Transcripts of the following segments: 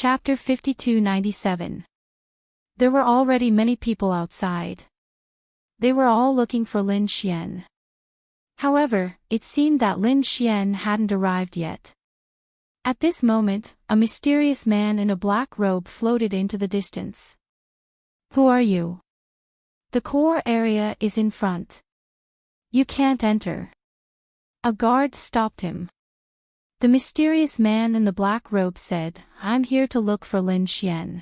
Chapter 5297. There were already many people outside. They were all looking for Lin Xian. However, it seemed that Lin Xian hadn't arrived yet. At this moment, a mysterious man in a black robe floated into the distance. "Who are you?" "The core area is in front. You can't enter." A guard stopped him. The mysterious man in the black robe said, "I'm here to look for Lin Xian."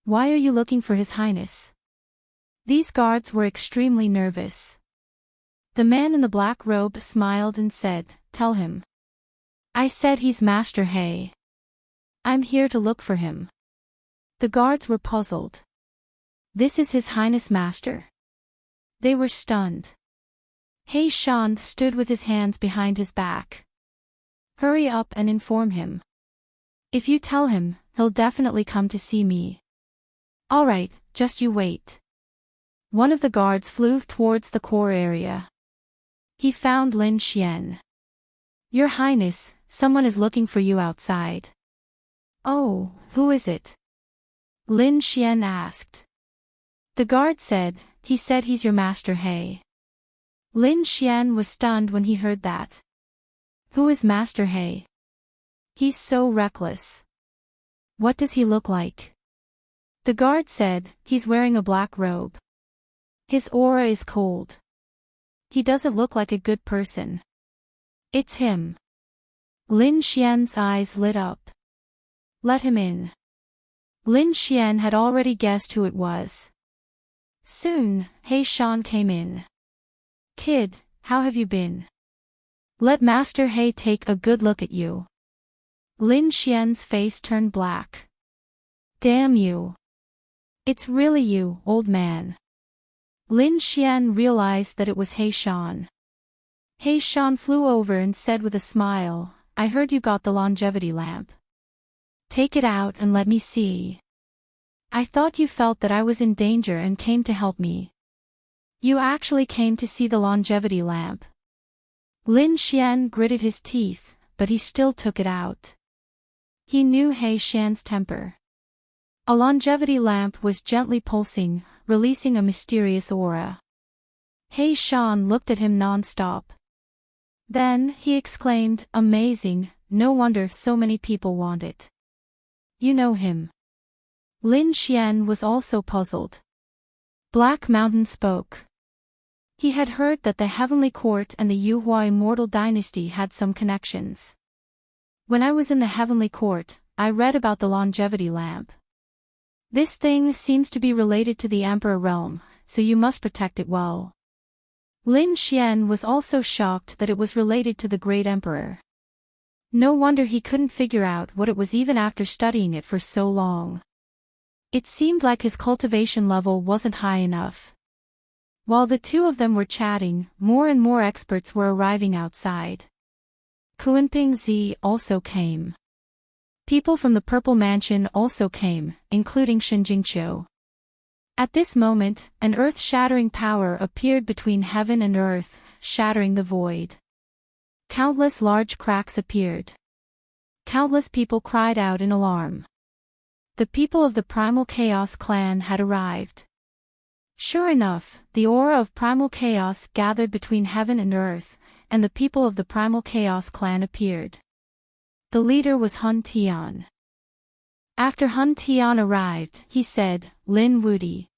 "Why are you looking for His Highness?" These guards were extremely nervous. The man in the black robe smiled and said, "Tell him. I said he's Master He. I'm here to look for him." The guards were puzzled. "This is His Highness Master?" They were stunned. He Shan stood with his hands behind his back. "Hurry up and inform him. If you tell him, he'll definitely come to see me." "All right, just you wait." One of the guards flew towards the core area. He found Lin Xian. "Your Highness, someone is looking for you outside." "Oh, who is it?" Lin Xian asked. The guard said, "He said he's your Master He." Lin Xian was stunned when he heard that. "Who is Master He? He's so reckless. What does he look like?" The guard said, "He's wearing a black robe. His aura is cold. He doesn't look like a good person." "It's him." Lin Xian's eyes lit up. "Let him in." Lin Xian had already guessed who it was. Soon, He Shan came in. "Kid, how have you been? Let Master He take a good look at you." Lin Xian's face turned black. "Damn you. It's really you, old man." Lin Xian realized that it was He Shan. He Shan flew over and said with a smile, "I heard you got the longevity lamp. Take it out and let me see. I thought you felt that I was in danger and came to help me. You actually came to see the longevity lamp." Lin Xian gritted his teeth, but he still took it out. He knew He Shan's temper. A longevity lamp was gently pulsing, releasing a mysterious aura. He Shan looked at him non-stop. Then, he exclaimed, "Amazing, no wonder so many people want it." "You know him?" Lin Xian was also puzzled. Black Mountain spoke. He had heard that the Heavenly Court and the Yuhua Immortal Dynasty had some connections. "When I was in the Heavenly Court, I read about the longevity lamp. This thing seems to be related to the Emperor realm, so you must protect it well." Lin Xian was also shocked that it was related to the Great Emperor. No wonder he couldn't figure out what it was even after studying it for so long. It seemed like his cultivation level wasn't high enough. While the two of them were chatting, more and more experts were arriving outside. Kuanping Zi also came. People from the Purple Mansion also came, including Shinjingqiu. At this moment, an earth-shattering power appeared between heaven and earth, shattering the void. Countless large cracks appeared. Countless people cried out in alarm. The people of the Primal Chaos clan had arrived. Sure enough, the aura of Primal Chaos gathered between heaven and earth, and the people of the Primal Chaos clan appeared. The leader was Hun Tian. After Hun Tian arrived, he said, "Lin Wudi.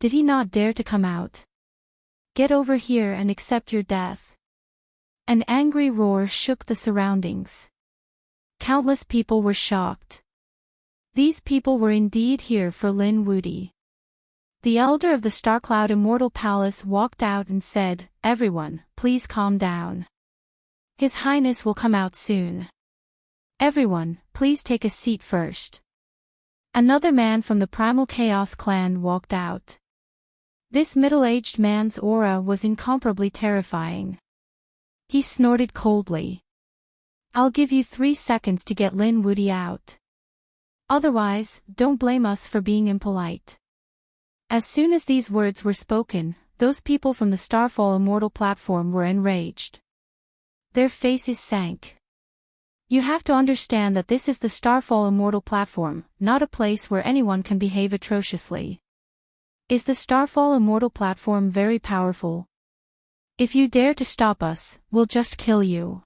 Did he not dare to come out? Get over here and accept your death." An angry roar shook the surroundings. Countless people were shocked. These people were indeed here for Lin Wudi. The elder of the Starcloud Immortal Palace walked out and said, "Everyone, please calm down. His Highness will come out soon. Everyone, please take a seat first." Another man from the Primal Chaos clan walked out. This middle-aged man's aura was incomparably terrifying. He snorted coldly. "I'll give you 3 seconds to get Lin Wudi out. Otherwise, don't blame us for being impolite." As soon as these words were spoken, those people from the Starfall Immortal platform were enraged. Their faces sank. You have to understand that this is the Starfall Immortal platform, not a place where anyone can behave atrociously. Is the Starfall Immortal platform very powerful? If you dare to stop us, we'll just kill you.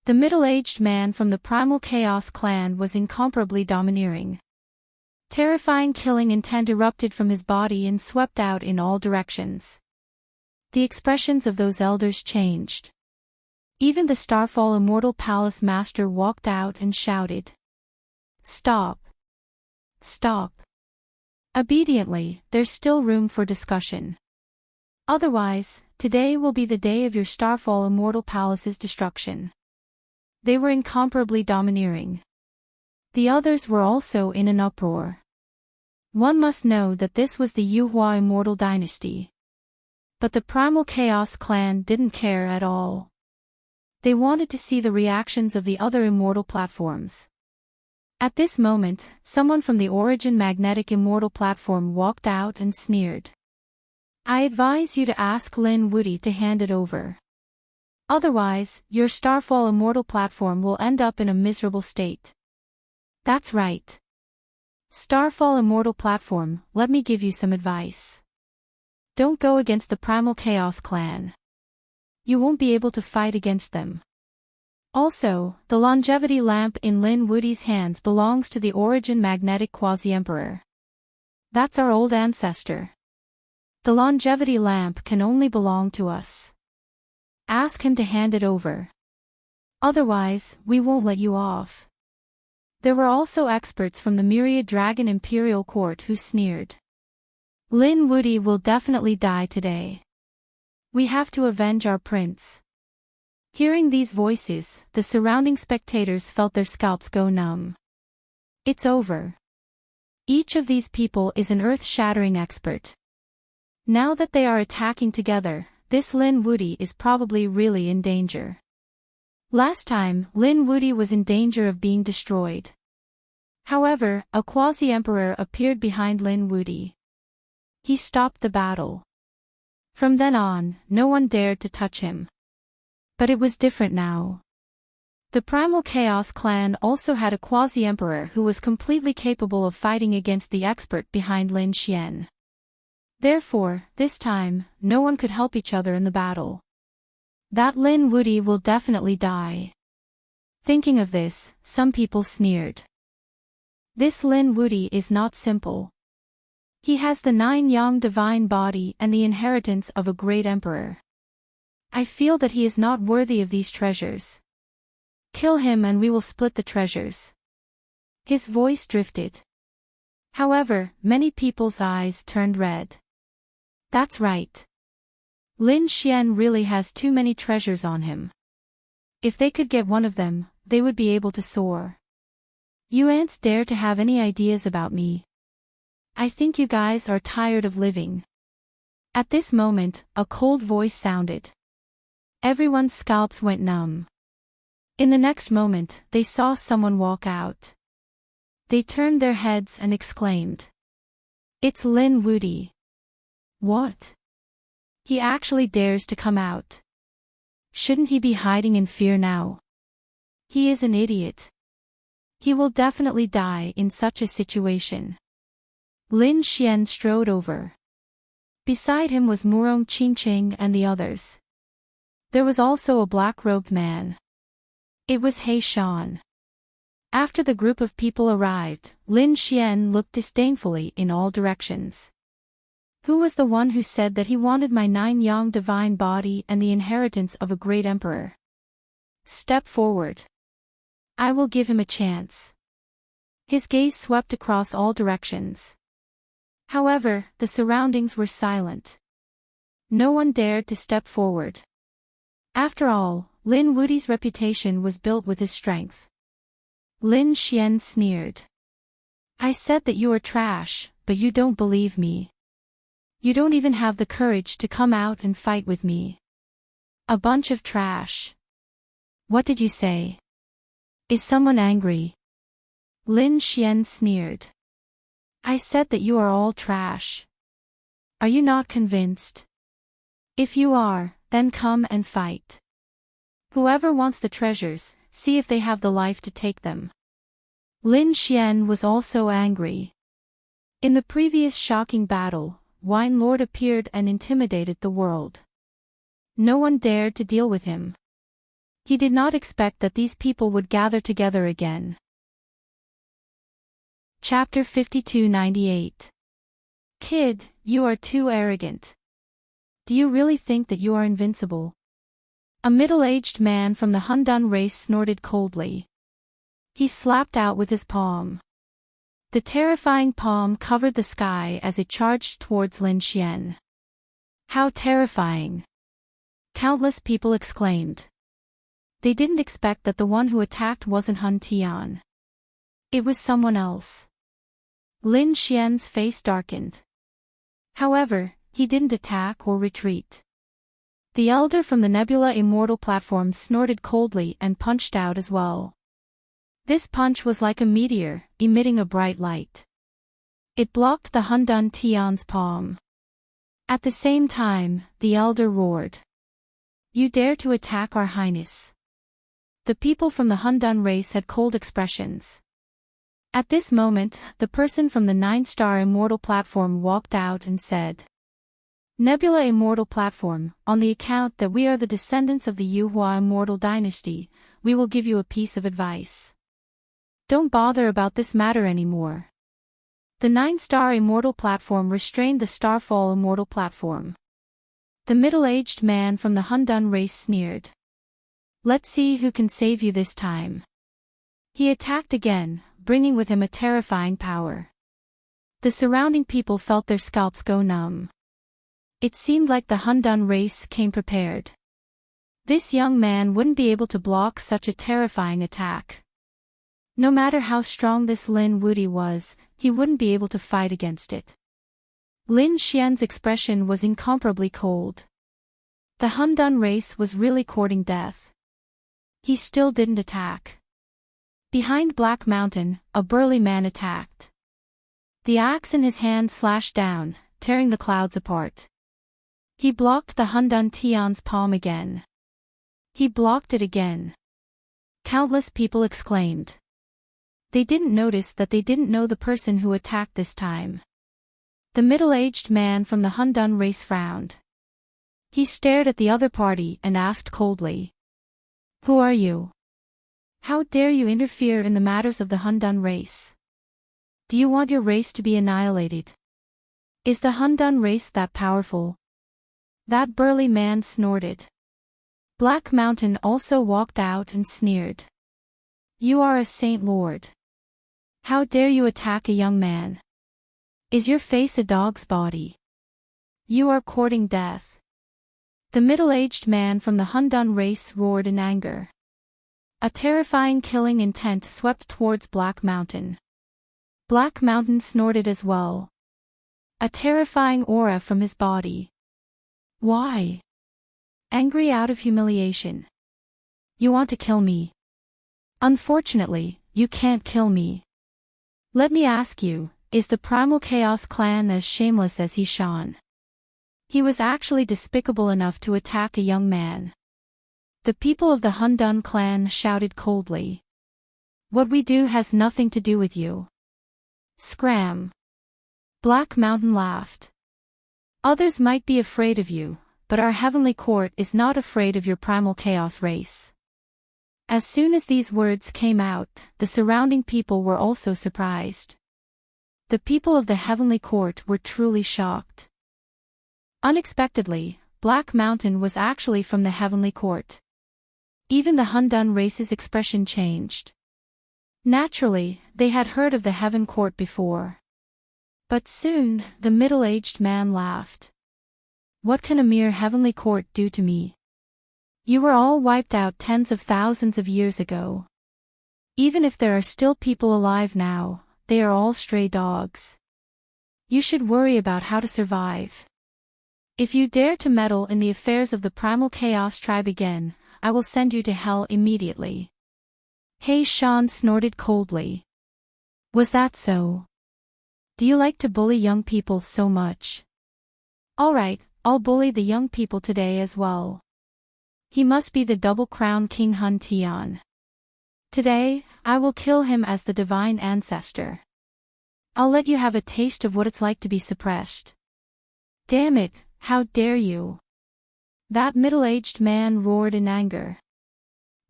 The middle-aged man from the Primal Chaos clan was incomparably domineering. Terrifying killing intent erupted from his body and swept out in all directions. The expressions of those elders changed. Even the Starfall Immortal Palace Master walked out and shouted, "Stop! Stop!" Obediently, there's still room for discussion. Otherwise, today will be the day of your Starfall Immortal Palace's destruction. They were incomparably domineering. The others were also in an uproar. One must know that this was the Yuhua Immortal Dynasty. But the Primal Chaos clan didn't care at all. They wanted to see the reactions of the other immortal platforms. At this moment, someone from the Origin Magnetic Immortal platform walked out and sneered. "I advise you to ask Lin Wudy to hand it over. Otherwise, your Starfall Immortal platform will end up in a miserable state." "That's right. Starfall Immortal platform, let me give you some advice. Don't go against the Primal Chaos clan. You won't be able to fight against them. Also, the longevity lamp in Lin Wudy's hands belongs to the Origin Magnetic Quasi-Emperor. That's our old ancestor. The longevity lamp can only belong to us. Ask him to hand it over. Otherwise, we won't let you off." There were also experts from the Myriad Dragon Imperial Court who sneered. "Lin Wudy will definitely die today. We have to avenge our prince." Hearing these voices, the surrounding spectators felt their scalps go numb. It's over. Each of these people is an earth-shattering expert. Now that they are attacking together, this Lin Wudy is probably really in danger. Last time, Lin Wudy was in danger of being destroyed. However, a quasi-emperor appeared behind Lin Wudy. He stopped the battle. From then on, no one dared to touch him. But it was different now. The Primal Chaos clan also had a quasi-emperor who was completely capable of fighting against the expert behind Lin Xian. Therefore, this time, no one could help each other in the battle. That Lin Wudy will definitely die. Thinking of this, some people sneered. This Lin Wudy is not simple. He has the 9-yang divine body and the inheritance of a great emperor. I feel that he is not worthy of these treasures. Kill him and we will split the treasures. His voice drifted. However, many people's eyes turned red. That's right. Lin Xian really has too many treasures on him. If they could get one of them, they would be able to soar. You ants dare to have any ideas about me? I think you guys are tired of living. At this moment, a cold voice sounded. Everyone's scalps went numb. In the next moment, they saw someone walk out. They turned their heads and exclaimed. "It's Lin Wudy." What? He actually dares to come out. Shouldn't he be hiding in fear now? He is an idiot. He will definitely die in such a situation. Lin Xian strode over. Beside him was Murong Qingqing and the others. There was also a black-robed man. It was He Shan. After the group of people arrived, Lin Xian looked disdainfully in all directions. Who was the one who said that he wanted my 9-yang divine body and the inheritance of a great emperor? Step forward. I will give him a chance. His gaze swept across all directions. However, the surroundings were silent. No one dared to step forward. After all, Lin Wudy's reputation was built with his strength. Lin Xian sneered. I said that you are trash, but you don't believe me. You don't even have the courage to come out and fight with me. A bunch of trash. What did you say? Is someone angry? Lin Xian sneered. I said that you are all trash. Are you not convinced? If you are, then come and fight. Whoever wants the treasures, see if they have the life to take them. Lin Xian was also angry. In the previous shocking battle, Wine Lord appeared and intimidated the world. No one dared to deal with him. He did not expect that these people would gather together again. Chapter 5298. Kid, you are too arrogant. Do you really think that you are invincible? A middle-aged man from the Hundan race snorted coldly. He slapped out with his palm. The terrifying palm covered the sky as it charged towards Lin Xian. How terrifying! Countless people exclaimed. They didn't expect that the one who attacked wasn't Hun Tian. It was someone else. Lin Xian's face darkened. However, he didn't attack or retreat. The elder from the Nebula Immortal platform snorted coldly and punched out as well. This punch was like a meteor, emitting a bright light. It blocked the Hundan Tian's palm. At the same time, the elder roared. You dare to attack our highness. The people from the Hundan race had cold expressions. At this moment, the person from the 9-star Immortal platform walked out and said, Nebula Immortal platform, on the account that we are the descendants of the Yuhua Immortal dynasty, we will give you a piece of advice. Don't bother about this matter anymore. The 9-star Immortal platform restrained the Starfall Immortal platform. The middle-aged man from the Hundan race sneered. Let's see who can save you this time. He attacked again, bringing with him a terrifying power. The surrounding people felt their scalps go numb. It seemed like the Hundan race came prepared. This young man wouldn't be able to block such a terrifying attack. No matter how strong this Lin Wudi was, he wouldn't be able to fight against it. Lin Xian's expression was incomparably cold. The Hundan race was really courting death. He still didn't attack. Behind Black Mountain, a burly man attacked. The axe in his hand slashed down, tearing the clouds apart. He blocked the Hundan Tian's palm again. He blocked it again. Countless people exclaimed. They didn't notice that they didn't know the person who attacked this time. The middle-aged man from the Hundan race frowned. He stared at the other party and asked coldly. Who are you? How dare you interfere in the matters of the Hundan race? Do you want your race to be annihilated? Is the Hundan race that powerful? That burly man snorted. Black Mountain also walked out and sneered. You are a saint lord. How dare you attack a young man? Is your face a dog's body? You are courting death. The middle-aged man from the Hundan race roared in anger. A terrifying killing intent swept towards Black Mountain. Black Mountain snorted as well. A terrifying aura from his body. Why? Angry out of humiliation. You want to kill me? Unfortunately, you can't kill me. Let me ask you, is the Primal Chaos clan as shameless as He Shan? He was actually despicable enough to attack a young man. The people of the Hundan clan shouted coldly. What we do has nothing to do with you. Scram. Black Mountain laughed. Others might be afraid of you, but our heavenly court is not afraid of your Primal Chaos race. As soon as these words came out, the surrounding people were also surprised. The people of the heavenly court were truly shocked. Unexpectedly, Black Mountain was actually from the heavenly court. Even the Hundan race's expression changed. Naturally, they had heard of the heaven court before. But soon, the middle-aged man laughed. What can a mere heavenly court do to me? You were all wiped out tens of thousands of years ago. Even if there are still people alive now, they are all stray dogs. You should worry about how to survive. If you dare to meddle in the affairs of the Primal Chaos tribe again, I will send you to hell immediately. He Shan snorted coldly. Was that so? Do you like to bully young people so much? Alright, I'll bully the young people today as well. He must be the double-crown King Hun Tian. Today, I will kill him as the divine ancestor. I'll let you have a taste of what it's like to be suppressed. Damn it, how dare you! That middle-aged man roared in anger.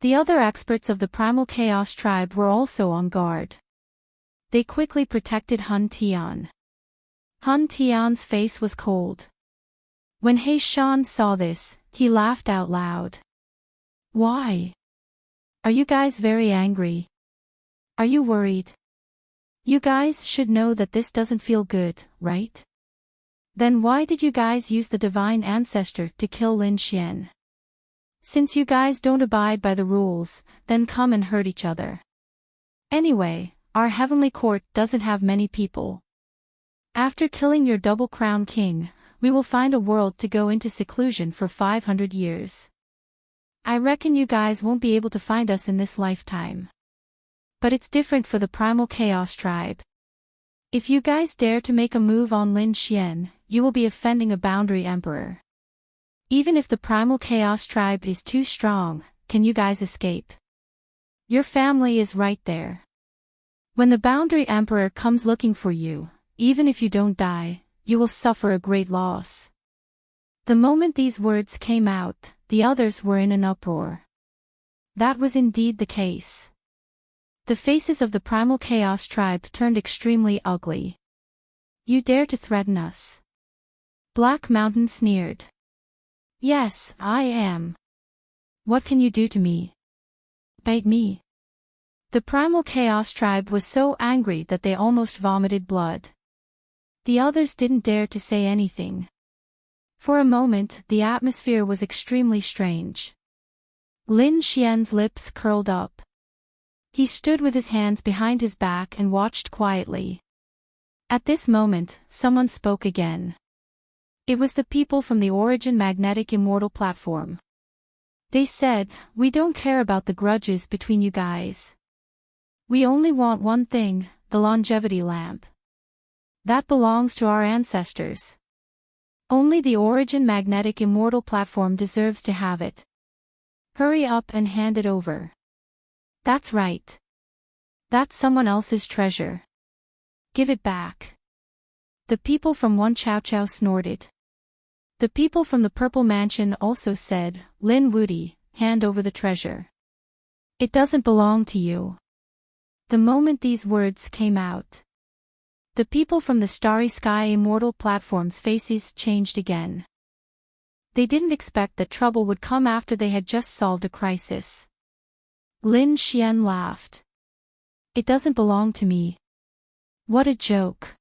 The other experts of the Primal Chaos tribe were also on guard. They quickly protected Hun Tian. Hun Tian's face was cold. When He Shan saw this, he laughed out loud. Why? Are you guys very angry? Are you worried? You guys should know that this doesn't feel good, right? Then why did you guys use the divine ancestor to kill Lin Xian? Since you guys don't abide by the rules, then come and hurt each other. Anyway, our heavenly court doesn't have many people. After killing your double crown king, we will find a world to go into seclusion for 500 years. I reckon you guys won't be able to find us in this lifetime. But it's different for the Primal Chaos tribe. If you guys dare to make a move on Lin Xian, you will be offending a boundary emperor. Even if the Primal Chaos tribe is too strong, can you guys escape? Your family is right there. When the boundary emperor comes looking for you, even if you don't die, you will suffer a great loss. The moment these words came out, the others were in an uproar. That was indeed the case. The faces of the Primal Chaos tribe turned extremely ugly. You dare to threaten us? Black Mountain sneered. Yes, I am. What can you do to me? Bite me. The Primal Chaos tribe was so angry that they almost vomited blood. The others didn't dare to say anything. For a moment, the atmosphere was extremely strange. Lin Xian's lips curled up. He stood with his hands behind his back and watched quietly. At this moment, someone spoke again. It was the people from the Origin Magnetic Immortal platform. They said, "We don't care about the grudges between you guys. We only want one thing, the longevity lamp. That belongs to our ancestors. Only the Origin Magnetic Immortal platform deserves to have it. Hurry up and hand it over." That's right. That's someone else's treasure. Give it back. The people from One Chow Chow snorted. The people from the Purple Mansion also said, "Lin Wudi, hand over the treasure. It doesn't belong to you." The moment these words came out, the people from the Starry Sky Immortal platform's faces changed again. They didn't expect that trouble would come after they had just solved a crisis. Lin Xian laughed. It doesn't belong to me. What a joke.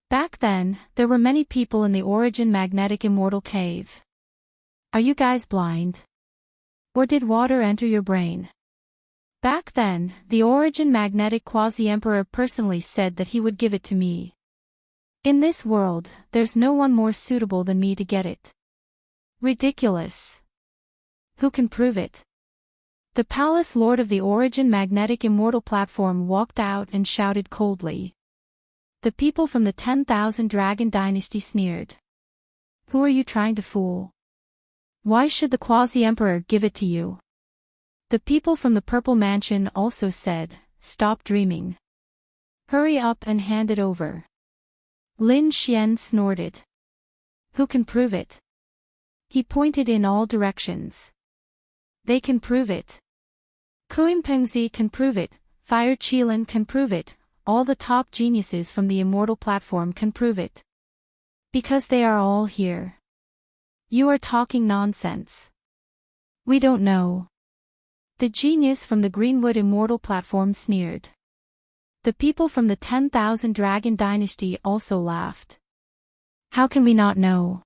Back then, there were many people in the Origin Magnetic Immortal Cave. Are you guys blind? Or did water enter your brain? Back then, the Origin Magnetic Quasi-Emperor personally said that he would give it to me. In this world, there's no one more suitable than me to get it. Ridiculous. Who can prove it? The Palace Lord of the Origin Magnetic Immortal platform walked out and shouted coldly. The people from the 10,000 Dragon Dynasty sneered. Who are you trying to fool? Why should the Quasi-Emperor give it to you? The people from the Purple Mansion also said, Stop dreaming. Hurry up and hand it over. Lin Xian snorted. Who can prove it? He pointed in all directions. They can prove it. Kuimpengzi can prove it, Fire Qilin can prove it, all the top geniuses from the Immortal platform can prove it. Because they are all here. You are talking nonsense. We don't know. The genius from the Greenwood Immortal platform sneered. The people from the 10,000 Dragon Dynasty also laughed. How can we not know?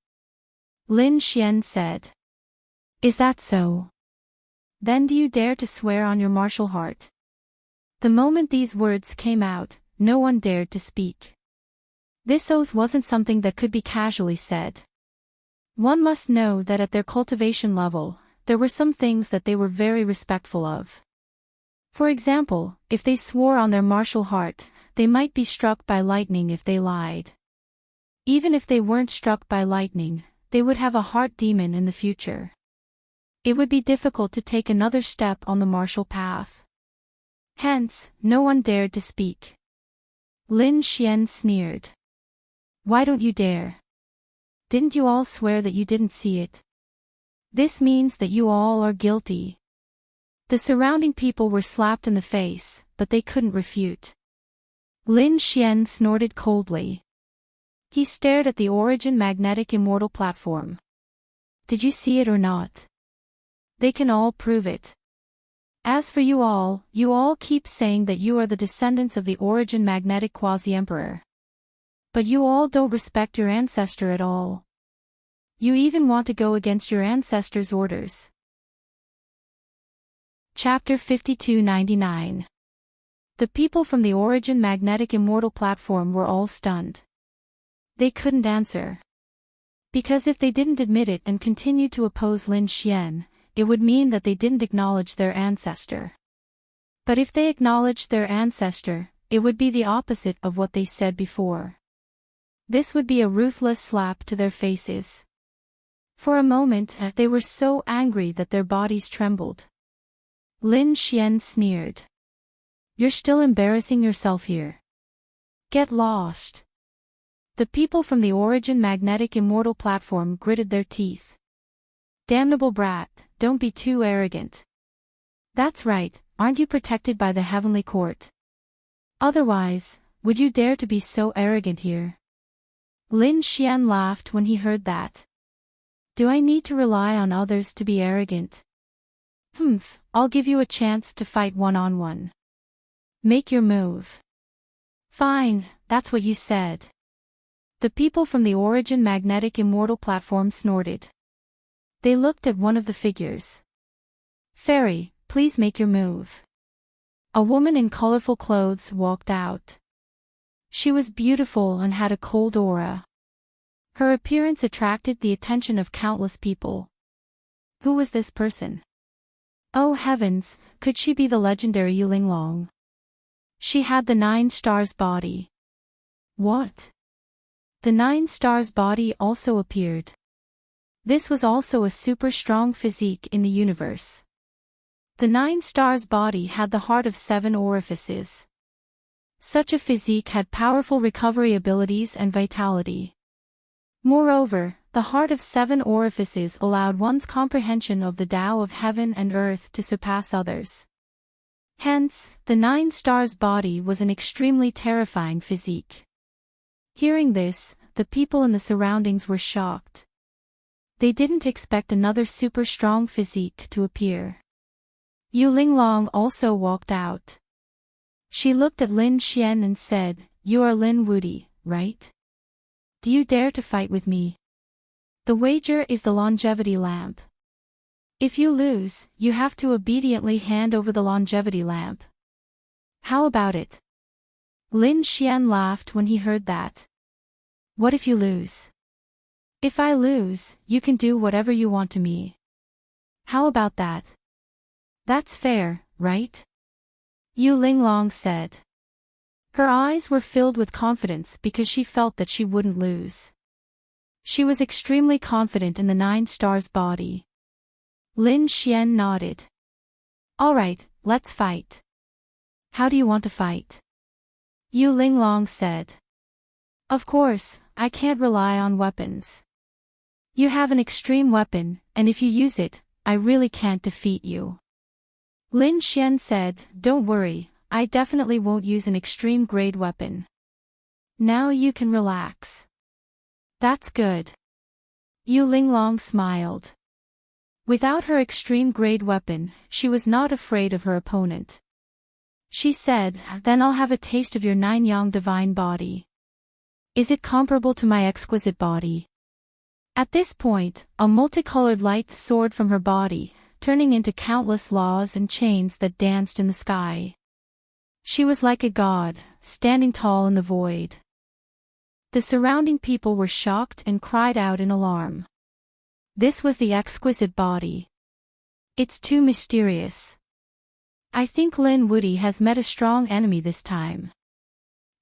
Lin Xian said. Is that so? Then do you dare to swear on your martial heart? The moment these words came out, no one dared to speak. This oath wasn't something that could be casually said. One must know that at their cultivation level, there were some things that they were very respectful of. For example, if they swore on their martial heart, they might be struck by lightning if they lied. Even if they weren't struck by lightning, they would have a heart demon in the future. It would be difficult to take another step on the martial path. Hence, no one dared to speak. Lin Xian sneered. Why don't you dare? Didn't you all swear that you didn't see it? This means that you all are guilty. The surrounding people were slapped in the face, but they couldn't refute. Lin Xian snorted coldly. He stared at the Origin Magnetic Immortal platform. Did you see it or not? They can all prove it. As for you all keep saying that you are the descendants of the Origin Magnetic Quasi-Emperor. But you all don't respect your ancestor at all. You even want to go against your ancestor's orders. Chapter 5299. The people from the Origin Magnetic Immortal platform were all stunned. They couldn't answer. Because if they didn't admit it and continued to oppose Lin Xian, it would mean that they didn't acknowledge their ancestor. But if they acknowledged their ancestor, it would be the opposite of what they said before. This would be a ruthless slap to their faces. For a moment, they were so angry that their bodies trembled. Lin Xian sneered. You're still embarrassing yourself here. Get lost. The people from the Origin Magnetic Immortal platform gritted their teeth. Damnable brat, don't be too arrogant. That's right, aren't you protected by the Heavenly Court? Otherwise, would you dare to be so arrogant here? Lin Xian laughed when he heard that. Do I need to rely on others to be arrogant? I'll give you a chance to fight one-on-one. Make your move. Fine, that's what you said. The people from the Origin Magnetic Immortal platform snorted. They looked at one of the figures. Fairy, please make your move. A woman in colorful clothes walked out. She was beautiful and had a cold aura. Her appearance attracted the attention of countless people. Who was this person? Oh heavens, could she be the legendary Yulinglong? She had the 9 stars body. What? The 9 stars body also appeared. This was also a super strong physique in the universe. The 9 stars body had the heart of 7 orifices. Such a physique had powerful recovery abilities and vitality. Moreover, the heart of 7 orifices allowed one's comprehension of the Tao of heaven and earth to surpass others. Hence, the 9 stars body was an extremely terrifying physique. Hearing this, the people in the surroundings were shocked. They didn't expect another super strong physique to appear. Yulinglong also walked out. She looked at Lin Xian and said, You are Lin Wudi, right? Do you dare to fight with me? The wager is the longevity lamp. If you lose, you have to obediently hand over the longevity lamp. How about it? Lin Xian laughed when he heard that. What if you lose? If I lose, you can do whatever you want to me. How about that? That's fair, right? Yulinglong said. Her eyes were filled with confidence because she felt that she wouldn't lose. She was extremely confident in the 9 stars body. Lin Xian nodded. All right, let's fight. How do you want to fight? Yulinglong said. Of course, I can't rely on weapons. You have an extreme weapon, and if you use it, I really can't defeat you. Lin Xian said, Don't worry, I definitely won't use an extreme grade weapon. Now you can relax. That's good. Yulinglong smiled. Without her extreme grade weapon, she was not afraid of her opponent. She said, Then I'll have a taste of your 9-yang divine body. Is it comparable to my exquisite body? At this point, a multicolored light soared from her body, turning into countless laws and chains that danced in the sky. She was like a god, standing tall in the void. The surrounding people were shocked and cried out in alarm. This was the exquisite body. It's too mysterious. I think Lin Wudi has met a strong enemy this time.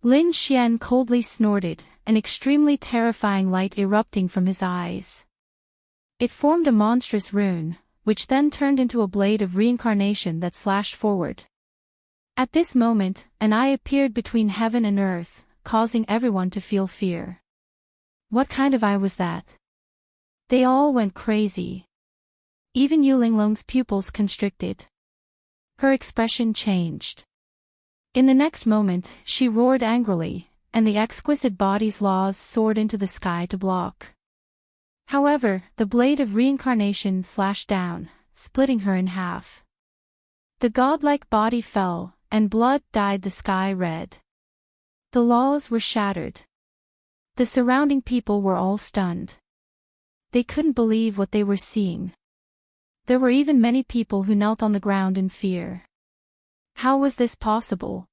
Lin Xian coldly snorted, an extremely terrifying light erupting from his eyes. It formed a monstrous rune, which then turned into a blade of reincarnation that slashed forward. At this moment, an eye appeared between heaven and earth, causing everyone to feel fear. What kind of eye was that? They all went crazy. Even Yu Linglong's pupils constricted. Her expression changed. In the next moment, she roared angrily, and the exquisite body's laws soared into the sky to block. However, the blade of reincarnation slashed down, splitting her in half. The godlike body fell, and blood dyed the sky red. The laws were shattered. The surrounding people were all stunned. They couldn't believe what they were seeing. There were even many people who knelt on the ground in fear. How was this possible?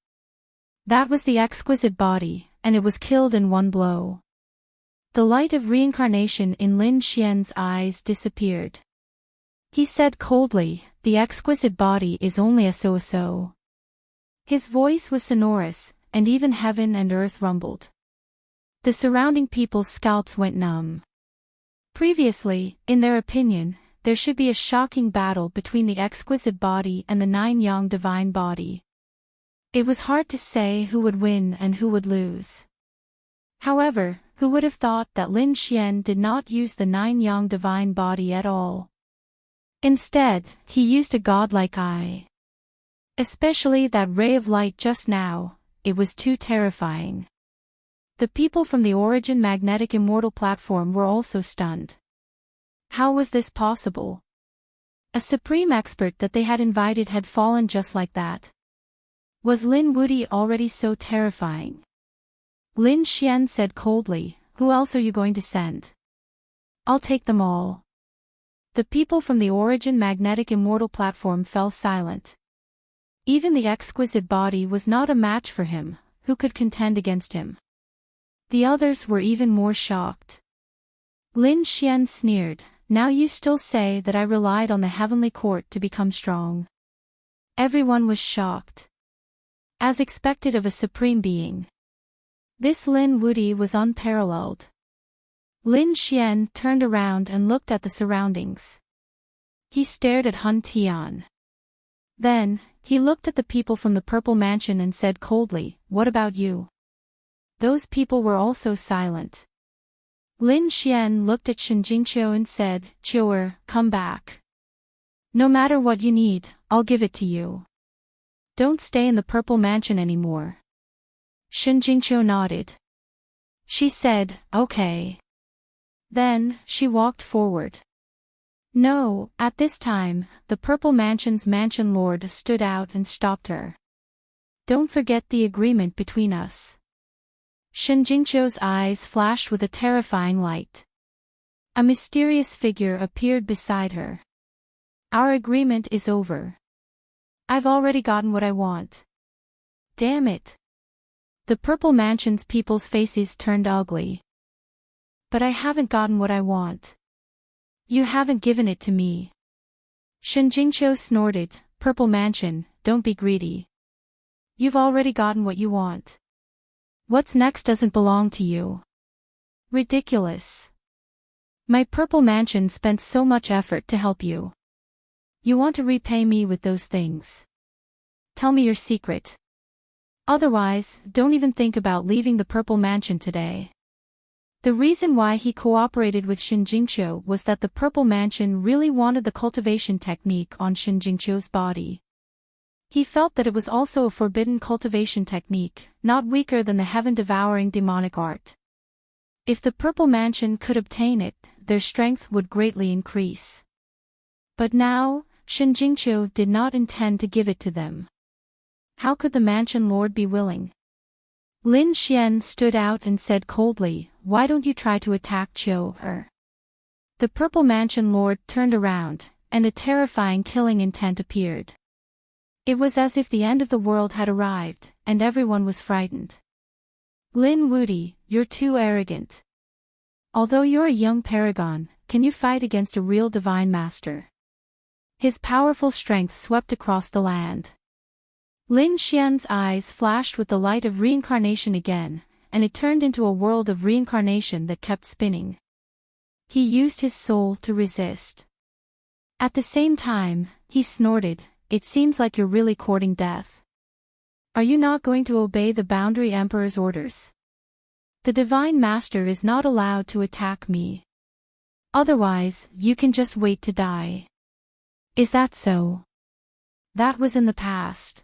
That was the exquisite body, and it was killed in one blow. The light of reincarnation in Lin Xian's eyes disappeared. He said coldly, "The exquisite body is only a so-so." His voice was sonorous, and even heaven and earth rumbled. The surrounding people's scalps went numb. Previously, in their opinion, there should be a shocking battle between the exquisite body and the nine-yang divine body. It was hard to say who would win and who would lose. However, who would have thought that Lin Xian did not use the nine-yang divine body at all? Instead, he used a godlike eye. Especially that ray of light just now, it was too terrifying. The people from the Origin Magnetic Immortal platform were also stunned. How was this possible? A supreme expert that they had invited had fallen just like that. Was Lin Wuti already so terrifying? Lin Xian said coldly, "Who else are you going to send?" "I'll take them all." The people from the Origin Magnetic Immortal platform fell silent. Even the exquisite body was not a match for him. Who could contend against him? The others were even more shocked. Lin Xian sneered, "Now you still say that I relied on the heavenly court to become strong." Everyone was shocked. As expected of a supreme being. This Lin Wuti was unparalleled. Lin Xian turned around and looked at the surroundings. He stared at Hun Tian. Then, he looked at the people from the Purple Mansion and said coldly, "What about you?" Those people were also silent. Lin Xian looked at Shen Jingqiu and said, "Qiu'er, come back. No matter what you need, I'll give it to you. Don't stay in the Purple Mansion anymore." Shen Jingqiu nodded. She said, "Okay." Then, she walked forward. No, at this time, the Purple Mansion's Mansion Lord stood out and stopped her. "Don't forget the agreement between us." Shen Jingqiu's eyes flashed with a terrifying light. A mysterious figure appeared beside her. "Our agreement is over. I've already gotten what I want." Damn it. The Purple Mansion's people's faces turned ugly. "But I haven't gotten what I want. You haven't given it to me." Shen Jingqiu snorted, "Purple Mansion, don't be greedy. You've already gotten what you want. What's next doesn't belong to you." Ridiculous. My Purple Mansion spent so much effort to help you. You want to repay me with those things. Tell me your secret. Otherwise, don't even think about leaving the Purple Mansion today. The reason why he cooperated with Shen Jingqiu was that the Purple Mansion really wanted the cultivation technique on Shen Jingqiu's body. He felt that it was also a forbidden cultivation technique, not weaker than the heaven-devouring demonic art. If the Purple Mansion could obtain it, their strength would greatly increase. But now, Shen Jingqiu did not intend to give it to them. How could the Mansion Lord be willing? Lin Xian stood out and said coldly, "Why don't you try to attack Qiu'er?" The Purple Mansion Lord turned around, and a terrifying killing intent appeared. It was as if the end of the world had arrived, and everyone was frightened. "Lin Wuti, you're too arrogant. Although you're a young paragon, can you fight against a real divine master?" His powerful strength swept across the land. Lin Xian's eyes flashed with the light of reincarnation again, and it turned into a world of reincarnation that kept spinning. He used his soul to resist. At the same time, he snorted, "It seems like you're really courting death." Are you not going to obey the Boundary Emperor's orders? The Divine Master is not allowed to attack me. Otherwise, you can just wait to die. Is that so? That was in the past.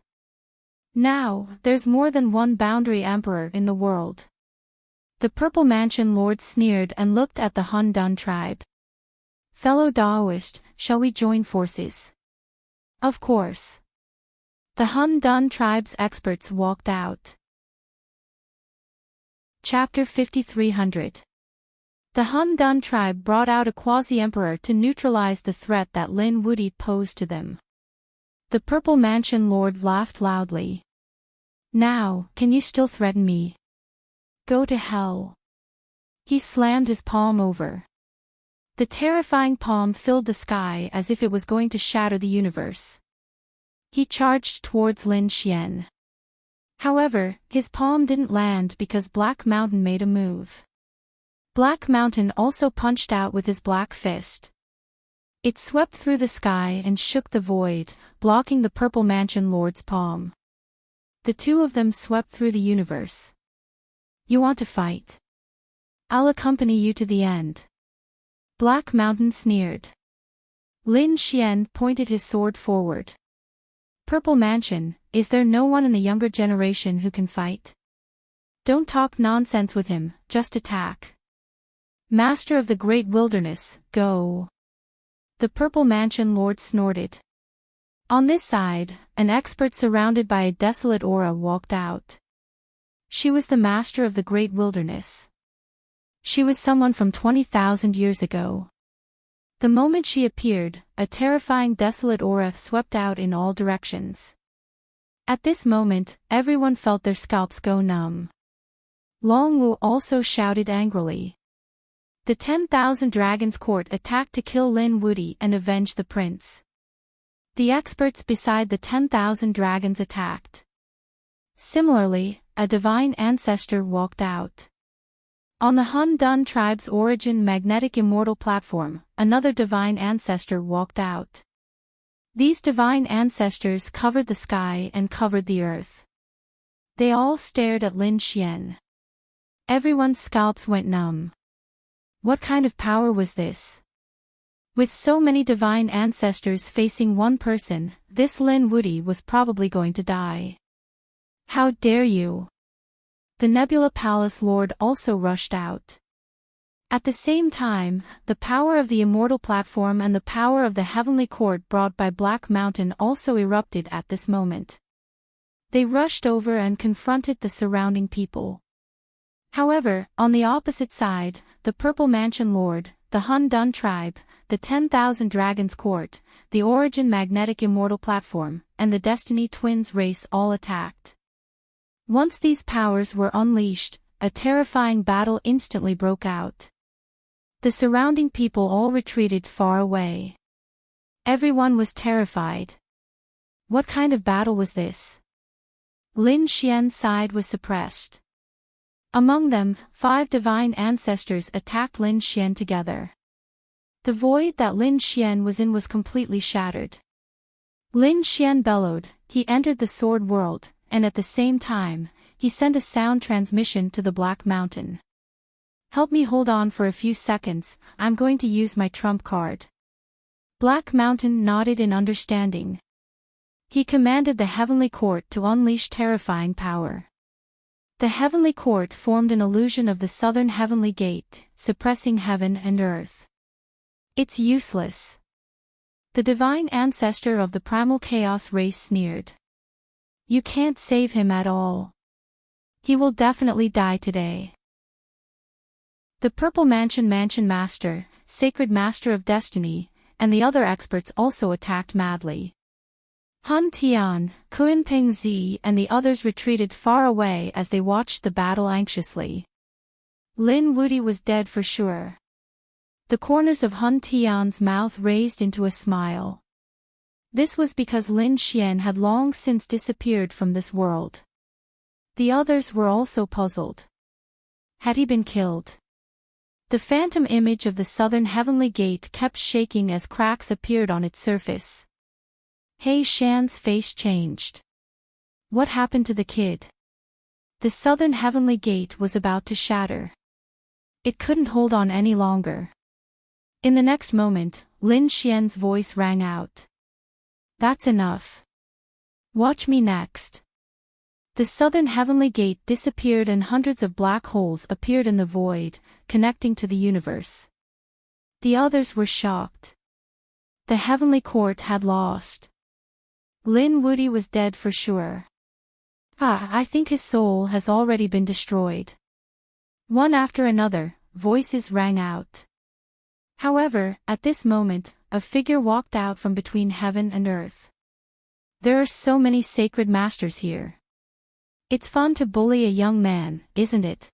Now, there's more than one Boundary Emperor in the world. The Purple Mansion Lord sneered and looked at the Hun Dun tribe. Fellow Daoist, shall we join forces? Of course. The Hun Dun tribe's experts walked out. Chapter 5300. The Hun Dun tribe brought out a quasi-emperor to neutralize the threat that Lin Wuti posed to them. The Purple Mansion Lord laughed loudly. Now, can you still threaten me? Go to hell. He slammed his palm over. The terrifying palm filled the sky as if it was going to shatter the universe. He charged towards Lin Xian. However, his palm didn't land because Black Mountain made a move. Black Mountain also punched out with his black fist. It swept through the sky and shook the void, blocking the Purple Mansion Lord's palm. The two of them swept through the universe. You want to fight? I'll accompany you to the end. Black Mountain sneered. Lin Xian pointed his sword forward. Purple Mansion, is there no one in the younger generation who can fight? Don't talk nonsense with him, just attack. Master of the Great Wilderness, go. The Purple Mansion Lord snorted. On this side, an expert surrounded by a desolate aura walked out. She was the master of the Great Wilderness. She was someone from 20,000 years ago. The moment she appeared, a terrifying desolate aura swept out in all directions. At this moment, everyone felt their scalps go numb. Long Wu also shouted angrily. The 10,000 Dragons Court attacked to kill Lin Wuti and avenge the prince. The experts beside the 10,000 dragons attacked. Similarly, a divine ancestor walked out. On the Hun Dun tribe's origin magnetic immortal platform, another divine ancestor walked out. These divine ancestors covered the sky and covered the earth. They all stared at Lin Xian. Everyone's scalps went numb. What kind of power was this? With so many divine ancestors facing one person, this Lin Wuti was probably going to die. How dare you! The Nebula Palace Lord also rushed out. At the same time, the power of the immortal platform and the power of the heavenly court brought by Black Mountain also erupted at this moment. They rushed over and confronted the surrounding people. However, on the opposite side, the Purple Mansion Lord, the Hun Dun tribe, the 10,000 Dragons Court, the Origin Magnetic Immortal Platform, and the Destiny Twins race all attacked. Once these powers were unleashed, a terrifying battle instantly broke out. The surrounding people all retreated far away. Everyone was terrified. What kind of battle was this? Lin Xian's side was suppressed. Among them, 5 divine ancestors attacked Lin Xian together. The void that Lin Xian was in was completely shattered. Lin Xian bellowed, he entered the sword world, and at the same time, he sent a sound transmission to the Black Mountain. Help me hold on for a few seconds, I'm going to use my trump card. Black Mountain nodded in understanding. He commanded the Heavenly Court to unleash terrifying power. The Heavenly Court formed an illusion of the southern Heavenly Gate, suppressing heaven and earth. It's useless. The divine ancestor of the primal chaos race sneered. You can't save him at all. He will definitely die today. The Purple Mansion Master, Sacred Master of Destiny, and the other experts also attacked madly. Hun Tian, Kun Ping Zi and the others retreated far away as they watched the battle anxiously. Lin Wuti was dead for sure. The corners of Hun Tian's mouth raised into a smile. This was because Lin Xian had long since disappeared from this world. The others were also puzzled. Had he been killed? The phantom image of the southern heavenly gate kept shaking as cracks appeared on its surface. He Shan's face changed. What happened to the kid? The southern heavenly gate was about to shatter. It couldn't hold on any longer. In the next moment, Lin Xian's voice rang out. That's enough. Watch me next. The southern heavenly gate disappeared and hundreds of black holes appeared in the void, connecting to the universe. The others were shocked. The heavenly court had lost. Lin Wudy was dead for sure. I think his soul has already been destroyed. One after another, voices rang out. However, at this moment, a figure walked out from between heaven and earth. There are so many sacred masters here. It's fun to bully a young man, isn't it?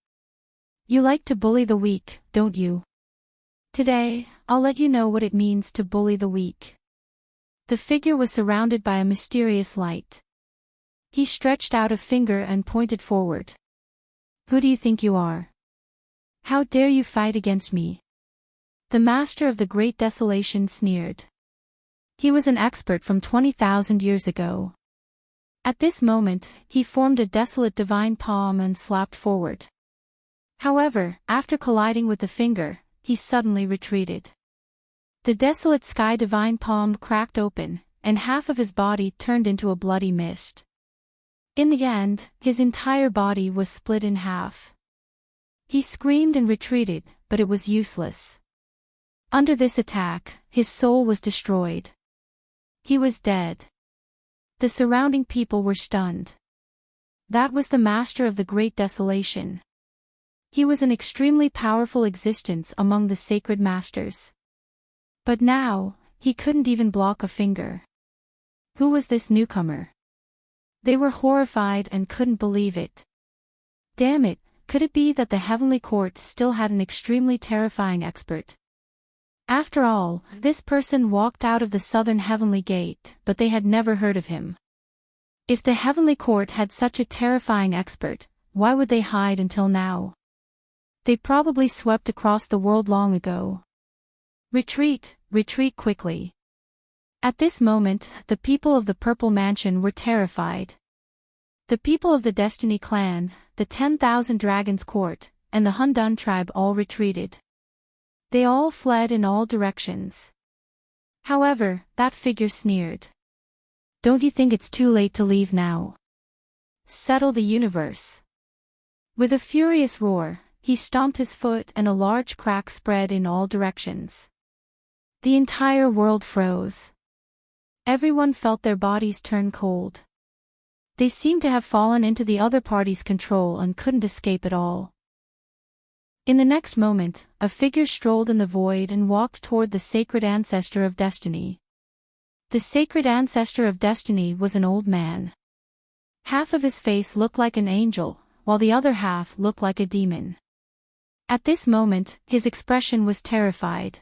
You like to bully the weak, don't you? Today, I'll let you know what it means to bully the weak. The figure was surrounded by a mysterious light. He stretched out a finger and pointed forward. Who do you think you are? How dare you fight against me? The master of the Great Desolation sneered. He was an expert from 20,000 years ago. At this moment, he formed a desolate divine palm and slapped forward. However, after colliding with the finger, he suddenly retreated. The desolate sky divine palm cracked open, and half of his body turned into a bloody mist. In the end, his entire body was split in half. He screamed and retreated, but it was useless. Under this attack, his soul was destroyed. He was dead. The surrounding people were stunned. That was the master of the Great Desolation. He was an extremely powerful existence among the sacred masters. But now, he couldn't even block a finger. Who was this newcomer? They were horrified and couldn't believe it. Damn it, could it be that the heavenly court still had an extremely terrifying expert? After all, this person walked out of the southern heavenly gate, but they had never heard of him. If the heavenly court had such a terrifying expert, why would they hide until now? They probably swept across the world long ago. Retreat, retreat quickly. At this moment, the people of the Purple Mansion were terrified. The people of the Destiny clan, the 10,000 Dragons Court, and the Hundun tribe all retreated. They all fled in all directions. However, that figure sneered. Don't you think it's too late to leave now? Settle the universe. With a furious roar, he stomped his foot and a large crack spread in all directions. The entire world froze. Everyone felt their bodies turn cold. They seemed to have fallen into the other party's control and couldn't escape at all. In the next moment, a figure strolled in the void and walked toward the sacred ancestor of destiny. The sacred ancestor of destiny was an old man. Half of his face looked like an angel, while the other half looked like a demon. At this moment, his expression was terrified.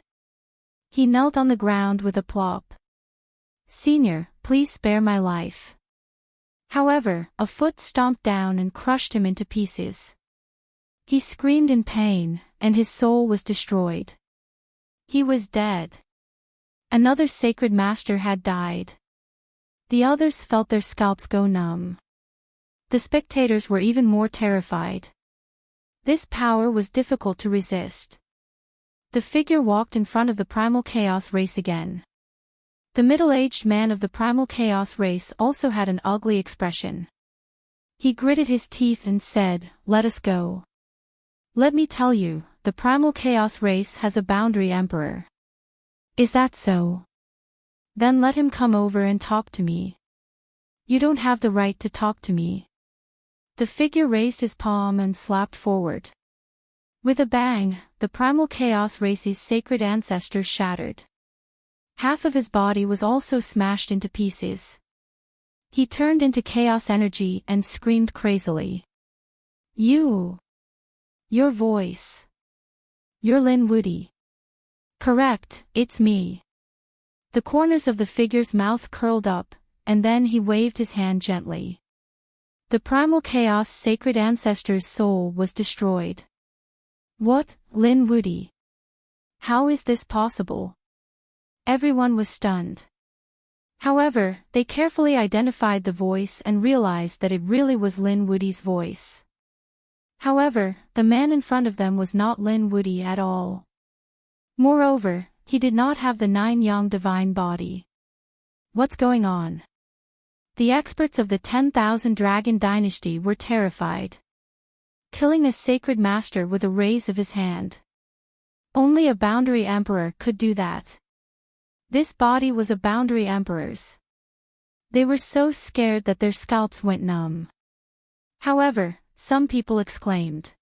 He knelt on the ground with a plop. Senior, please spare my life. However, a foot stomped down and crushed him into pieces. He screamed in pain, and his soul was destroyed. He was dead. Another sacred master had died. The others felt their scalps go numb. The spectators were even more terrified. This power was difficult to resist. The figure walked in front of the primal chaos race again. The middle-aged man of the primal chaos race also had an ugly expression. He gritted his teeth and said, "Let us go. Let me tell you, the primal chaos race has a boundary emperor." Is that so? Then let him come over and talk to me. You don't have the right to talk to me. The figure raised his palm and slapped forward. With a bang, the primal chaos race's sacred ancestor shattered. Half of his body was also smashed into pieces. He turned into chaos energy and screamed crazily. Your voice. You're Lin Wudy. Correct, it's me. The corners of the figure's mouth curled up, and then he waved his hand gently. The primal chaos sacred ancestor's soul was destroyed. What, Lin Wudy? How is this possible? Everyone was stunned. However, they carefully identified the voice and realized that it really was Lin Wudi's voice. However, the man in front of them was not Lin Wudi at all. Moreover, he did not have the 9-yang divine body. What's going on? The experts of the 10,000 Dragon Dynasty were terrified. Killing a sacred master with a raise of his hand. Only a boundary emperor could do that. This body was a boundary emperor's. They were so scared that their scalps went numb. However, some people exclaimed.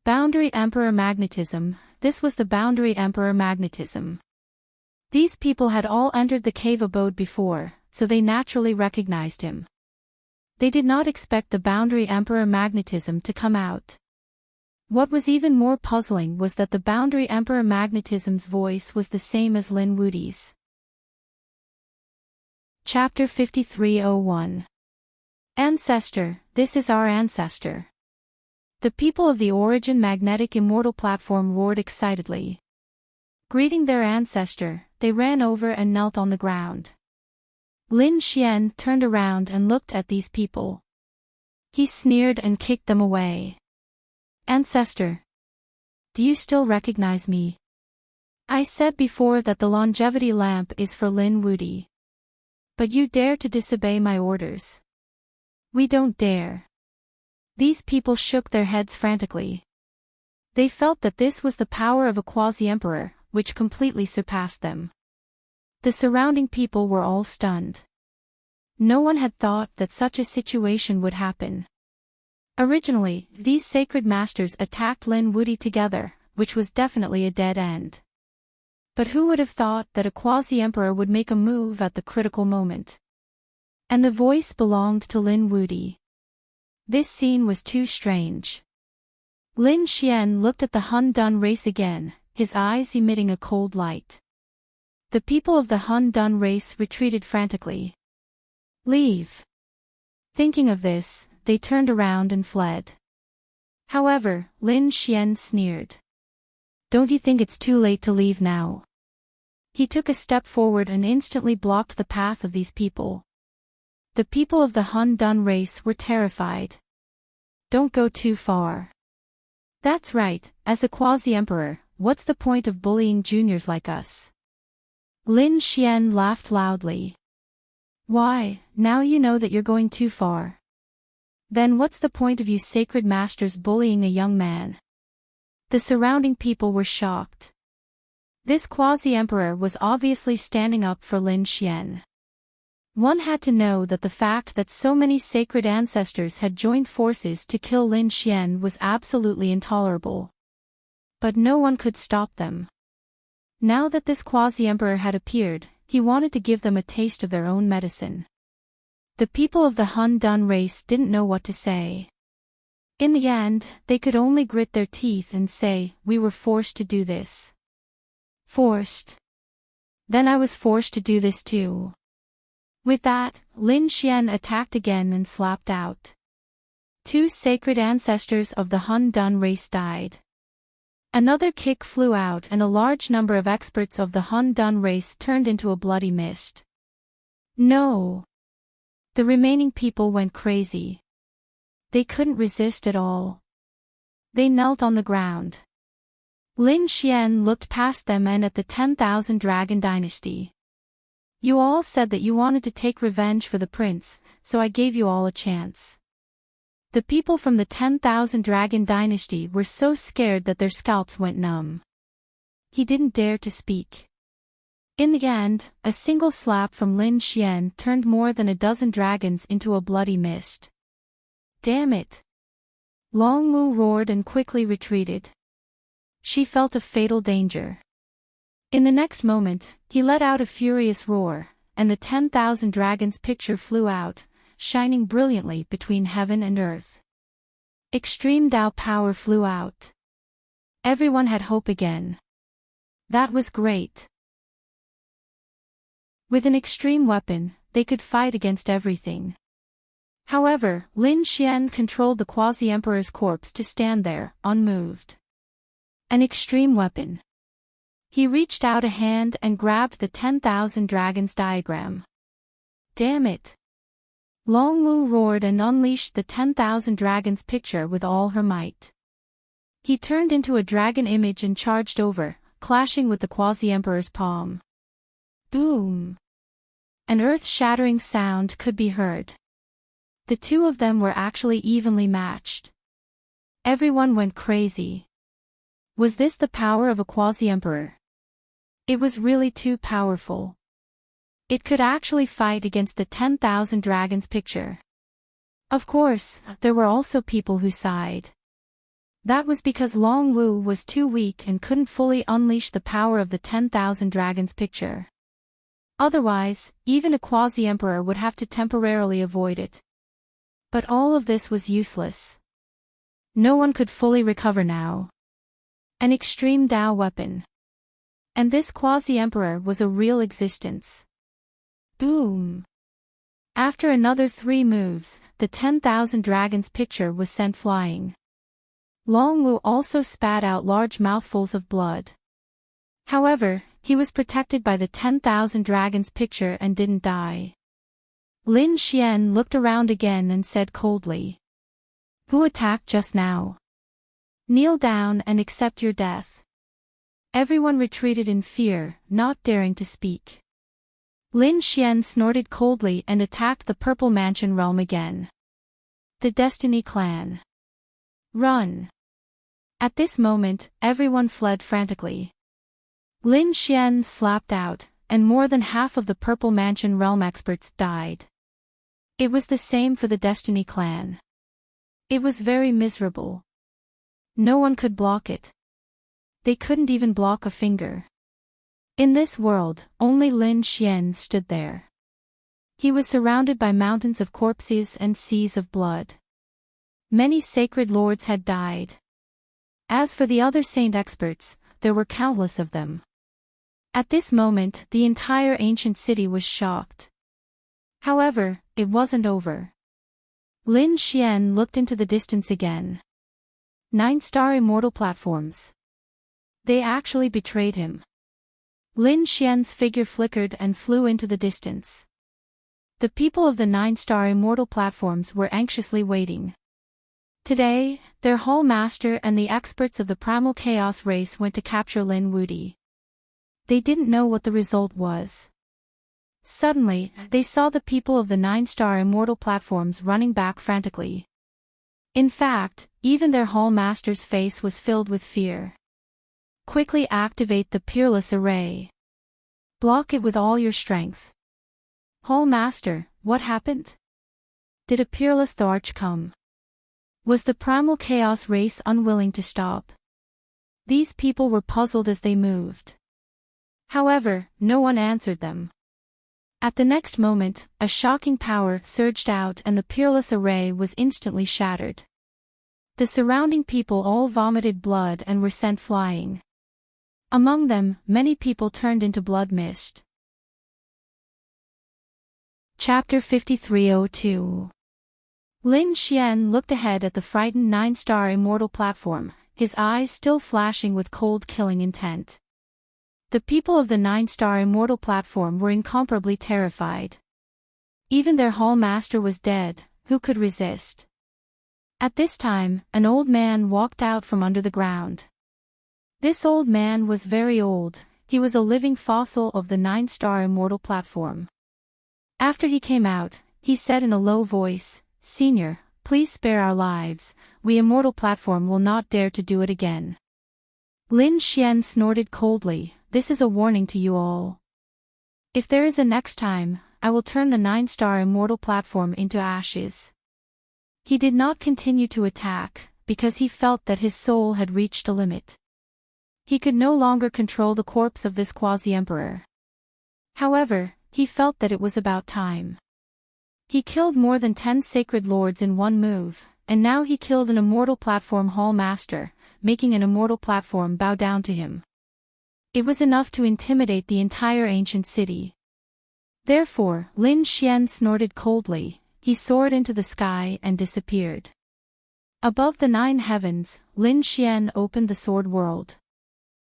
Boundary Emperor magnetism, this was the Boundary Emperor magnetism. These people had all entered the cave abode before, so they naturally recognized him. They did not expect the Boundary Emperor magnetism to come out. What was even more puzzling was that the Boundary Emperor magnetism's voice was the same as Lin Wudi's. Chapter 5301. Ancestor, this is our ancestor. The people of the Origin Magnetic Immortal platform roared excitedly. Greeting their ancestor, they ran over and knelt on the ground. Lin Xian turned around and looked at these people. He sneered and kicked them away. Ancestor. Do you still recognize me? I said before that the longevity lamp is for Lin Wudi. But you dare to disobey my orders. We don't dare. These people shook their heads frantically. They felt that this was the power of a quasi-emperor, which completely surpassed them. The surrounding people were all stunned. No one had thought that such a situation would happen. Originally, these sacred masters attacked Lin Wudi together, which was definitely a dead end. But who would have thought that a quasi-emperor would make a move at the critical moment? And the voice belonged to Lin Wudi. This scene was too strange. Lin Xian looked at the Hun Dun race again, his eyes emitting a cold light. The people of the Hun Dun race retreated frantically. Leave. Thinking of this, they turned around and fled. However, Lin Xian sneered. Don't you think it's too late to leave now? He took a step forward and instantly blocked the path of these people. The people of the Hun Dun race were terrified. Don't go too far. That's right, as a quasi-emperor, what's the point of bullying juniors like us? Lin Xian laughed loudly. Why, now you know that you're going too far. Then what's the point of you sacred masters bullying a young man? The surrounding people were shocked. This quasi-emperor was obviously standing up for Lin Xian. One had to know that the fact that so many sacred ancestors had joined forces to kill Lin Xian was absolutely intolerable. But no one could stop them. Now that this quasi-emperor had appeared, he wanted to give them a taste of their own medicine. The people of the Hun Dun race didn't know what to say. In the end, they could only grit their teeth and say, we were forced to do this. Forced? Then I was forced to do this too. With that, Lin Xian attacked again and slapped out. 2 sacred ancestors of the Hun Dun race died. Another kick flew out and a large number of experts of the Hun Dun race turned into a bloody mist. No! The remaining people went crazy. They couldn't resist at all. They knelt on the ground. Lin Xian looked past them and at the 10,000 Dragon Dynasty. You all said that you wanted to take revenge for the prince, so I gave you all a chance. The people from the 10,000 Dragon Dynasty were so scared that their scalps went numb. He didn't dare to speak. In the end, a single slap from Lin Xian turned more than a dozen dragons into a bloody mist. Damn it! Long Mu roared and quickly retreated. She felt a fatal danger. In the next moment, he let out a furious roar, and the 10,000 dragons picture flew out, shining brilliantly between heaven and earth. Extreme Dao power flew out. Everyone had hope again. That was great. With an extreme weapon, they could fight against everything. However, Lin Xian controlled the quasi-emperor's corpse to stand there, unmoved. An extreme weapon. He reached out a hand and grabbed the 10,000 dragons diagram. Damn it! Long Wu roared and unleashed the 10,000 dragons picture with all her might. He turned into a dragon image and charged over, clashing with the Quasi-Emperor's palm. Boom! An earth-shattering sound could be heard. The two of them were actually evenly matched. Everyone went crazy. Was this the power of a Quasi-Emperor? It was really too powerful. It could actually fight against the 10,000 dragons picture. Of course, there were also people who sighed. That was because Long Wu was too weak and couldn't fully unleash the power of the 10,000 dragons picture. Otherwise, even a Quasi-Emperor would have to temporarily avoid it. But all of this was useless. No one could fully recover now. An extreme Dao weapon. And this Quasi-Emperor was a real existence. Boom! After another 3 moves, the 10,000 dragons picture was sent flying. Long Wu also spat out large mouthfuls of blood. However, he was protected by the 10,000 dragons picture and didn't die. Lin Xian looked around again and said coldly. Who attacked just now? Kneel down and accept your death. Everyone retreated in fear, not daring to speak. Lin Xian snorted coldly and attacked the Purple Mansion realm again. The Destiny Clan. Run! At this moment, everyone fled frantically. Lin Xian slapped out, and more than half of the Purple Mansion realm experts died. It was the same for the Destiny Clan. It was very miserable. No one could block it. They couldn't even block a finger. In this world, only Lin Xian stood there. He was surrounded by mountains of corpses and seas of blood. Many sacred lords had died. As for the other saint experts, there were countless of them. At this moment, the entire ancient city was shocked. However, it wasn't over. Lin Xian looked into the distance again. 9-star immortal platforms. They actually betrayed him. Lin Xian's figure flickered and flew into the distance. The people of the 9-star immortal platforms were anxiously waiting. Today, their Hall Master and the experts of the Primal Chaos race went to capture Lin Wudi. They didn't know what the result was. Suddenly, they saw the people of the 9-star immortal platforms running back frantically. In fact, even their Hall Master's face was filled with fear. Quickly activate the Peerless Array. Block it with all your strength. Hall Master, what happened? Did a Peerless Arch come? Was the Primal Chaos race unwilling to stop? These people were puzzled as they moved. However, no one answered them. At the next moment, a shocking power surged out and the Peerless Array was instantly shattered. The surrounding people all vomited blood and were sent flying. Among them, many people turned into blood mist. Chapter 5302. Lin Xian looked ahead at the frightened 9-star immortal platform, his eyes still flashing with cold killing intent. The people of the 9-star immortal platform were incomparably terrified. Even their Hall Master was dead, who could resist? At this time, an old man walked out from under the ground. This old man was very old, he was a living fossil of the 9-star immortal platform. After he came out, he said in a low voice, "Senior, please spare our lives, we immortal platform will not dare to do it again." Lin Xian snorted coldly, "This is a warning to you all. If there is a next time, I will turn the 9-star immortal platform into ashes." He did not continue to attack, because he felt that his soul had reached a limit. He could no longer control the corpse of this Quasi-Emperor. However, he felt that it was about time. He killed more than 10 sacred lords in one move, and now he killed an immortal platform Hall Master, making an immortal platform bow down to him. It was enough to intimidate the entire ancient city. Therefore, Lin Xian snorted coldly, he soared into the sky and disappeared. Above the 9 heavens, Lin Xian opened the sword world.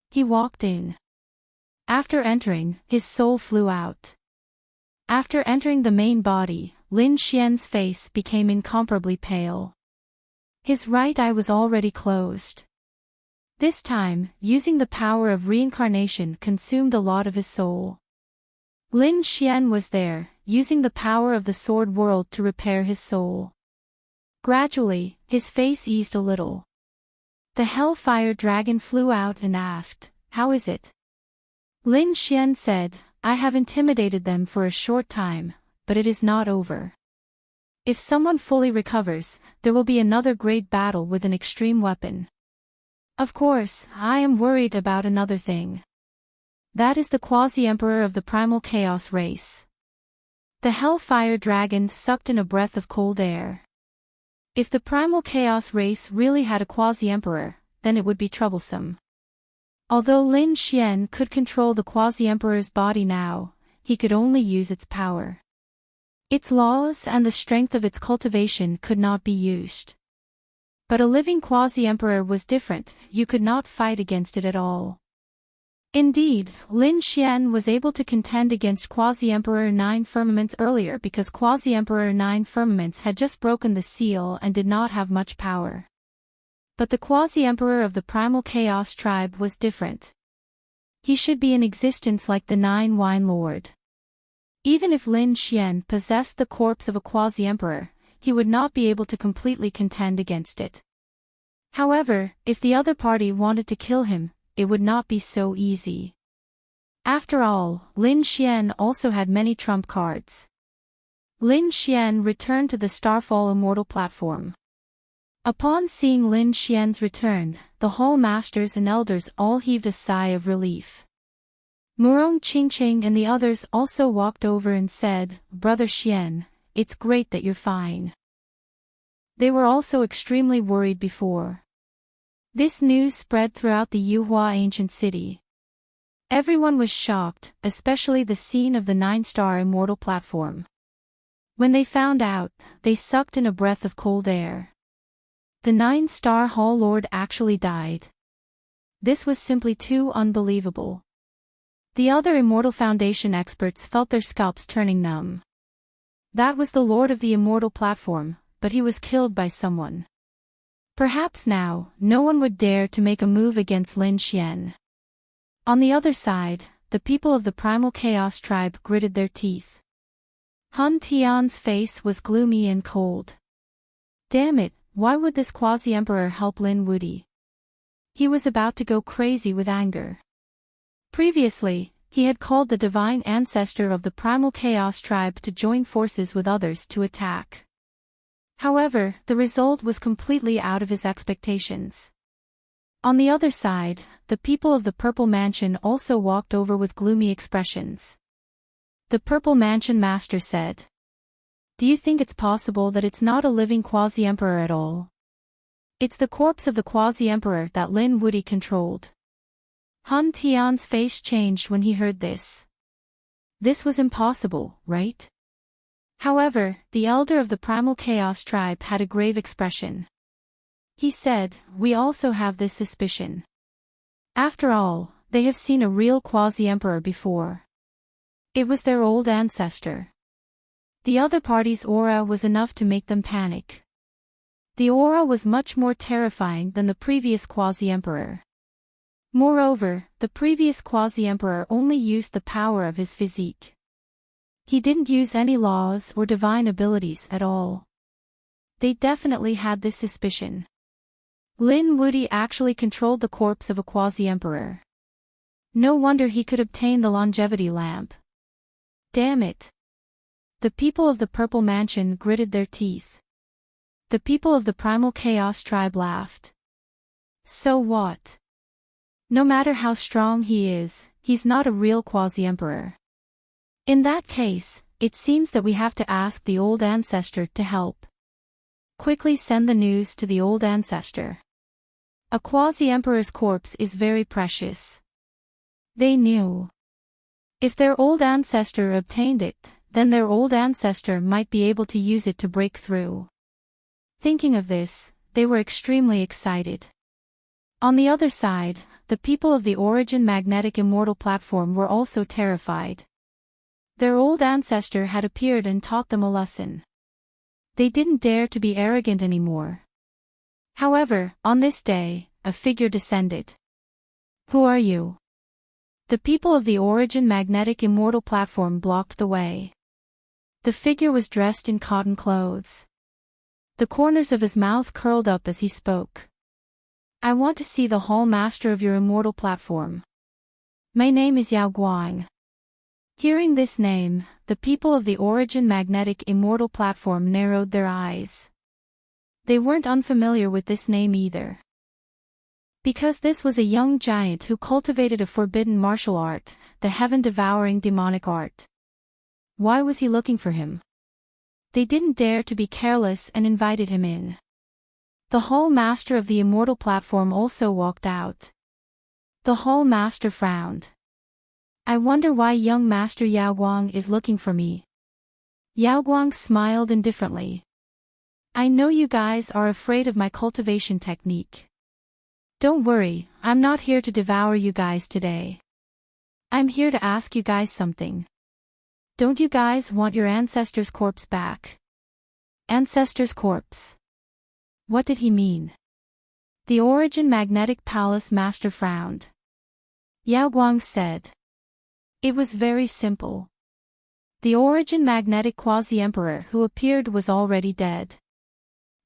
He walked in. After entering, his soul flew out. After entering the main body, Lin Xian's face became incomparably pale. His right eye was already closed. This time, using the power of reincarnation consumed a lot of his soul. Lin Xian was there, using the power of the sword world to repair his soul. Gradually, his face eased a little. The Hellfire Dragon flew out and asked, "How is it?" Lin Xian said, "I have intimidated them for a short time, but it is not over. If someone fully recovers, there will be another great battle with an extreme weapon. Of course, I am worried about another thing. That is the Quasi-Emperor of the Primal Chaos race." The Hellfire Dragon sucked in a breath of cold air. If the Primal Chaos race really had a Quasi-Emperor, then it would be troublesome. Although Lin Xian could control the Quasi-Emperor's body now, he could only use its power. Its laws and the strength of its cultivation could not be used. But a living Quasi-Emperor was different, you could not fight against it at all. Indeed, Lin Xian was able to contend against Quasi-Emperor 9 Firmaments earlier because Quasi-Emperor 9 Firmaments had just broken the seal and did not have much power. But the Quasi-Emperor of the Primal Chaos tribe was different. He should be in existence like the 9 Wine Lord. Even if Lin Xian possessed the corpse of a Quasi-Emperor, he would not be able to completely contend against it. However, if the other party wanted to kill him, it would not be so easy. After all, Lin Xian also had many trump cards. Lin Xian returned to the Starfall Immortal platform. Upon seeing Lin Xian's return, the Hall Masters and Elders all heaved a sigh of relief. Murong Qingqing and the others also walked over and said, "Brother Xian, it's great that you're fine." They were also extremely worried before. This news spread throughout the Yuhua ancient city. Everyone was shocked, especially the scene of the 9-star immortal platform. When they found out, they sucked in a breath of cold air. The 9-star Hall Lord actually died. This was simply too unbelievable. The other Immortal Foundation experts felt their scalps turning numb. That was the Lord of the Immortal Platform, but he was killed by someone. Perhaps now, no one would dare to make a move against Lin Xian. On the other side, the people of the Primal Chaos tribe gritted their teeth. Hun Tian's face was gloomy and cold. Damn it, why would this Quasi-Emperor help Lin Wudi? He was about to go crazy with anger. Previously, he had called the divine ancestor of the Primal Chaos tribe to join forces with others to attack. However, the result was completely out of his expectations. On the other side, the people of the Purple Mansion also walked over with gloomy expressions. The Purple Mansion Master said, "Do you think it's possible that it's not a living Quasi-Emperor at all? It's the corpse of the Quasi-Emperor that Lin Wudi controlled." Hun Tian's face changed when he heard this. This was impossible, right? However, the elder of the Primal Chaos tribe had a grave expression. He said, "We also have this suspicion. After all, they have seen a real Quasi-Emperor before. It was their old ancestor. The other party's aura was enough to make them panic. The aura was much more terrifying than the previous Quasi-Emperor. Moreover, the previous Quasi-Emperor only used the power of his physique. He didn't use any laws or divine abilities at all. They definitely had this suspicion. Lin Wudi actually controlled the corpse of a Quasi-Emperor. No wonder he could obtain the longevity lamp. Damn it. The people of the Purple Mansion gritted their teeth. The people of the Primal Chaos tribe laughed. So what? No matter how strong he is, he's not a real Quasi-Emperor. In that case, it seems that we have to ask the old ancestor to help. Quickly send the news to the old ancestor. A Quasi-Emperor's corpse is very precious. They knew. If their old ancestor obtained it, then their old ancestor might be able to use it to break through. Thinking of this, they were extremely excited. On the other side, the people of the Origin Magnetic Immortal Platform were also terrified. Their old ancestor had appeared and taught them a lesson. They didn't dare to be arrogant anymore. However, on this day, a figure descended. Who are you? The people of the Origin Magnetic Immortal platform blocked the way. The figure was dressed in cotton clothes. The corners of his mouth curled up as he spoke. I want to see the Hall Master of your immortal platform. My name is Yao Guang. Hearing this name, the people of the Origin Magnetic Immortal platform narrowed their eyes. They weren't unfamiliar with this name either. Because this was a young giant who cultivated a forbidden martial art, the heaven-devouring demonic art. Why was he looking for him? They didn't dare to be careless and invited him in. The Hall Master of the Immortal platform also walked out. The Hall Master frowned. I wonder why young Master Yao Guang is looking for me. Yao Guang smiled indifferently. I know you guys are afraid of my cultivation technique. Don't worry, I'm not here to devour you guys today. I'm here to ask you guys something. Don't you guys want your ancestor's corpse back? Ancestor's corpse. What did he mean? The Origin Magnetic Palace Master frowned. Yao Guang said. It was very simple. The Origin Magnetic Quasi-Emperor who appeared was already dead.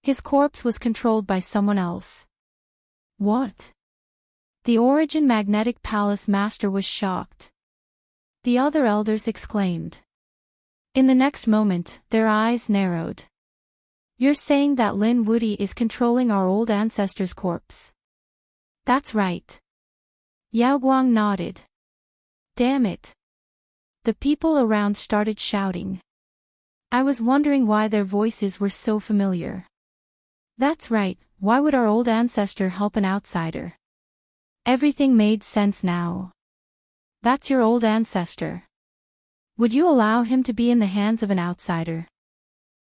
His corpse was controlled by someone else. What? The Origin Magnetic Palace Master was shocked. The other elders exclaimed. In the next moment, their eyes narrowed. You're saying that Lin Wuti is controlling our old ancestor's corpse? That's right. Yao Guang nodded. Damn it. The people around started shouting. I was wondering why their voices were so familiar. That's right, why would our old ancestor help an outsider? Everything made sense now. That's your old ancestor. Would you allow him to be in the hands of an outsider?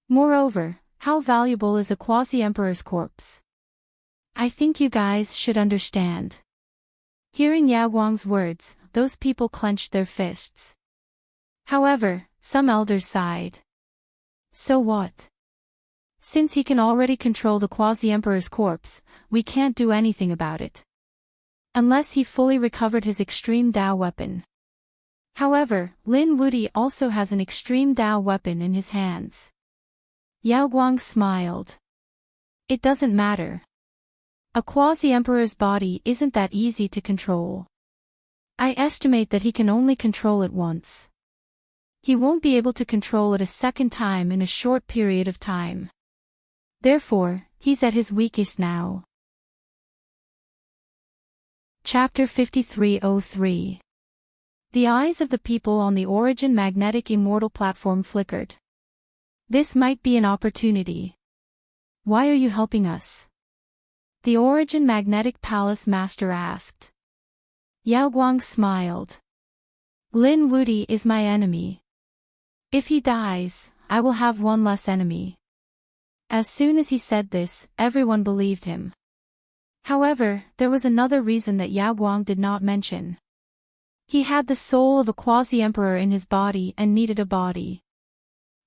Moreover, how valuable is a quasi-emperor's corpse? I think you guys should understand. Hearing Yao Guang's words, those people clenched their fists. However, some elders sighed. So what? Since he can already control the quasi-emperor's corpse, we can't do anything about it. Unless he fully recovered his extreme Dao weapon. However, Lin Wuti also has an extreme Dao weapon in his hands. Yao Guang smiled. It doesn't matter. A quasi-emperor's body isn't that easy to control. I estimate that he can only control it once. He won't be able to control it a second time in a short period of time. Therefore, he's at his weakest now. Chapter 5303. The eyes of the people on the Origin Magnetic Immortal platform flickered. This might be an opportunity. Why are you helping us? The Origin Magnetic Palace Master asked. Yao Guang smiled. Lin Wuti is my enemy. If he dies, I will have one less enemy. As soon as he said this, everyone believed him. However, there was another reason that Yao Guang did not mention. He had the soul of a quasi-emperor in his body and needed a body.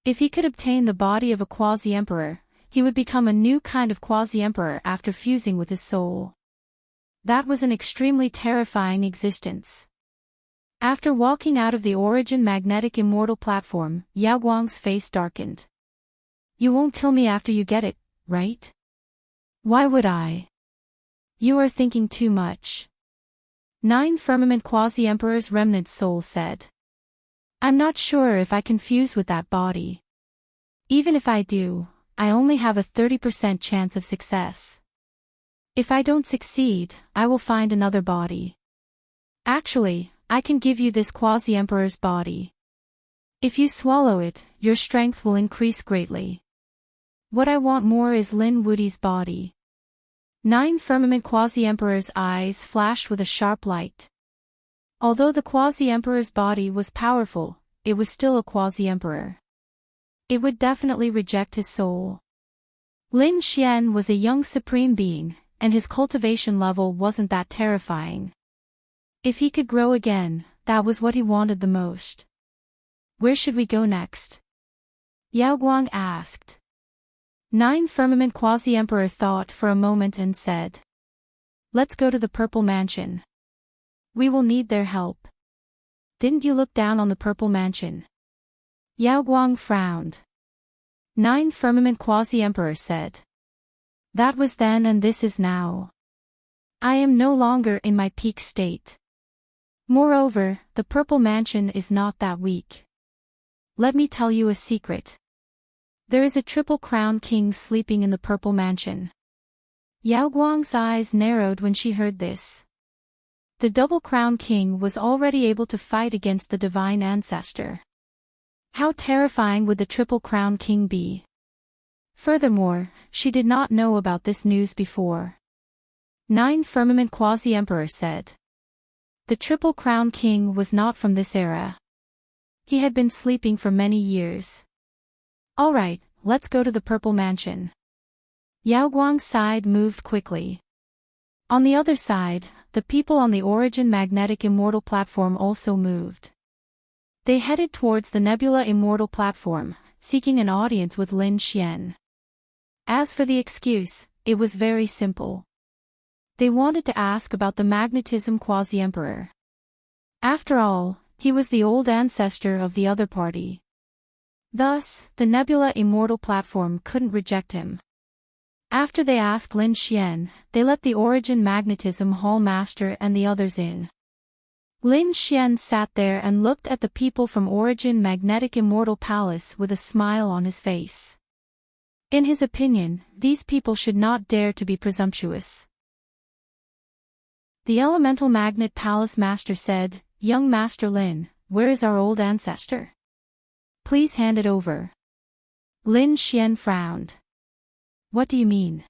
If he could obtain the body of a quasi-emperor, he would become a new kind of quasi-emperor after fusing with his soul. That was an extremely terrifying existence. After walking out of the Origin Magnetic Immortal platform, Yao Guang's face darkened. You won't kill me after you get it, right? Why would I? You are thinking too much. 9 Firmament Quasi-Emperor's Remnant Soul said. I'm not sure if I can fuse with that body. Even if I do, I only have a 30% chance of success. If I don't succeed, I will find another body. Actually, I can give you this Quasi-Emperor's body. If you swallow it, your strength will increase greatly. What I want more is Lin Wuti's body. 9 Firmament Quasi-Emperor's eyes flashed with a sharp light. Although the Quasi-Emperor's body was powerful, it was still a Quasi-Emperor. It would definitely reject his soul. Lin Xian was a young supreme being, and his cultivation level wasn't that terrifying. If he could grow again, that was what he wanted the most. Where should we go next? Yao Guang asked. Nine Firmament Quasi-Emperor thought for a moment and said. Let's go to the Purple Mansion. We will need their help. Didn't you look down on the Purple Mansion? Yao Guang frowned. Nine Firmament Quasi-Emperor said. That was then and this is now. I am no longer in my peak state. Moreover, the Purple Mansion is not that weak. Let me tell you a secret. There is a Triple Crown King sleeping in the Purple Mansion. Yao Guang's eyes narrowed when she heard this. The Double Crown King was already able to fight against the Divine Ancestor. How terrifying would the Triple Crown King be? Furthermore, she did not know about this news before. Nine Firmament Quasi-Emperor said. The Triple Crown King was not from this era. He had been sleeping for many years. All right, let's go to the Purple Mansion. Yao Guang's side moved quickly. On the other side, the people on the Origin Magnetic Immortal platform also moved. They headed towards the Nebula Immortal platform, seeking an audience with Lin Xian. As for the excuse, it was very simple. They wanted to ask about the Magnetism Quasi-Emperor. After all, he was the old ancestor of the other party. Thus, the Nebula Immortal platform couldn't reject him. After they asked Lin Xian, they let the Origin Magnetism Hall Master and the others in. Lin Xian sat there and looked at the people from Origin Magnetic Immortal Palace with a smile on his face. In his opinion, these people should not dare to be presumptuous. The Elemental Magnet Palace Master said, Young Master Lin, where is our old ancestor? Please hand it over. Lin Xian frowned. What do you mean?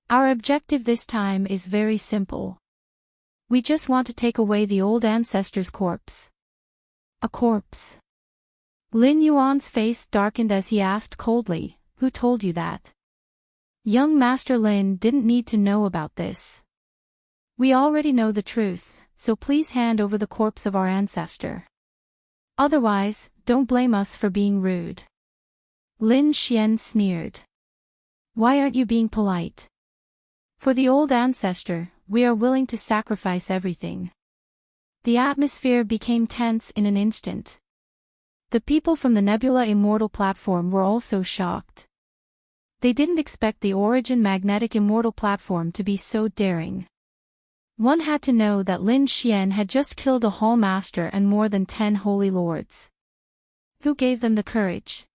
Our objective this time is very simple. We just want to take away the old ancestor's corpse. A corpse? Lin Yuan's face darkened as he asked coldly, who told you that? Young Master Lin didn't need to know about this. We already know the truth, so please hand over the corpse of our ancestor. Otherwise, don't blame us for being rude. Lin Xian sneered. Why aren't you being polite? For the old ancestor, we are willing to sacrifice everything. The atmosphere became tense in an instant. The people from the Nebula Immortal platform were also shocked. They didn't expect the Origin Magnetic Immortal platform to be so daring. One had to know that Lin Xian had just killed a Hall Master and more than 10 Holy Lords. Who gave them the courage?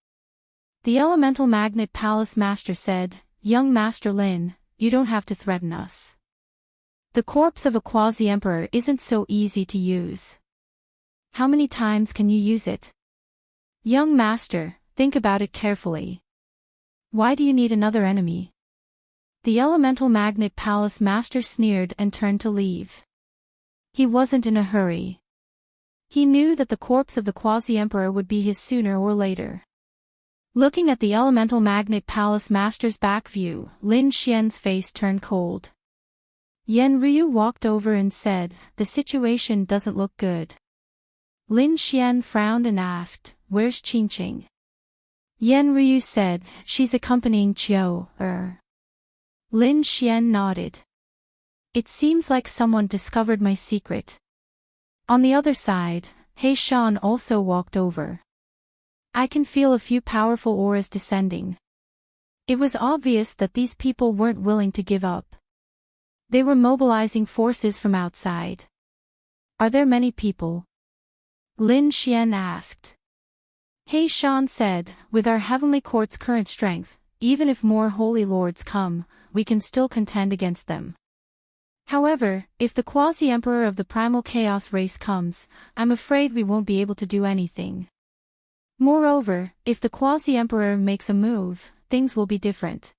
The Elemental Magnet Palace Master said, Young Master Lin, you don't have to threaten us. The corpse of a Quasi-Emperor isn't so easy to use. How many times can you use it? Young Master, think about it carefully. Why do you need another enemy? The Elemental Magnet Palace Master sneered and turned to leave. He wasn't in a hurry. He knew that the corpse of the Quasi-Emperor would be his sooner or later. Looking at the Elemental Magnet Palace Master's back view, Lin Xian's face turned cold. Yan Ryu walked over and said, the situation doesn't look good. Lin Xian frowned and asked, where's Qingqing? Yan Ryu said, she's accompanying Qiu. Lin Xian nodded. It seems like someone discovered my secret. On the other side, He Shan also walked over. I can feel a few powerful auras descending. It was obvious that these people weren't willing to give up. They were mobilizing forces from outside. Are there many people? Lin Xian asked. He Shan said, with our Heavenly Court's current strength, even if more Holy Lords come, we can still contend against them. However, if the Quasi-Emperor of the Primal Chaos race comes, I'm afraid we won't be able to do anything. Moreover, if the Quasi-Emperor makes a move, things will be different.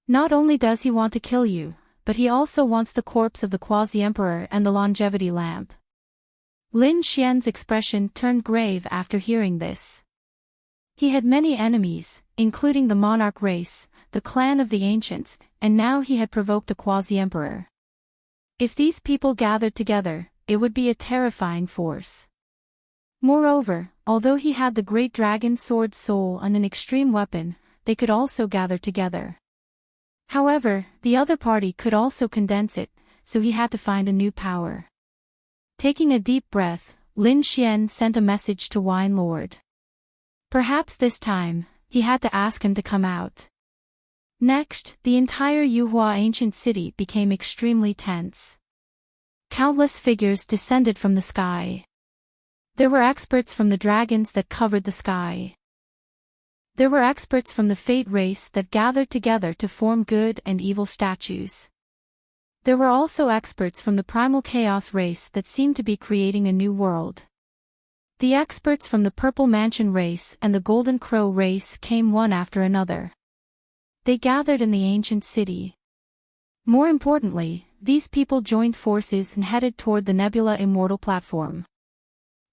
Not only does he want to kill you, but he also wants the corpse of the Quasi-Emperor and the longevity lamp. Lin Xian's expression turned grave after hearing this. He had many enemies, including the Monarch race, the clan of the Ancients, and now he had provoked a Quasi-Emperor. If these people gathered together, it would be a terrifying force. Moreover, although he had the great dragon sword soul and an extreme weapon, they could also gather together. However, the other party could also condense it, so he had to find a new power. Taking a deep breath, Lin Xian sent a message to Wine Lord. Perhaps this time, he had to ask him to come out. Next, the entire Yuhua ancient city became extremely tense. Countless figures descended from the sky. There were experts from the dragons that covered the sky. There were experts from the Fate race that gathered together to form good and evil statues. There were also experts from the Primal Chaos race that seemed to be creating a new world. The experts from the Purple Mansion race and the Golden Crow race came one after another. They gathered in the ancient city. More importantly, these people joined forces and headed toward the Nebula Immortal platform.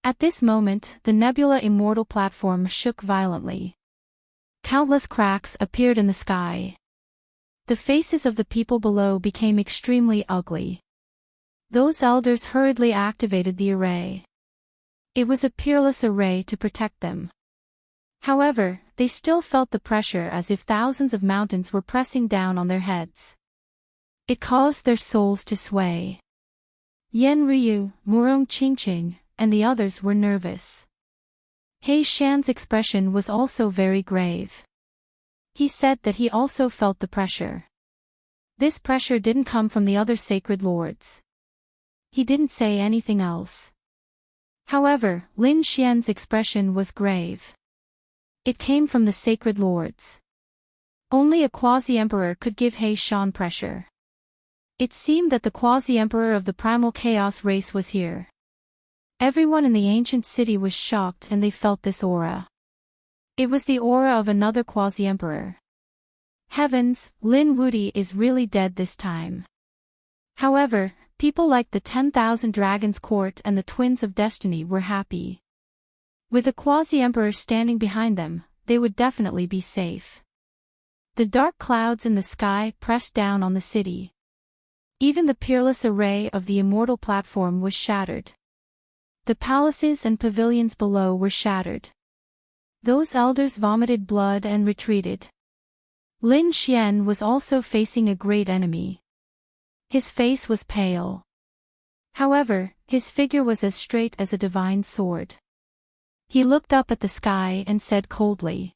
At this moment, the Nebula Immortal platform shook violently. Countless cracks appeared in the sky. The faces of the people below became extremely ugly. Those elders hurriedly activated the array. It was a peerless array to protect them. However, they still felt the pressure as if thousands of mountains were pressing down on their heads. It caused their souls to sway. Yan Ryu, Murong Qingqing, and the others were nervous. He Shan's expression was also very grave. He said that he also felt the pressure. This pressure didn't come from the other sacred lords. He didn't say anything else. However, Lin Xian's expression was grave. It came from the sacred lords. Only a quasi-emperor could give He Shan pressure. It seemed that the quasi-emperor of the Primal Chaos race was here. Everyone in the ancient city was shocked and they felt this aura. It was the aura of another quasi-emperor. Heavens, Lin Wuti is really dead this time. However, people like the 10,000 Dragons Court and the Twins of Destiny were happy. With a quasi-emperor standing behind them, they would definitely be safe. The dark clouds in the sky pressed down on the city. Even the peerless array of the immortal platform was shattered. The palaces and pavilions below were shattered. Those elders vomited blood and retreated. Lin Xian was also facing a great enemy. His face was pale. However, his figure was as straight as a divine sword. He looked up at the sky and said coldly,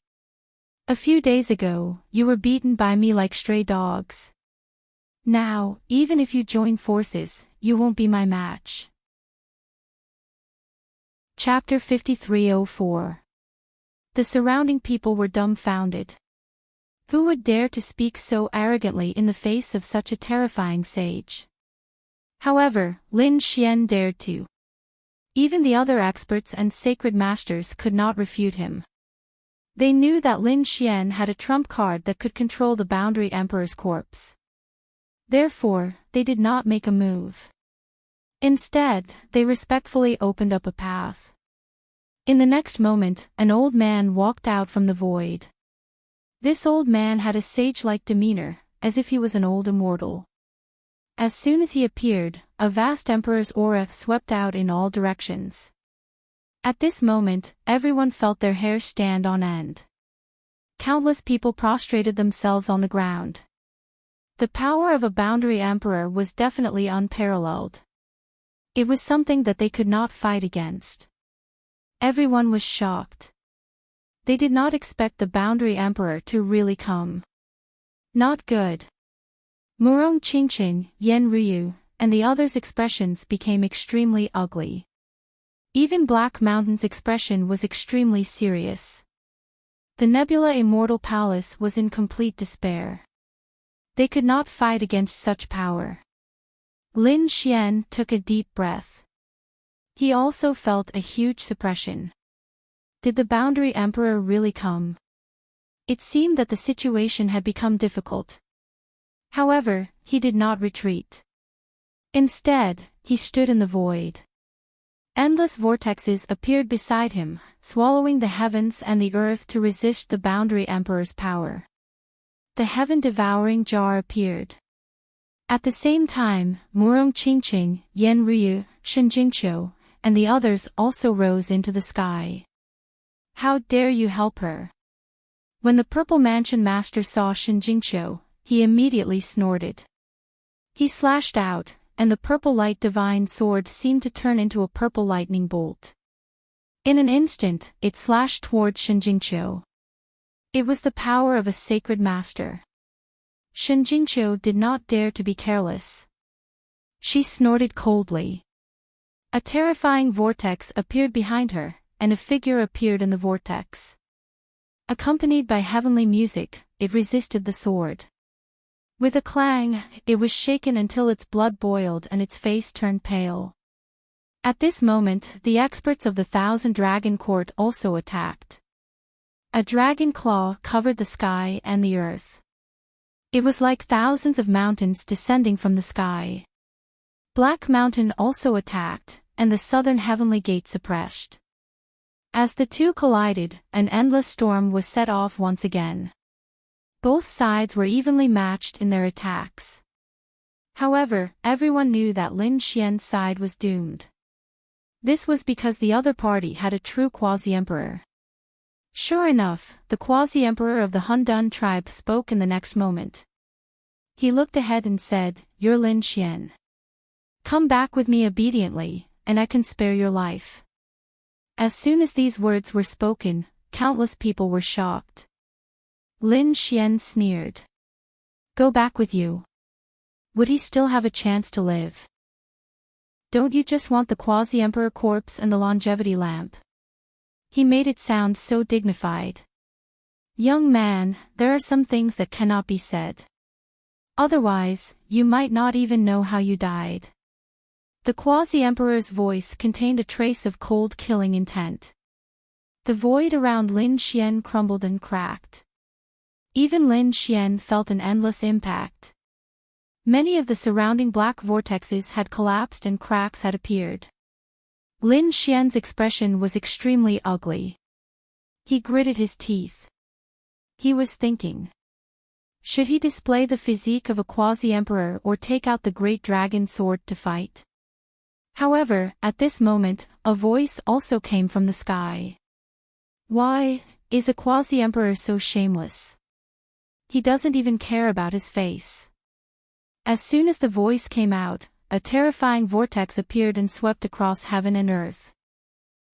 "A few days ago, you were beaten by me like stray dogs. Now, even if you join forces, you won't be my match." Chapter 5304. The surrounding people were dumbfounded. Who would dare to speak so arrogantly in the face of such a terrifying sage? However, Lin Xian dared to. Even the other experts and sacred masters could not refute him. They knew that Lin Xian had a trump card that could control the Boundary Emperor's corpse. Therefore, they did not make a move. Instead, they respectfully opened up a path. In the next moment, an old man walked out from the void. This old man had a sage-like demeanor, as if he was an old immortal. As soon as he appeared, a vast emperor's aura swept out in all directions. At this moment, everyone felt their hair stand on end. Countless people prostrated themselves on the ground. The power of a boundary emperor was definitely unparalleled. It was something that they could not fight against. Everyone was shocked. They did not expect the boundary emperor to really come. Not good. Murong Qingqing, Yan Ryu, and the others' expressions became extremely ugly. Even Black Mountain's expression was extremely serious. The Nebula Immortal Palace was in complete despair. They could not fight against such power. Lin Xian took a deep breath. He also felt a huge suppression. Did the Boundary Emperor really come? It seemed that the situation had become difficult. However, he did not retreat. Instead, he stood in the void. Endless vortexes appeared beside him, swallowing the heavens and the earth to resist the Boundary Emperor's power. The heaven-devouring jar appeared. At the same time, Murong Qingqing, Yan Ryu, Shen Jingqiu, and the others also rose into the sky. How dare you help her? When the Purple Mansion Master saw Shinjingqiu, he immediately snorted. He slashed out, and the purple light divine sword seemed to turn into a purple lightning bolt. In an instant, it slashed toward Shinjingqiu. It was the power of a sacred master. Shinjingqiu did not dare to be careless. She snorted coldly. A terrifying vortex appeared behind her, and a figure appeared in the vortex. Accompanied by heavenly music, it resisted the sword. With a clang, it was shaken until its blood boiled and its face turned pale. At this moment, the experts of the Thousand Dragon Court also attacked. A dragon claw covered the sky and the earth. It was like thousands of mountains descending from the sky. Black Mountain also attacked, and the southern heavenly gate suppressed. As the two collided, an endless storm was set off once again. Both sides were evenly matched in their attacks. However, everyone knew that Lin Xian's side was doomed. This was because the other party had a true quasi-emperor. Sure enough, the quasi-emperor of the Hundun tribe spoke in the next moment. He looked ahead and said, "You're Lin Xian. Come back with me obediently, and I can spare your life." As soon as these words were spoken, countless people were shocked. Lin Xian sneered. "Go back with you. Would he still have a chance to live? Don't you just want the quasi-emperor corpse and the longevity lamp?" He made it sound so dignified. "Young man, there are some things that cannot be said. Otherwise, you might not even know how you died." The quasi-emperor's voice contained a trace of cold killing intent. The void around Lin Xian crumbled and cracked. Even Lin Xian felt an endless impact. Many of the surrounding black vortexes had collapsed and cracks had appeared. Lin Xian's expression was extremely ugly. He gritted his teeth. He was thinking. Should he display the physique of a quasi-emperor or take out the great dragon sword to fight? However, at this moment, a voice also came from the sky. "Why is a quasi-emperor so shameless? He doesn't even care about his face." As soon as the voice came out, a terrifying vortex appeared and swept across heaven and earth.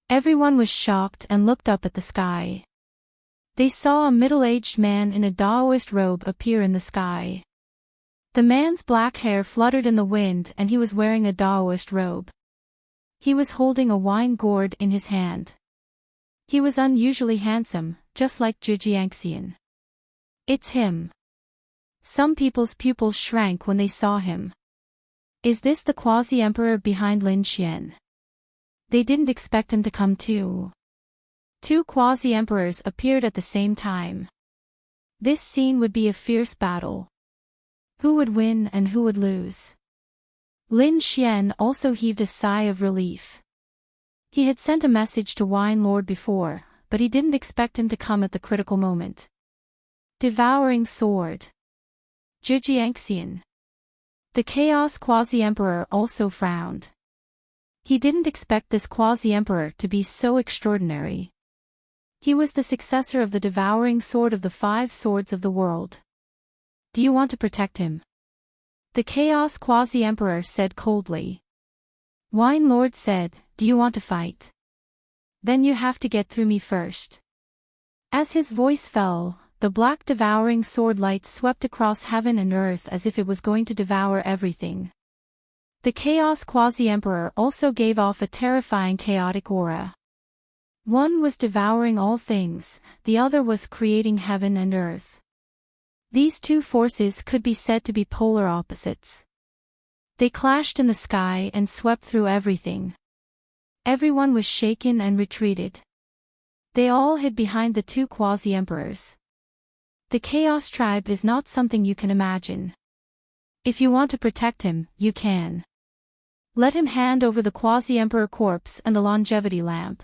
Everyone was shocked and looked up at the sky. They saw a middle-aged man in a Taoist robe appear in the sky. The man's black hair fluttered in the wind and he was wearing a Taoist robe. He was holding a wine gourd in his hand. He was unusually handsome, just like Jijiangxian. "It's him." Some people's pupils shrank when they saw him. Is this the quasi-emperor behind Lin Xian? They didn't expect him to come too. Two quasi-emperors appeared at the same time. This scene would be a fierce battle. Who would win and who would lose? Lin Xian also heaved a sigh of relief. He had sent a message to Wine Lord before, but he didn't expect him to come at the critical moment. Devouring sword. Jijiangxian. The Chaos Quasi-Emperor also frowned. He didn't expect this Quasi-Emperor to be so extraordinary. He was the successor of the devouring sword of the 5 swords of the world. "Do you want to protect him?" The Chaos Quasi-Emperor said coldly. Wine Lord said, "Do you want to fight? Then you have to get through me first." As his voice fell, the black devouring sword light swept across heaven and earth as if it was going to devour everything. The Chaos Quasi-Emperor also gave off a terrifying chaotic aura. One was devouring all things, the other was creating heaven and earth. These two forces could be said to be polar opposites. They clashed in the sky and swept through everything. Everyone was shaken and retreated. They all hid behind the two quasi-emperors. The Chaos Tribe is not something you can imagine. If you want to protect him, you can. Let him hand over the quasi-emperor corpse and the longevity lamp.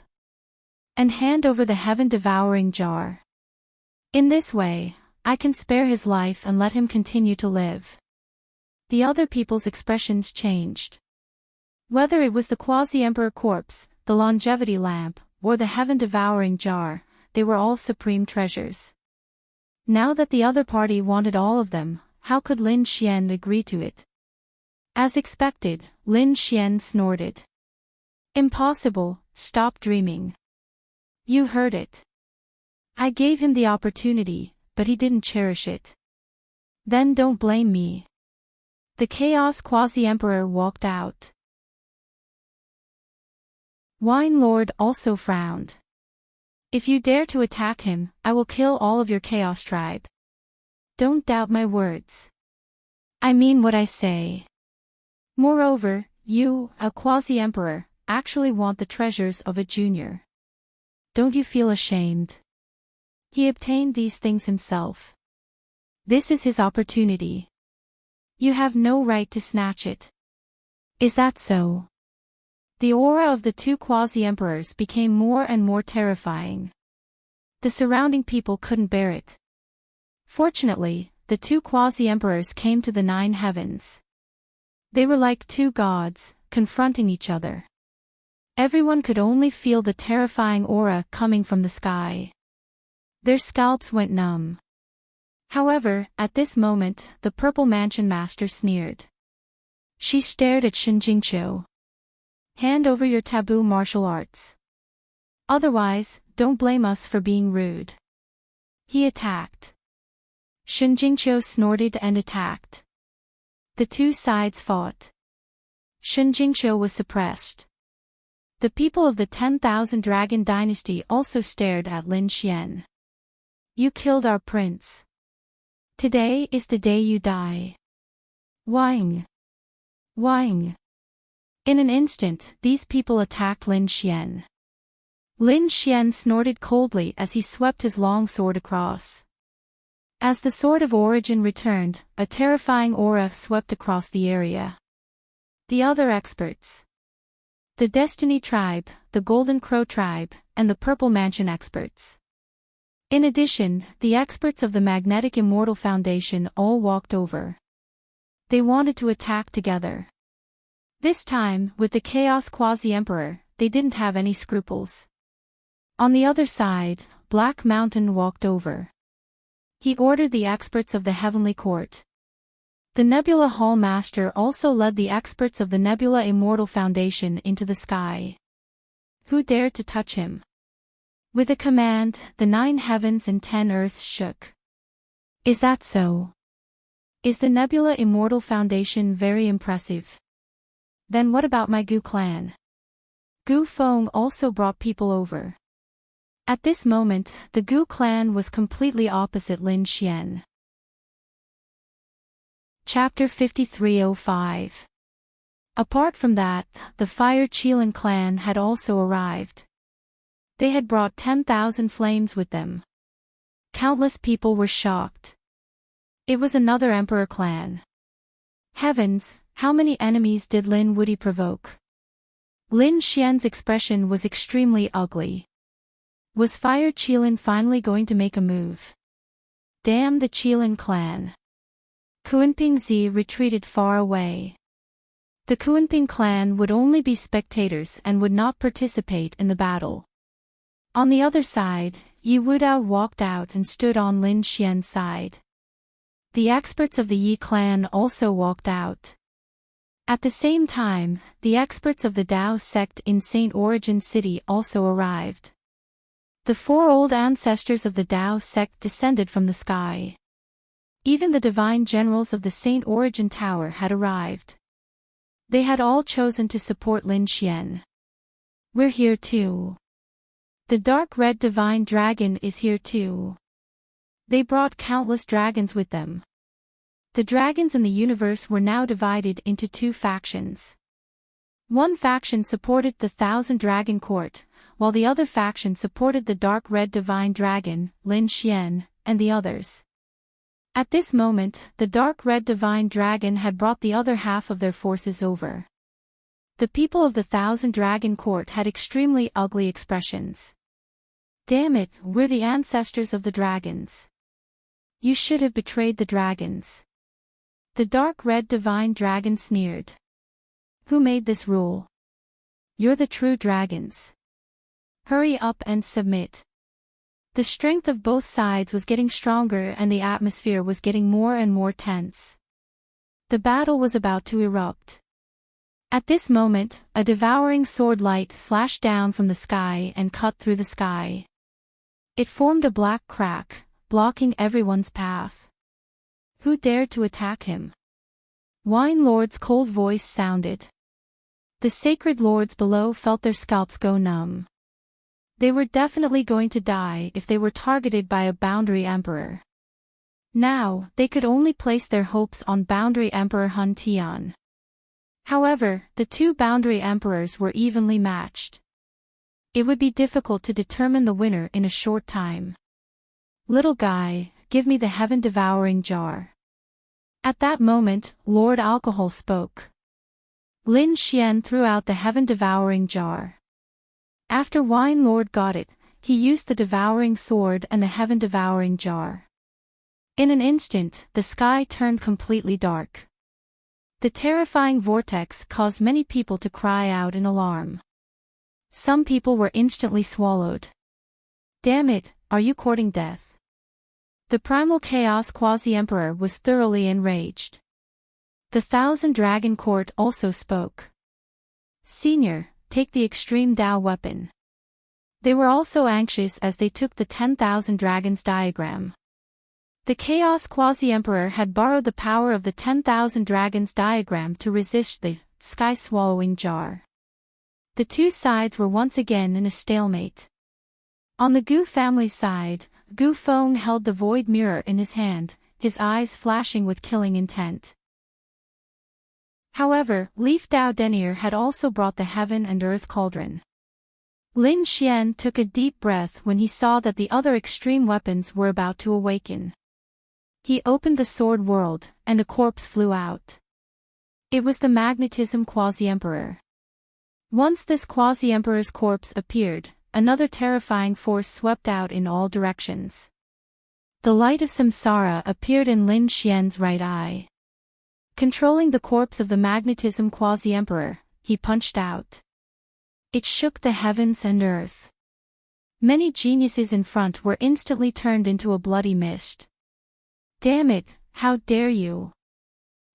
And hand over the heaven-devouring jar. In this way, I can spare his life and let him continue to live. The other people's expressions changed. Whether it was the quasi-emperor corpse, the longevity lamp, or the heaven-devouring jar, they were all supreme treasures. Now that the other party wanted all of them, how could Lin Xian agree to it? As expected, Lin Xian snorted. Impossible, stop dreaming. You heard it. I gave him the opportunity, but he didn't cherish it. Then don't blame me. The Chaos Quasi-Emperor walked out. Wine Lord also frowned. If you dare to attack him, I will kill all of your Chaos tribe. Don't doubt my words. I mean what I say. Moreover, you, a Quasi-Emperor, actually want the treasures of a junior. Don't you feel ashamed? He obtained these things himself. This is his opportunity. You have no right to snatch it. Is that so? The aura of the two Quasi-Emperors became more and more terrifying. The surrounding people couldn't bear it. Fortunately, the two Quasi-Emperors came to the 9 heavens. They were like two gods, confronting each other. Everyone could only feel the terrifying aura coming from the sky. Their scalps went numb. However, at this moment, the Purple Mansion Master sneered. She stared at Shinjingqiu. Hand over your taboo martial arts. Otherwise, don't blame us for being rude. He attacked. Shinjingqiu snorted and attacked. The two sides fought. Shinjingqiu was suppressed. The people of the 10,000 Dragon Dynasty also stared at Lin Xian. You killed our prince. Today is the day you die. Wang. Wang. In an instant, these people attacked Lin Xian. Lin Xian snorted coldly as he swept his long sword across. As the Sword of Origin returned, a terrifying aura swept across the area. The other experts. The Destiny Tribe, the Golden Crow Tribe, and the Purple Mansion experts. In addition, the experts of the Magnetic Immortal Foundation all walked over. They wanted to attack together. This time, with the Chaos Quasi-Emperor, they didn't have any scruples. On the other side, Black Mountain walked over. He ordered the experts of the Heavenly Court. The Nebula Hall Master also led the experts of the Nebula Immortal Foundation into the sky. Who dared to touch him? With a command, the 9 heavens and 10 earths shook. Is that so? Is the Nebula Immortal Foundation very impressive? Then what about my Gu clan? Gu Feng also brought people over. At this moment, the Gu clan was completely opposite Lin Xian. Chapter 5305. Apart from that, the Fire Qilin clan had also arrived. They had brought 10,000 flames with them. Countless people were shocked. It was another Emperor clan. Heavens, how many enemies did Lin Wuyi provoke? Lin Xian's expression was extremely ugly. Was Fire Qilin finally going to make a move? Damn the Qilin clan. Kuanping Zi retreated far away. The Kuanping clan would only be spectators and would not participate in the battle. On the other side, Yi Wudao walked out and stood on Lin Xian's side. The experts of the Yi clan also walked out. At the same time, the experts of the Dao sect in Saint Origin City also arrived. The 4 old ancestors of the Dao sect descended from the sky. Even the divine generals of the Saint Origin Tower had arrived. They had all chosen to support Lin Xian. We're here too. The dark red divine dragon is here too. They brought countless dragons with them. The dragons in the universe were now divided into 2 factions. One faction supported the 1,000 Dragon Court, while the other faction supported the dark red divine dragon, Lin Xian, and the others. At this moment, the dark red divine dragon had brought the other half of their forces over. The people of the 1,000 Dragon Court had extremely ugly expressions. Damn it, we're the ancestors of the dragons. You should have betrayed the dragons. The dark red divine dragon sneered. Who made this rule? You're the true dragons. Hurry up and submit. The strength of both sides was getting stronger and the atmosphere was getting more and more tense. The battle was about to erupt. At this moment, a devouring sword light slashed down from the sky and cut through the sky. It formed a black crack, blocking everyone's path. Who dared to attack him? Wine Lord's cold voice sounded. The sacred lords below felt their scalps go numb. They were definitely going to die if they were targeted by a Boundary Emperor. Now, they could only place their hopes on Boundary Emperor Hun Tian. However, the two Boundary Emperors were evenly matched. It would be difficult to determine the winner in a short time. Little guy, give me the heaven-devouring jar. At that moment, Lord Alcohol spoke. Lin Xian threw out the heaven-devouring jar. After Wine Lord got it, he used the devouring sword and the heaven-devouring jar. In an instant, the sky turned completely dark. The terrifying vortex caused many people to cry out in alarm. Some people were instantly swallowed. Damn it, are you courting death? The primal chaos quasi-emperor was thoroughly enraged. The Thousand Dragon Court also spoke. Senior, take the extreme Dao weapon. They were also anxious as they took the 10,000 Dragons diagram. The Chaos Quasi-Emperor had borrowed the power of the 10,000 Dragons diagram to resist the sky-swallowing jar. The two sides were once again in a stalemate. On the Gu family side, Gu Feng held the void mirror in his hand, his eyes flashing with killing intent. However, Leaf Dao Denier had also brought the heaven and earth cauldron. Lin Xian took a deep breath when he saw that the other extreme weapons were about to awaken. He opened the sword world, and a corpse flew out. It was the magnetism quasi-emperor. Once this quasi-emperor's corpse appeared, another terrifying force swept out in all directions. The light of samsara appeared in Lin Xian's right eye. Controlling the corpse of the magnetism quasi-emperor, he punched out. It shook the heavens and earth. Many geniuses in front were instantly turned into a bloody mist. Damn it, how dare you!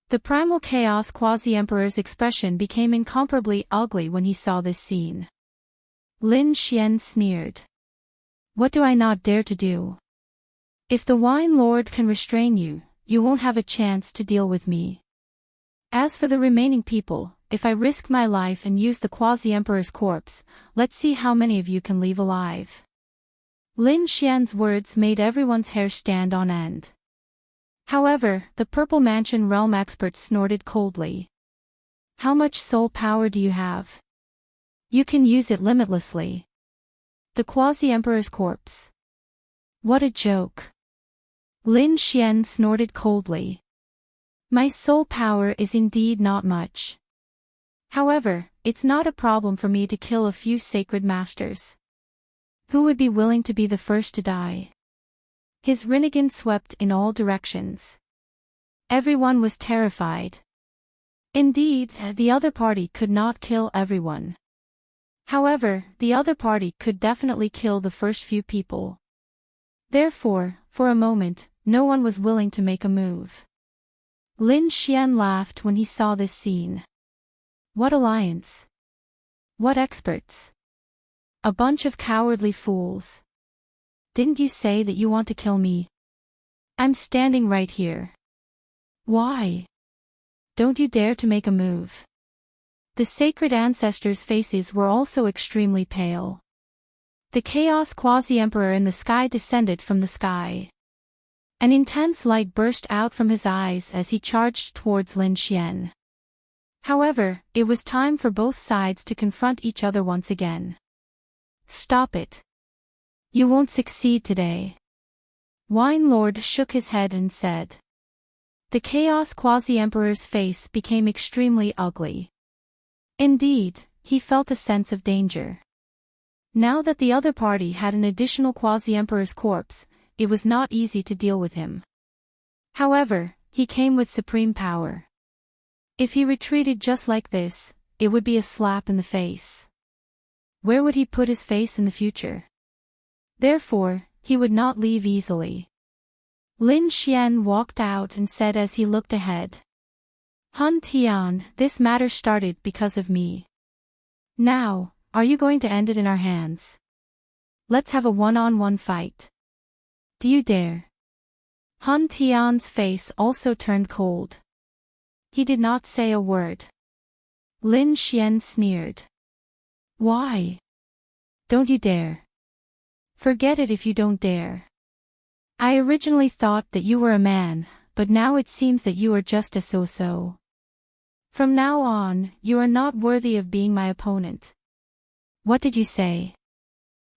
The primal chaos quasi-emperor's expression became incomparably ugly when he saw this scene. Lin Xian sneered. What do I not dare to do? If the Wine Lord can restrain you, you won't have a chance to deal with me. As for the remaining people, if I risk my life and use the quasi-emperor's corpse, let's see how many of you can leave alive. Lin Xian's words made everyone's hair stand on end. However, the Purple Mansion realm expert snorted coldly. How much soul power do you have? You can use it limitlessly. The quasi-emperor's corpse. What a joke. Lin Xian snorted coldly. My soul power is indeed not much. However, it's not a problem for me to kill a few sacred masters. Who would be willing to be the first to die? His Rinnegan swept in all directions. Everyone was terrified. Indeed, the other party could not kill everyone. However, the other party could definitely kill the first few people. Therefore, for a moment, no one was willing to make a move. Lin Xian laughed when he saw this scene. What alliance? What experts? A bunch of cowardly fools. Didn't you say that you want to kill me? I'm standing right here. Why? Don't you dare to make a move. The sacred ancestors' faces were also extremely pale. The Chaos Quasi-Emperor in the sky descended from the sky. An intense light burst out from his eyes as he charged towards Lin Xian. However, it was time for both sides to confront each other once again. Stop it. You won't succeed today. Wine Lord shook his head and said. The Chaos Quasi-Emperor's face became extremely ugly. Indeed, he felt a sense of danger. Now that the other party had an additional Quasi-Emperor's corpse, it was not easy to deal with him. However, he came with supreme power. If he retreated just like this, it would be a slap in the face. Where would he put his face in the future? Therefore, he would not leave easily. Lin Xian walked out and said as he looked ahead. Hun Tian, this matter started because of me. Now, are you going to end it in our hands? Let's have a one-on-one fight. Do you dare? Hun Tian's face also turned cold. He did not say a word. Lin Xian sneered. Why? Don't you dare. Forget it if you don't dare. I originally thought that you were a man, but now it seems that you are just a so-so. From now on, you are not worthy of being my opponent. What did you say?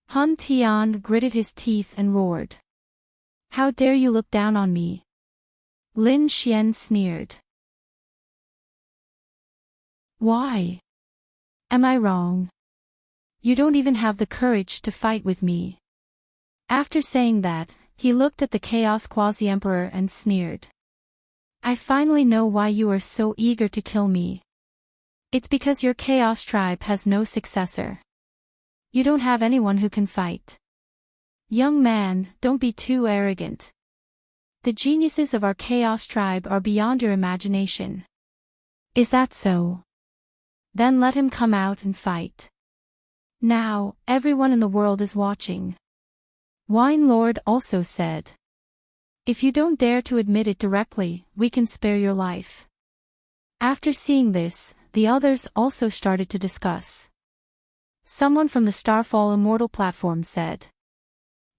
Hun Tian gritted his teeth and roared. How dare you look down on me? Lin Xian sneered. Why? Am I wrong? You don't even have the courage to fight with me. After saying that, he looked at the Chaos Quasi-Emperor and sneered. I finally know why you are so eager to kill me. It's because your Chaos tribe has no successor. You don't have anyone who can fight. Young man, don't be too arrogant. The geniuses of our Chaos tribe are beyond your imagination. Is that so? Then let him come out and fight. Now, everyone in the world is watching. Wine Lord also said. If you don't dare to admit it directly, we can spare your life. After seeing this, the others also started to discuss. Someone from the Starfall Immortal platform said.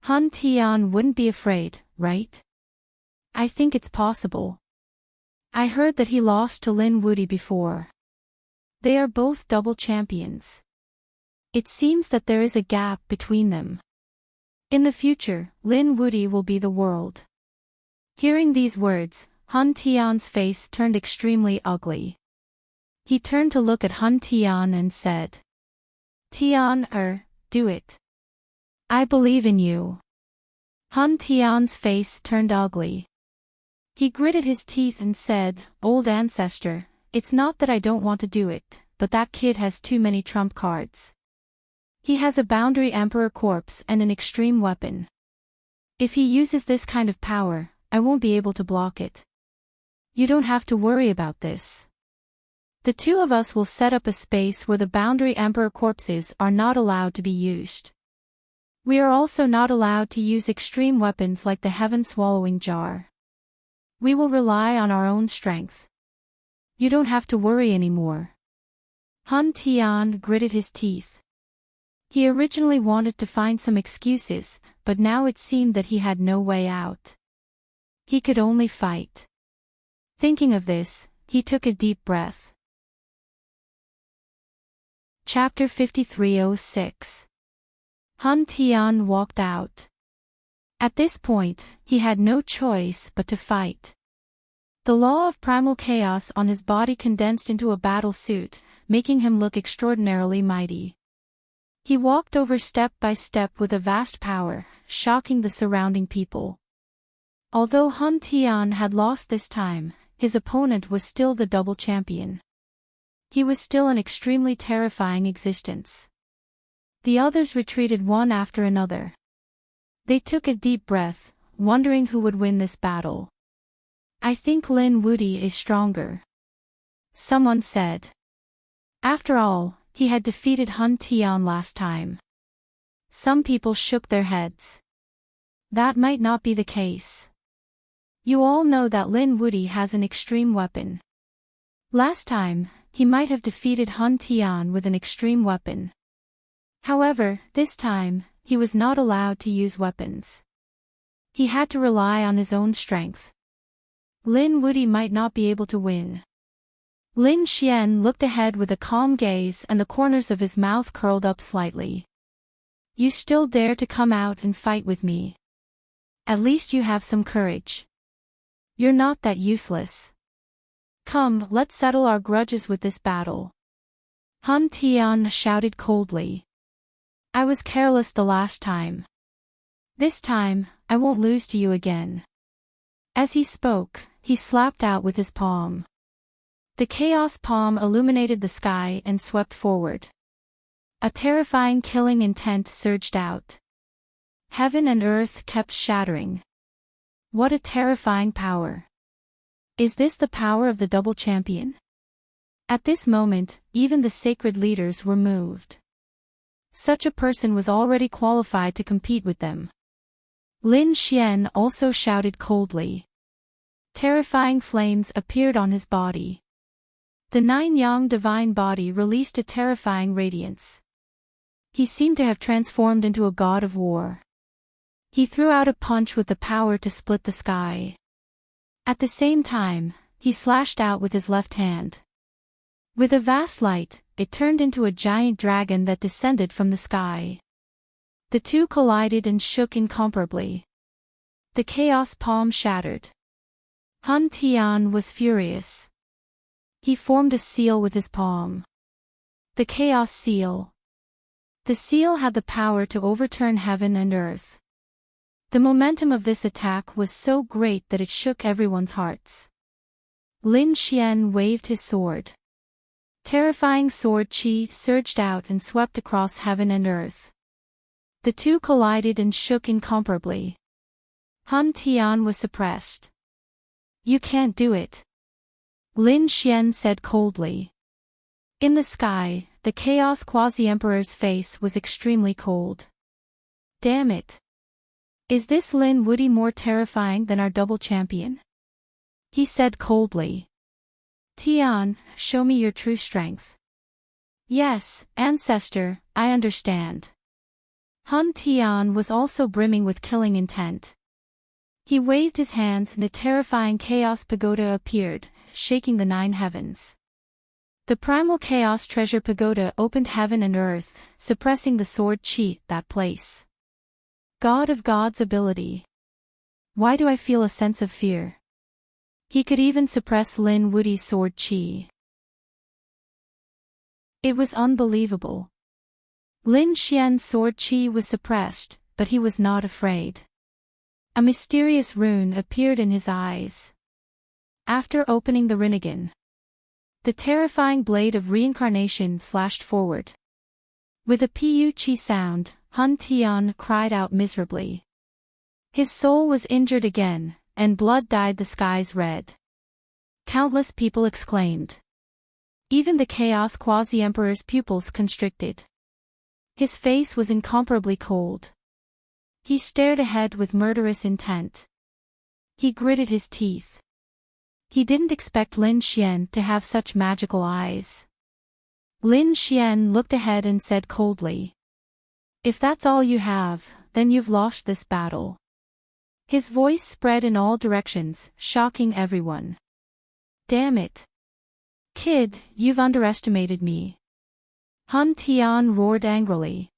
Hun Tian wouldn't be afraid, right? I think it's possible. I heard that he lost to Lin Wudi before. They are both double champions. It seems that there is a gap between them. In the future, Lin Wudi will be the world. Hearing these words, Hun Tian's face turned extremely ugly. He turned to look at Hun Tian and said. Tian, do it. I believe in you. Hun Tian's face turned ugly. He gritted his teeth and said, Old ancestor, it's not that I don't want to do it, but that kid has too many trump cards. He has a Boundary Emperor corpse and an extreme weapon. If he uses this kind of power, I won't be able to block it. You don't have to worry about this. The two of us will set up a space where the Boundary Emperor corpses are not allowed to be used. We are also not allowed to use extreme weapons like the Heaven Swallowing Jar. We will rely on our own strength. You don't have to worry anymore. Hun Tian gritted his teeth. He originally wanted to find some excuses, but now it seemed that he had no way out. He could only fight. Thinking of this, he took a deep breath. Chapter 5306. Hun Tian walked out. At this point, he had no choice but to fight. The law of primal chaos on his body condensed into a battle suit, making him look extraordinarily mighty. He walked over step by step with a vast power, shocking the surrounding people. Although Hun Tian had lost this time, his opponent was still the double champion. He was still an extremely terrifying existence. The others retreated one after another. They took a deep breath, wondering who would win this battle. I think Lin Wudi is stronger. Someone said. After all, he had defeated Hun Tian last time. Some people shook their heads. That might not be the case. You all know that Lin Wudi has an extreme weapon. Last time, he might have defeated Hun Tian with an extreme weapon. However, this time, he was not allowed to use weapons. He had to rely on his own strength. Lin Wudi might not be able to win. Lin Xian looked ahead with a calm gaze and the corners of his mouth curled up slightly. You still dare to come out and fight with me. At least you have some courage. You're not that useless. Come, let's settle our grudges with this battle. Hun Tian shouted coldly. I was careless the last time. This time, I won't lose to you again. As he spoke, he slapped out with his palm. The chaos palm illuminated the sky and swept forward. A terrifying killing intent surged out. Heaven and earth kept shattering. What a terrifying power. Is this the power of the double champion? At this moment, even the sacred leaders were moved. Such a person was already qualified to compete with them. Lin Xian also shouted coldly. Terrifying flames appeared on his body. The nine-yang divine body released a terrifying radiance. He seemed to have transformed into a god of war. He threw out a punch with the power to split the sky. At the same time, he slashed out with his left hand. With a vast light, it turned into a giant dragon that descended from the sky. The two collided and shook incomparably. The chaos palm shattered. Hun Tian was furious. He formed a seal with his palm. The chaos seal. The seal had the power to overturn heaven and earth. The momentum of this attack was so great that it shook everyone's hearts. Lin Xian waved his sword. Terrifying sword chi surged out and swept across heaven and earth. The two collided and shook incomparably. Hun Tian was suppressed. You can't do it. Lin Xian said coldly. In the sky, the Chaos Quasi-Emperor's face was extremely cold. Damn it. Is this Lin Wudy more terrifying than our double champion? He said coldly. Tian, show me your true strength. Yes, ancestor, I understand. Hun Tian was also brimming with killing intent. He waved his hands and a terrifying chaos pagoda appeared, shaking the nine heavens. The primal chaos treasure pagoda opened heaven and earth, suppressing the sword chi, that place. God of God's ability. Why do I feel a sense of fear? He could even suppress Lin Wudy's sword chi. It was unbelievable. Lin Xian's sword chi was suppressed, but he was not afraid. A mysterious rune appeared in his eyes. After opening the Rinnegan, the terrifying blade of reincarnation slashed forward. With a pu-chi sound, Hun Tian cried out miserably. His soul was injured again, and blood dyed the skies red. Countless people exclaimed. Even the Chaos Quasi-Emperor's pupils constricted. His face was incomparably cold. He stared ahead with murderous intent. He gritted his teeth. He didn't expect Lin Xian to have such magical eyes. Lin Xian looked ahead and said coldly. If that's all you have, then you've lost this battle. His voice spread in all directions, shocking everyone. Damn it. Kid, you've underestimated me. Hun Tian roared angrily.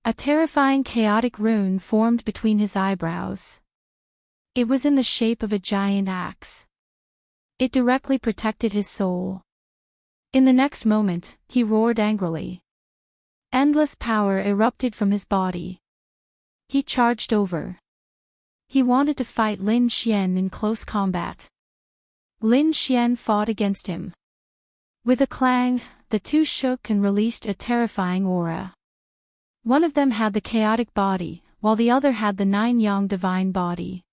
A terrifying chaotic rune formed between his eyebrows. It was in the shape of a giant axe. It directly protected his soul. In the next moment, he roared angrily. Endless power erupted from his body. He charged over. He wanted to fight Lin Xian in close combat. Lin Xian fought against him. With a clang, the two shook and released a terrifying aura. One of them had the chaotic body, while the other had the nine-yang divine body.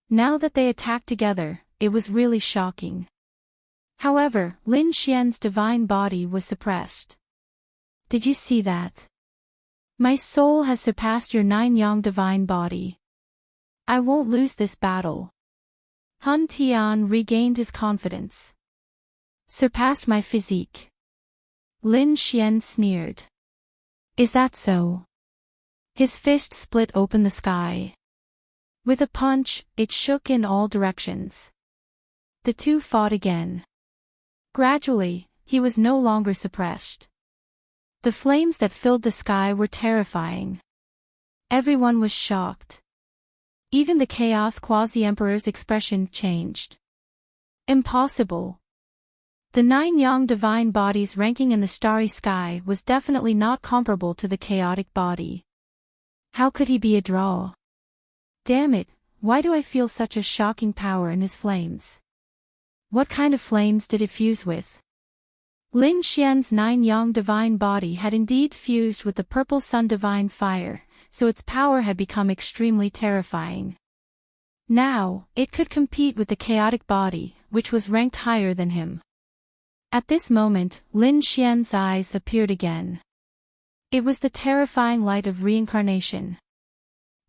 Now that they attacked together, it was really shocking. However, Lin Xian's divine body was suppressed. Did you see that? My soul has surpassed your nine-yang divine body. I won't lose this battle. Hun Tian regained his confidence. Surpassed my physique. Lin Xian sneered. Is that so? His fist split open the sky. With a punch, it shook in all directions. The two fought again. Gradually, he was no longer suppressed. The flames that filled the sky were terrifying. Everyone was shocked. Even the Chaos Quasi-Emperor's expression changed. Impossible. The nine-yang divine body's ranking in the starry sky was definitely not comparable to the chaotic body. How could he be a draw? Damn it, why do I feel such a shocking power in his flames? What kind of flames did it fuse with? Lin Xian's nine-yang divine body had indeed fused with the purple sun divine fire, so its power had become extremely terrifying. Now, it could compete with the chaotic body, which was ranked higher than him. At this moment, Lin Xian's eyes appeared again. It was the terrifying light of reincarnation.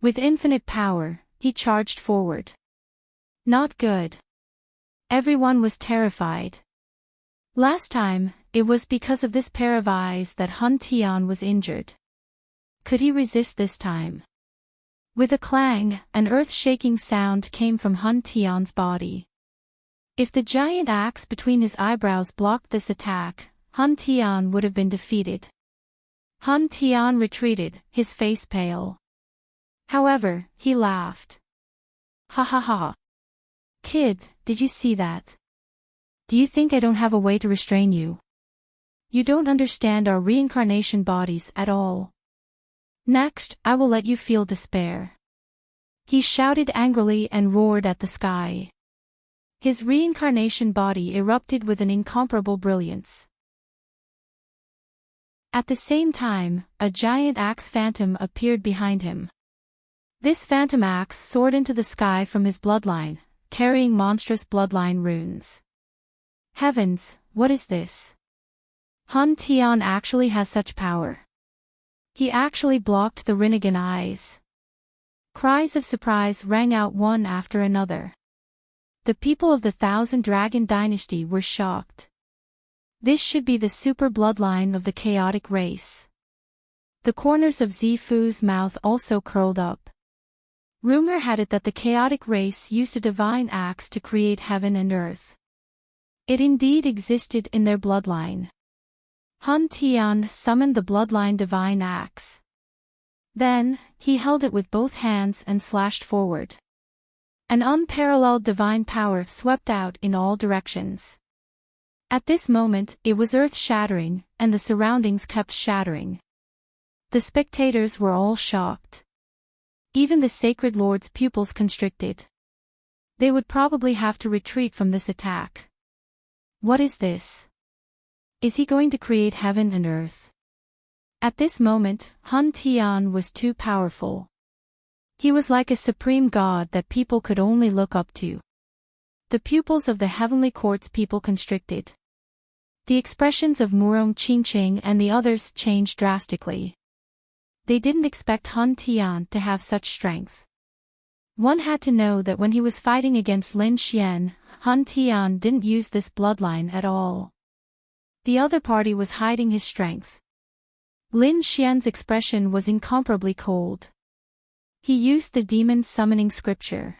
With infinite power, he charged forward. Not good. Everyone was terrified. Last time, it was because of this pair of eyes that Hun Tian was injured. Could he resist this time? With a clang, an earth-shaking sound came from Hun Tian's body. If the giant axe between his eyebrows blocked this attack, Hun Tian would have been defeated. Hun Tian retreated, his face pale. However, he laughed. Ha ha ha. Kid, did you see that? Do you think I don't have a way to restrain you? You don't understand our reincarnation bodies at all. Next, I will let you feel despair. He shouted angrily and roared at the sky. His reincarnation body erupted with an incomparable brilliance. At the same time, a giant axe phantom appeared behind him. This phantom axe soared into the sky from his bloodline, carrying monstrous bloodline runes. Heavens, what is this? Hun Tian actually has such power. He actually blocked the Rinnegan eyes. Cries of surprise rang out one after another. The people of the Thousand Dragon Dynasty were shocked. This should be the super bloodline of the chaotic race. The corners of Zifu's mouth also curled up. Rumor had it that the chaotic race used a divine axe to create heaven and earth. It indeed existed in their bloodline. Hun Tian summoned the bloodline divine axe. Then, he held it with both hands and slashed forward. An unparalleled divine power swept out in all directions. At this moment, it was earth-shattering, and the surroundings kept shattering. The spectators were all shocked. Even the Sacred Lord's pupils constricted. They would probably have to retreat from this attack. What is this? Is he going to create heaven and earth? At this moment, Hun Tian was too powerful. He was like a supreme god that people could only look up to. The pupils of the heavenly court's people constricted. The expressions of Murong Qingqing and the others changed drastically. They didn't expect Hun Tian to have such strength. One had to know that when he was fighting against Lin Xian, Hun Tian didn't use this bloodline at all. The other party was hiding his strength. Lin Xian's expression was incomparably cold. He used the demon summoning scripture.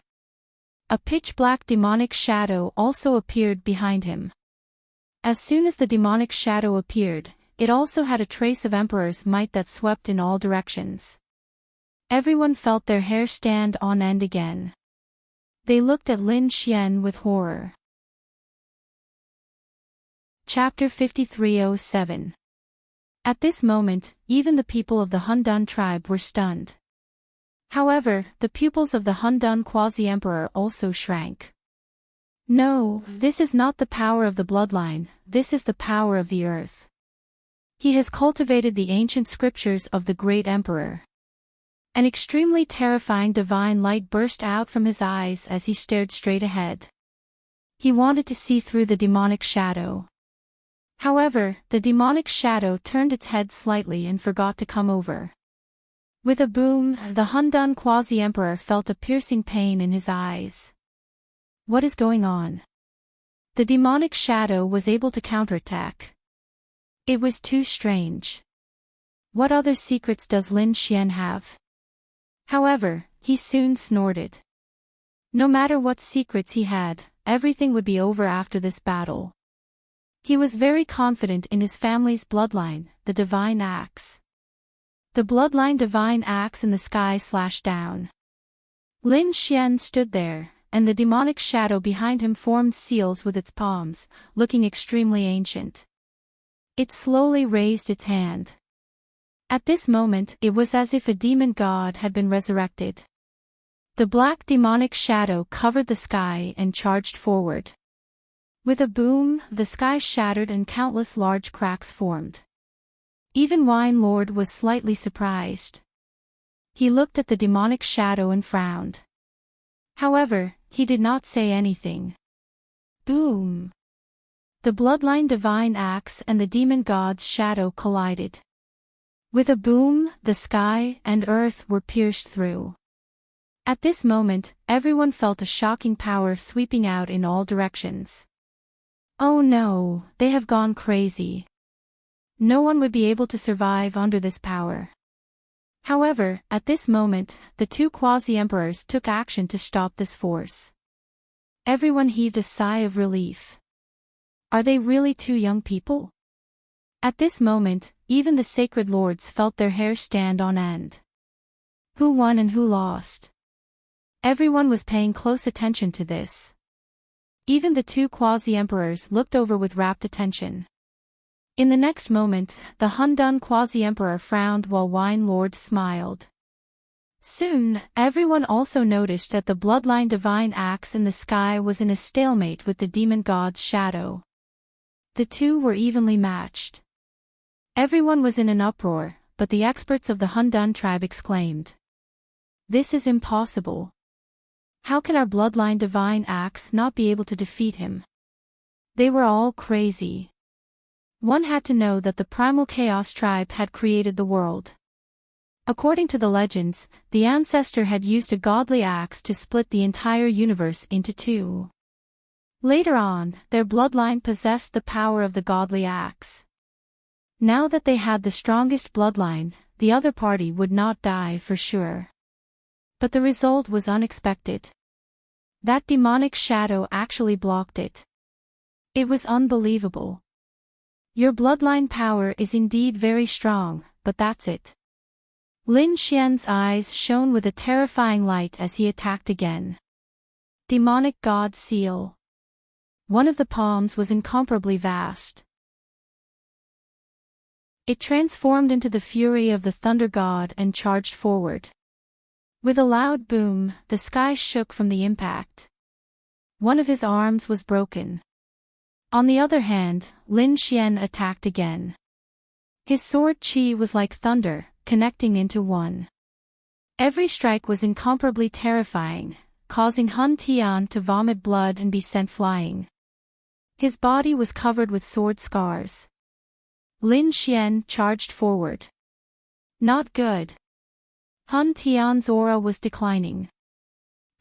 A pitch-black demonic shadow also appeared behind him. As soon as the demonic shadow appeared, it also had a trace of Emperor's might that swept in all directions. Everyone felt their hair stand on end again. They looked at Lin Xian with horror. Chapter 5307. At this moment, even the people of the Hundun tribe were stunned. However, the pupils of the Hundun quasi-emperor also shrank. No, this is not the power of the bloodline, this is the power of the earth. He has cultivated the ancient scriptures of the great emperor. An extremely terrifying divine light burst out from his eyes as he stared straight ahead. He wanted to see through the demonic shadow. However, the demonic shadow turned its head slightly and forgot to come over. With a boom, the Hundun quasi-emperor felt a piercing pain in his eyes. What is going on? The demonic shadow was able to counterattack. It was too strange. What other secrets does Lin Xian have? However, he soon snorted. No matter what secrets he had, everything would be over after this battle. He was very confident in his family's bloodline, the divine axe. The bloodline divine axe in the sky slashed down. Lin Xian stood there, and the demonic shadow behind him formed seals with its palms, looking extremely ancient. It slowly raised its hand. At this moment, it was as if a demon god had been resurrected. The black demonic shadow covered the sky and charged forward. With a boom, the sky shattered and countless large cracks formed. Even Wine Lord was slightly surprised. He looked at the demonic shadow and frowned. However, he did not say anything. Boom! The bloodline divine axe and the demon god's shadow collided. With a boom, the sky and earth were pierced through. At this moment, everyone felt a shocking power sweeping out in all directions. Oh no, they have gone crazy. No one would be able to survive under this power. However, at this moment, the two quasi-emperors took action to stop this force. Everyone heaved a sigh of relief. Are they really two young people? At this moment, even the sacred lords felt their hair stand on end. Who won and who lost? Everyone was paying close attention to this. Even the two quasi-emperors looked over with rapt attention. In the next moment, the Hundun quasi-emperor frowned while Wine Lord smiled. Soon, everyone also noticed that the bloodline divine axe in the sky was in a stalemate with the demon god's shadow. The two were evenly matched. Everyone was in an uproar, but the experts of the Hundun tribe exclaimed, "This is impossible. How can our bloodline divine axe not be able to defeat him?" They were all crazy. One had to know that the primal chaos tribe had created the world. According to the legends, the ancestor had used a godly axe to split the entire universe into two. Later on, their bloodline possessed the power of the godly axe. Now that they had the strongest bloodline, the other party would not die for sure. But the result was unexpected. That demonic shadow actually blocked it. It was unbelievable. Your bloodline power is indeed very strong, but that's it. Lin Xian's eyes shone with a terrifying light as he attacked again. Demonic God Seal. One of the palms was incomparably vast. It transformed into the fury of the thunder god and charged forward. With a loud boom, the sky shook from the impact. One of his arms was broken. On the other hand, Lin Xian attacked again. His sword qi was like thunder, connecting into one. Every strike was incomparably terrifying, causing Hun Tian to vomit blood and be sent flying. His body was covered with sword scars. Lin Xian charged forward. Not good. Hun Tian's aura was declining.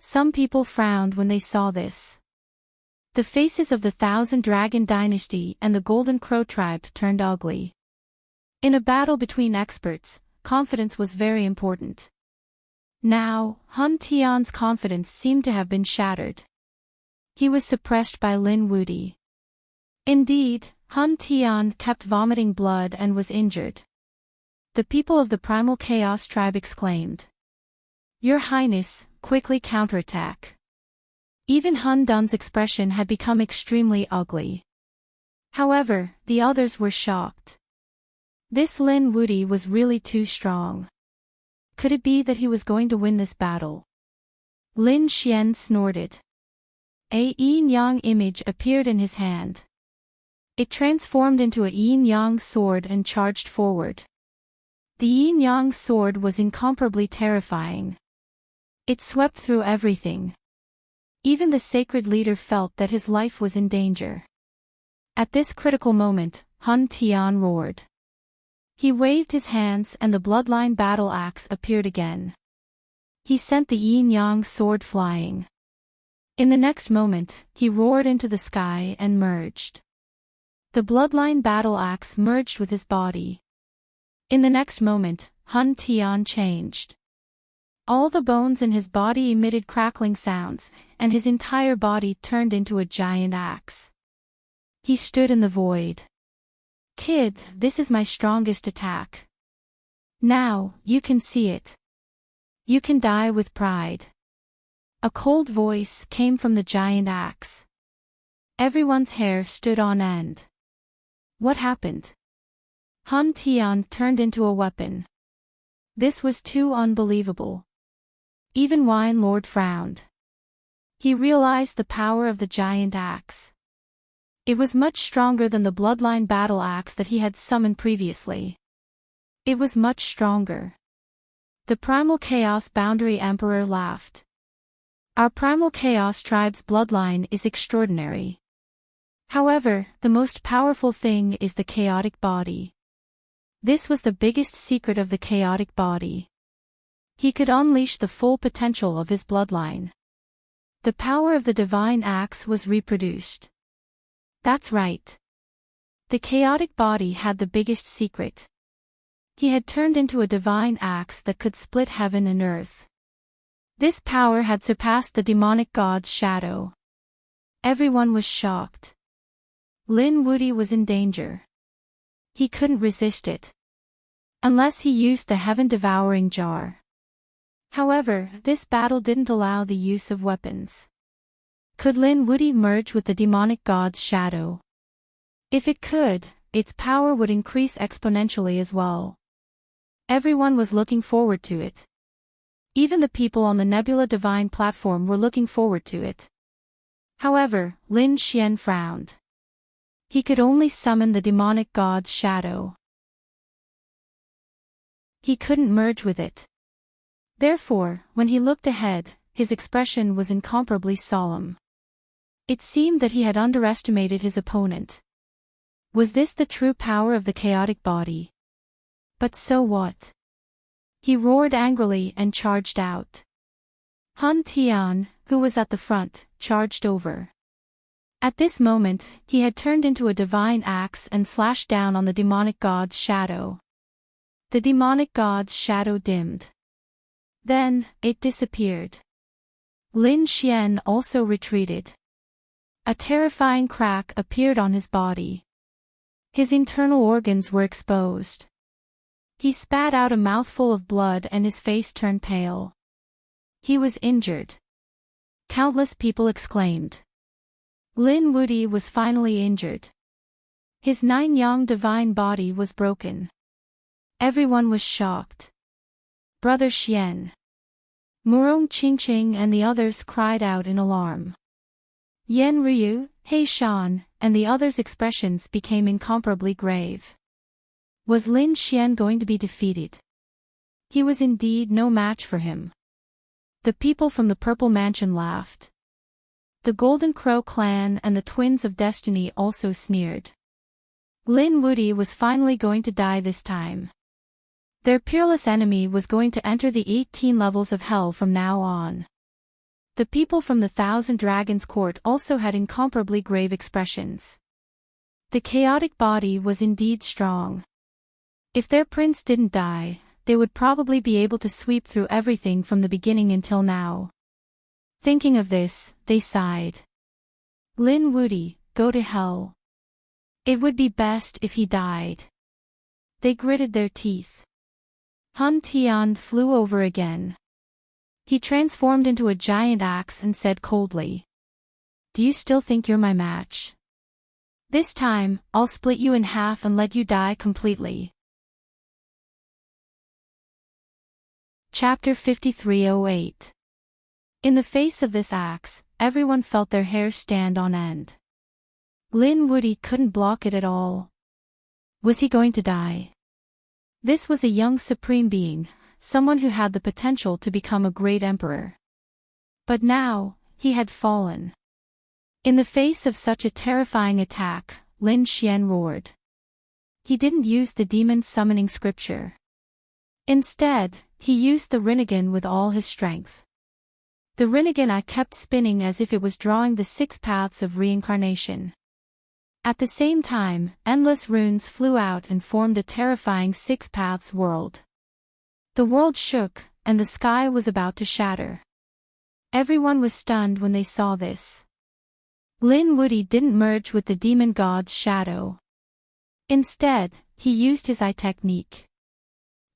Some people frowned when they saw this. The faces of the Thousand Dragon Dynasty and the Golden Crow tribe turned ugly. In a battle between experts, confidence was very important. Now, Hun Tian's confidence seemed to have been shattered. He was suppressed by Lin Wudi. Indeed, Hun Tian kept vomiting blood and was injured. The people of the Primal Chaos tribe exclaimed, "Your Highness, quickly counterattack." Even Hun Dun's expression had become extremely ugly. However, the others were shocked. This Lin Wudi was really too strong. Could it be that he was going to win this battle? Lin Xian snorted. A yin-yang image appeared in his hand. It transformed into a yin-yang sword and charged forward. The yin-yang sword was incomparably terrifying. It swept through everything. Even the sacred leader felt that his life was in danger. At this critical moment, Hun Tian roared. He waved his hands and the bloodline battle axe appeared again. He sent the yin-yang sword flying. In the next moment, he roared into the sky and merged. The bloodline battle axe merged with his body. In the next moment, Hun Tian changed. All the bones in his body emitted crackling sounds, and his entire body turned into a giant axe. He stood in the void. "Kid, this is my strongest attack. Now, you can see it. You can die with pride." A cold voice came from the giant axe. Everyone's hair stood on end. What happened? Hun Tian turned into a weapon. This was too unbelievable. Even Wine Lord frowned. He realized the power of the giant axe. It was much stronger than the bloodline battle axe that he had summoned previously. It was much stronger. The Primal Chaos Boundary Emperor laughed. Our Primal Chaos tribe's bloodline is extraordinary. However, the most powerful thing is the chaotic body. This was the biggest secret of the chaotic body. He could unleash the full potential of his bloodline. The power of the divine axe was reproduced. That's right. The chaotic body had the biggest secret. He had turned into a divine axe that could split heaven and earth. This power had surpassed the demonic god's shadow. Everyone was shocked. Lin Woody was in danger. He couldn't resist it. Unless he used the heaven-devouring jar. However, this battle didn't allow the use of weapons. Could Lin Woody merge with the demonic god's shadow? If it could, its power would increase exponentially as well. Everyone was looking forward to it. Even the people on the Nebula Divine platform were looking forward to it. However, Lin Xian frowned. He could only summon the demonic god's shadow. He couldn't merge with it. Therefore, when he looked ahead, his expression was incomparably solemn. It seemed that he had underestimated his opponent. Was this the true power of the chaotic body? But so what? He roared angrily and charged out. Hun Tian, who was at the front, charged over. At this moment, he had turned into a divine axe and slashed down on the demonic god's shadow. The demonic god's shadow dimmed. Then, it disappeared. Lin Xian also retreated. A terrifying crack appeared on his body. His internal organs were exposed. He spat out a mouthful of blood and his face turned pale. He was injured. Countless people exclaimed. Lin Woody was finally injured. His nine-yang divine body was broken. Everyone was shocked. Brother Xian. Murong Qingqing and the others cried out in alarm. Yan Ryu, He Shan, and the others' expressions became incomparably grave. Was Lin Xian going to be defeated? He was indeed no match for him. The people from the Purple Mansion laughed. The Golden Crow clan and the Twins of Destiny also sneered. Lin Woody was finally going to die this time. Their peerless enemy was going to enter the 18 levels of hell from now on. The people from the Thousand Dragons Court also had incomparably grave expressions. The chaotic body was indeed strong. If their prince didn't die, they would probably be able to sweep through everything from the beginning until now. Thinking of this, they sighed. Lin Woody, go to hell. It would be best if he died. They gritted their teeth. Hun Tian flew over again. He transformed into a giant axe and said coldly. Do you still think you're my match? This time, I'll split you in half and let you die completely. Chapter 5308. In the face of this axe, everyone felt their hair stand on end. Lin Woody couldn't block it at all. Was he going to die? This was a young supreme being, someone who had the potential to become a great emperor. But now, he had fallen. In the face of such a terrifying attack, Lin Xian roared. He didn't use the demon summoning scripture. Instead, he used the Rinnegan with all his strength. The Rinnegan I kept spinning as if it was drawing the 6 paths of reincarnation. At the same time, endless runes flew out and formed a terrifying 6 paths world. The world shook, and the sky was about to shatter. Everyone was stunned when they saw this. Lin Woody didn't merge with the demon god's shadow. Instead, he used his eye technique.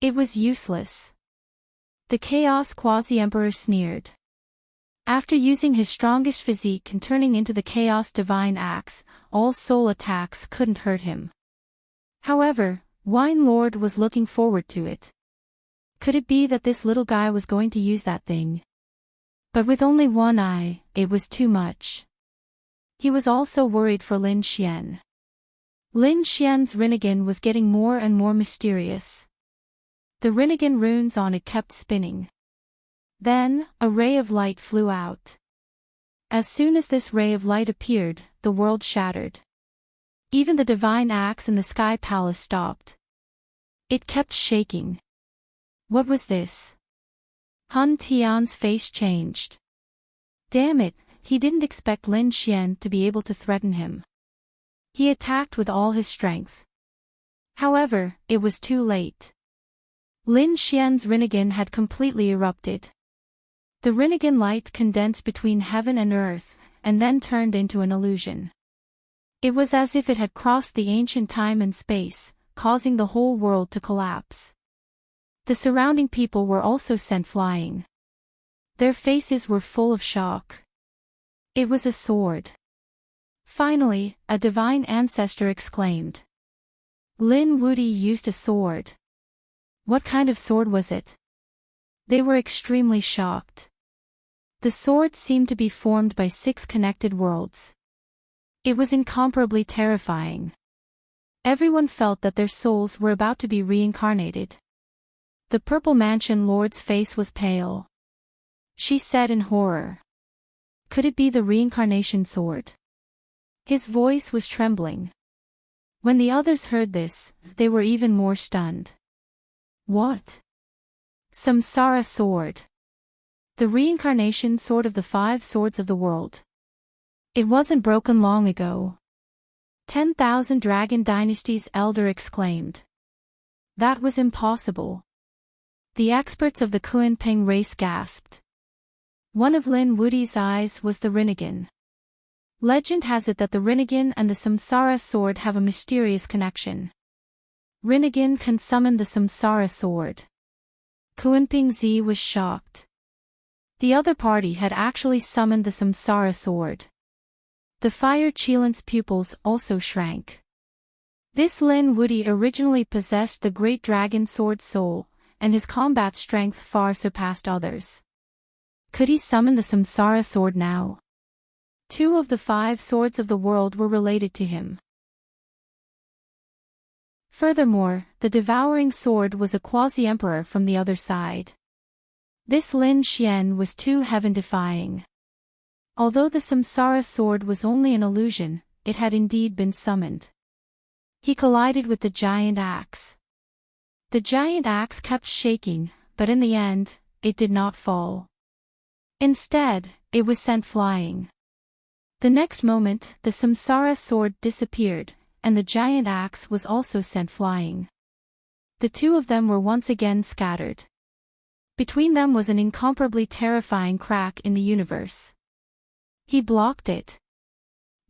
It was useless. The Chaos Quasi-Emperor sneered. After using his strongest physique and turning into the Chaos Divine Axe, all soul attacks couldn't hurt him. However, Wine Lord was looking forward to it. Could it be that this little guy was going to use that thing? But with only one eye, it was too much. He was also worried for Lin Xian. Lin Xian's Rinnegan was getting more and more mysterious. The Rinnegan runes on it kept spinning. Then, a ray of light flew out. As soon as this ray of light appeared, the world shattered. Even the divine axe in the sky palace stopped. It kept shaking. What was this? Hun Tian's face changed. Damn it, he didn't expect Lin Xian to be able to threaten him. He attacked with all his strength. However, it was too late. Lin Xian's Rinnegan had completely erupted. The Rinnegan light condensed between heaven and earth, and then turned into an illusion. It was as if it had crossed the ancient time and space, causing the whole world to collapse. The surrounding people were also sent flying. Their faces were full of shock. It was a sword. Finally, a divine ancestor exclaimed. Lin Wuti used a sword. What kind of sword was it? They were extremely shocked. The sword seemed to be formed by 6 connected worlds. It was incomparably terrifying. Everyone felt that their souls were about to be reincarnated. The Purple Mansion Lord's face was pale. She said in horror. Could it be the reincarnation sword? His voice was trembling. When the others heard this, they were even more stunned. What? Samsara sword. The reincarnation sword of the 5 swords of the world. It wasn't broken long ago. 10,000 Dragon Dynasty's elder exclaimed. That was impossible. The experts of the Kunpeng race gasped. One of Lin Wuti's eyes was the Rinnegan. Legend has it that the Rinnegan and the Samsara sword have a mysterious connection. Rinnegan can summon the Samsara sword. Kunpeng Zi was shocked. The other party had actually summoned the Samsara sword. The Fire Cheelant's pupils also shrank. This Lin Wuti originally possessed the Great Dragon Sword soul, and his combat strength far surpassed others. Could he summon the Samsara sword now? 2 of the 5 swords of the world were related to him. Furthermore, the devouring sword was a quasi-emperor from the other side. This Lin Xian was too heaven-defying. Although the Samsara sword was only an illusion, it had indeed been summoned. He collided with the giant axe. The giant axe kept shaking, but in the end, it did not fall. Instead, it was sent flying. The next moment, the Samsara sword disappeared, and the giant axe was also sent flying. The 2 of them were once again scattered. Between them was an incomparably terrifying crack in the universe. He blocked it.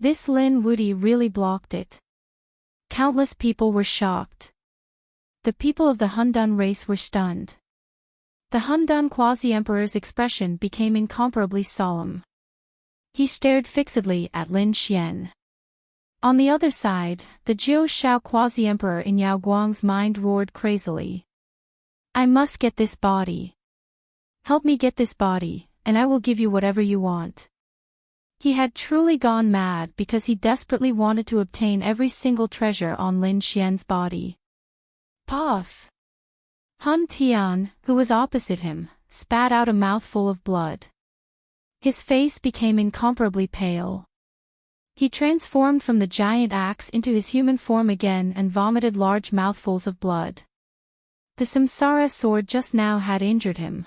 This Lin Wuti really blocked it. Countless people were shocked. The people of the Hundun race were stunned. The Hundun quasi-emperor's expression became incomparably solemn. He stared fixedly at Lin Xian. On the other side, the Jiu Shao quasi-emperor in Yao Guang's mind roared crazily. I must get this body. Help me get this body, and I will give you whatever you want. He had truly gone mad because he desperately wanted to obtain every single treasure on Lin Xian's body. Puff! Hun Tian, who was opposite him, spat out a mouthful of blood. His face became incomparably pale. He transformed from the giant axe into his human form again and vomited large mouthfuls of blood. The Samsara sword just now had injured him.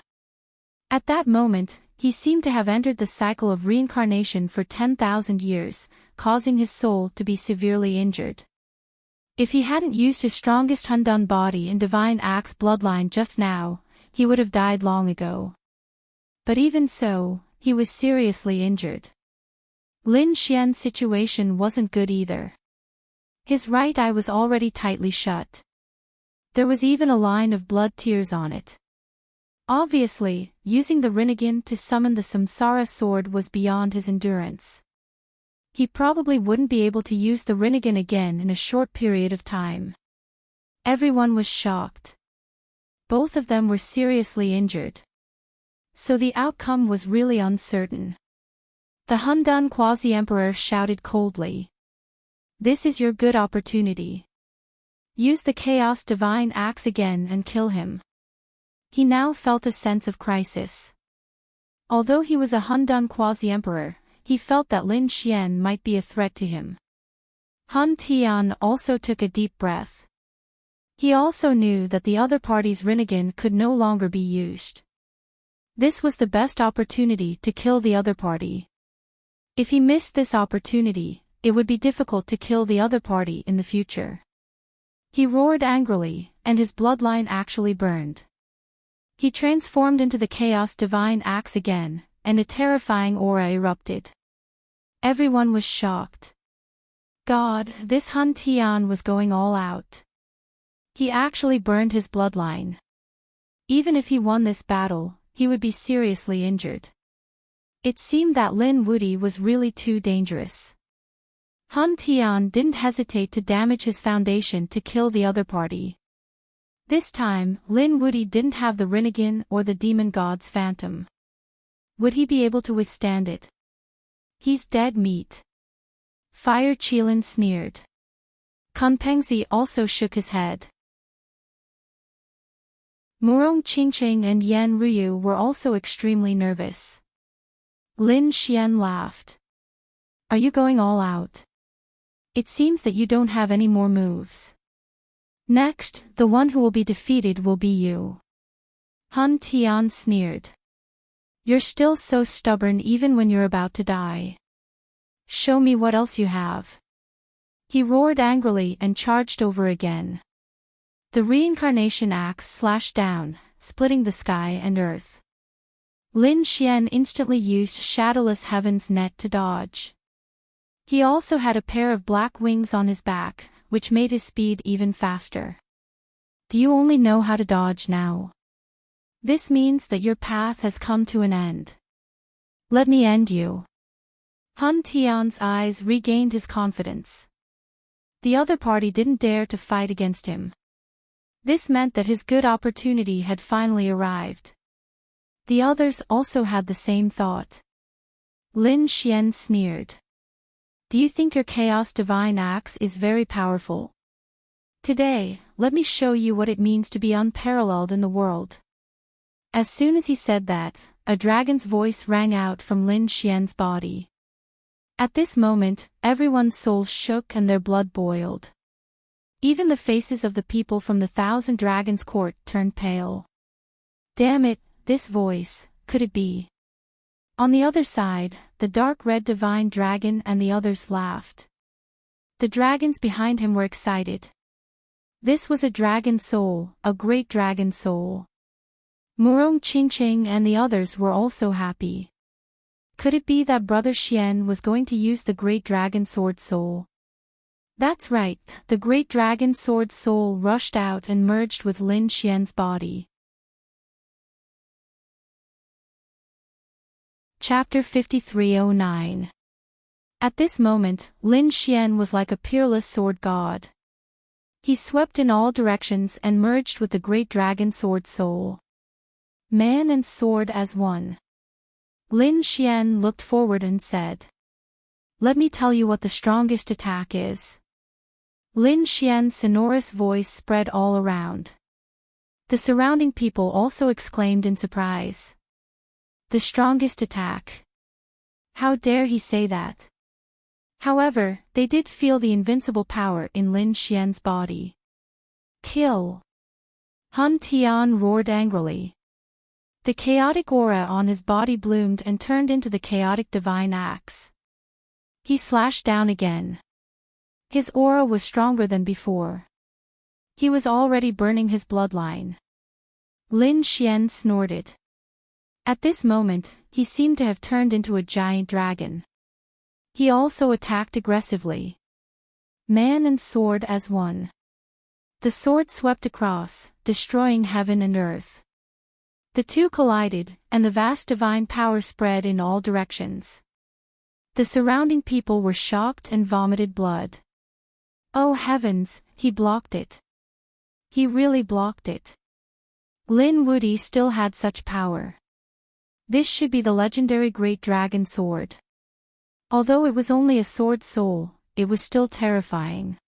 At that moment, he seemed to have entered the cycle of reincarnation for 10,000 years, causing his soul to be severely injured. If he hadn't used his strongest Hundun body and divine axe bloodline just now, he would have died long ago. But even so, he was seriously injured. Lin Xian's situation wasn't good either. His right eye was already tightly shut. There was even a line of blood tears on it. Obviously, using the Rinnegan to summon the Samsara sword was beyond his endurance. He probably wouldn't be able to use the Rinnegan again in a short period of time. Everyone was shocked. Both of them were seriously injured. So the outcome was really uncertain. The Hundun quasi-emperor shouted coldly. This is your good opportunity. Use the Chaos Divine Axe again and kill him. He now felt a sense of crisis. Although he was a Hundun quasi-emperor, he felt that Lin Xian might be a threat to him. Han Tian also took a deep breath. He also knew that the other party's Rinnegan could no longer be used. This was the best opportunity to kill the other party. If he missed this opportunity, it would be difficult to kill the other party in the future. He roared angrily, and his bloodline actually burned. He transformed into the Chaos Divine Axe again, and a terrifying aura erupted. Everyone was shocked. God, this Han Tian was going all out. He actually burned his bloodline. Even if he won this battle, he would be seriously injured. It seemed that Lin Wuti was really too dangerous. Han Tian didn't hesitate to damage his foundation to kill the other party. This time, Lin Wuti didn't have the Rinnegan or the demon god's phantom. Would he be able to withstand it? He's dead meat. Fire Qilin sneered. Kun Pengzi also shook his head. Murong Qingqing and Yan Ruyu were also extremely nervous. Lin Xian laughed. Are you going all out? It seems that you don't have any more moves. Next, the one who will be defeated will be you. Han Tian sneered. You're still so stubborn even when you're about to die. Show me what else you have. He roared angrily and charged over again. The reincarnation axe slashed down, splitting the sky and earth. Lin Xian instantly used Shadowless Heaven's net to dodge. He also had a pair of black wings on his back, which made his speed even faster. Do you only know how to dodge now? This means that your path has come to an end. Let me end you. Han Tian's eyes regained his confidence. The other party didn't dare to fight against him. This meant that his good opportunity had finally arrived. The others also had the same thought. Lin Xian sneered. Do you think your Chaos Divine Axe is very powerful? Today, let me show you what it means to be unparalleled in the world. As soon as he said that, a dragon's voice rang out from Lin Xian's body. At this moment, everyone's souls shook and their blood boiled. Even the faces of the people from the Thousand Dragons Court turned pale. Damn it, this voice, could it be? On the other side, the dark red divine dragon and the others laughed. The dragons behind him were excited. This was a dragon soul, a great dragon soul. Murong Qingqing and the others were also happy. Could it be that Brother Xian was going to use the great dragon sword soul? That's right, the great dragon sword soul rushed out and merged with Lin Xian's body. Chapter 5309. At this moment, Lin Xian was like a peerless sword god. He swept in all directions and merged with the great dragon sword soul. Man and sword as one. Lin Xian looked forward and said, "Let me tell you what the strongest attack is." Lin Xian's sonorous voice spread all around. The surrounding people also exclaimed in surprise. The strongest attack. How dare he say that? However, they did feel the invincible power in Lin Xian's body. Kill! Han Tian roared angrily. The chaotic aura on his body bloomed and turned into the chaotic divine axe. He slashed down again. His aura was stronger than before. He was already burning his bloodline. Lin Xian snorted. At this moment, he seemed to have turned into a giant dragon. He also attacked aggressively. Man and sword as one. The sword swept across, destroying heaven and earth. The two collided, and the vast divine power spread in all directions. The surrounding people were shocked and vomited blood. Oh heavens, he blocked it. He really blocked it. Lin Wuti still had such power. This should be the legendary Great Dragon Sword. Although it was only a sword soul, it was still terrifying.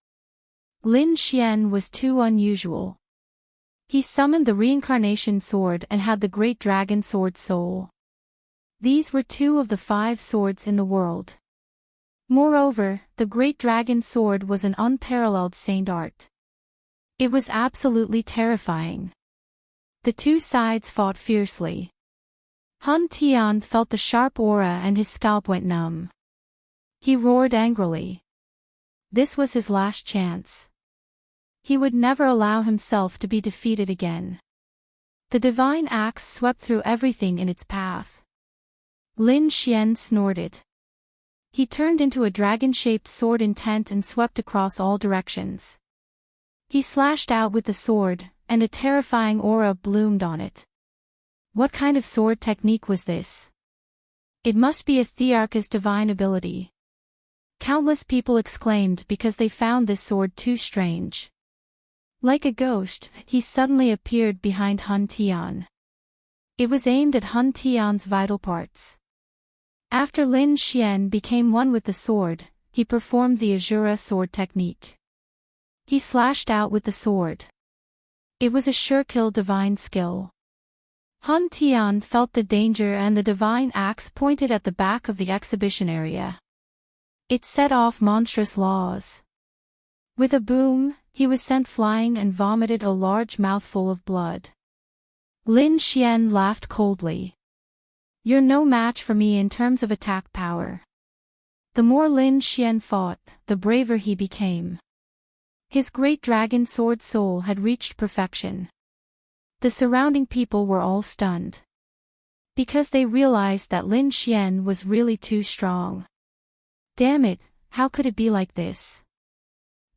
Lin Xian was too unusual. He summoned the reincarnation sword and had the great dragon sword soul. These were 2 of the 5 swords in the world. Moreover, the great dragon sword was an unparalleled saint art. It was absolutely terrifying. The 2 sides fought fiercely. Hun Tian felt the sharp aura and his scalp went numb. He roared angrily. This was his last chance. He would never allow himself to be defeated again. The divine axe swept through everything in its path. Lin Xian snorted. He turned into a dragon-shaped sword intent and swept across all directions. He slashed out with the sword, and a terrifying aura bloomed on it. What kind of sword technique was this? It must be a Thearch's divine ability. Countless people exclaimed because they found this sword too strange. Like a ghost, he suddenly appeared behind Hun Tian. It was aimed at Hun Tian's vital parts. After Lin Xian became one with the sword, he performed the Azura sword technique. He slashed out with the sword. It was a sure-kill divine skill. Hun Tian felt the danger and the divine axe pointed at the back of the exhibition area. It set off monstrous laws. With a boom, he was sent flying and vomited a large mouthful of blood. Lin Xian laughed coldly. You're no match for me in terms of attack power. The more Lin Xian fought, the braver he became. His great dragon sword soul had reached perfection. The surrounding people were all stunned. Because they realized that Lin Xian was really too strong. Damn it, how could it be like this?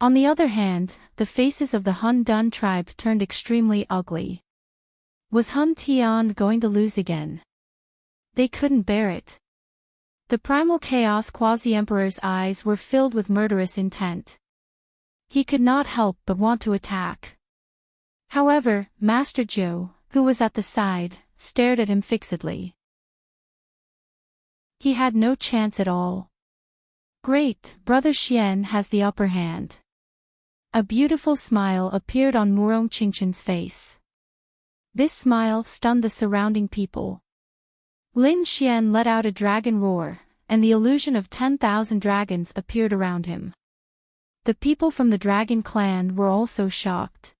On the other hand, the faces of the Hun Dun tribe turned extremely ugly. Was Hun Tian going to lose again? They couldn't bear it. The primal chaos quasi-emperor's eyes were filled with murderous intent. He could not help but want to attack. However, Master Zhou, who was at the side, stared at him fixedly. He had no chance at all. Great, Brother Xian has the upper hand. A beautiful smile appeared on Murong Qingchen's face. This smile stunned the surrounding people. Lin Xian let out a dragon roar, and the illusion of 10,000 dragons appeared around him. The people from the dragon clan were also shocked.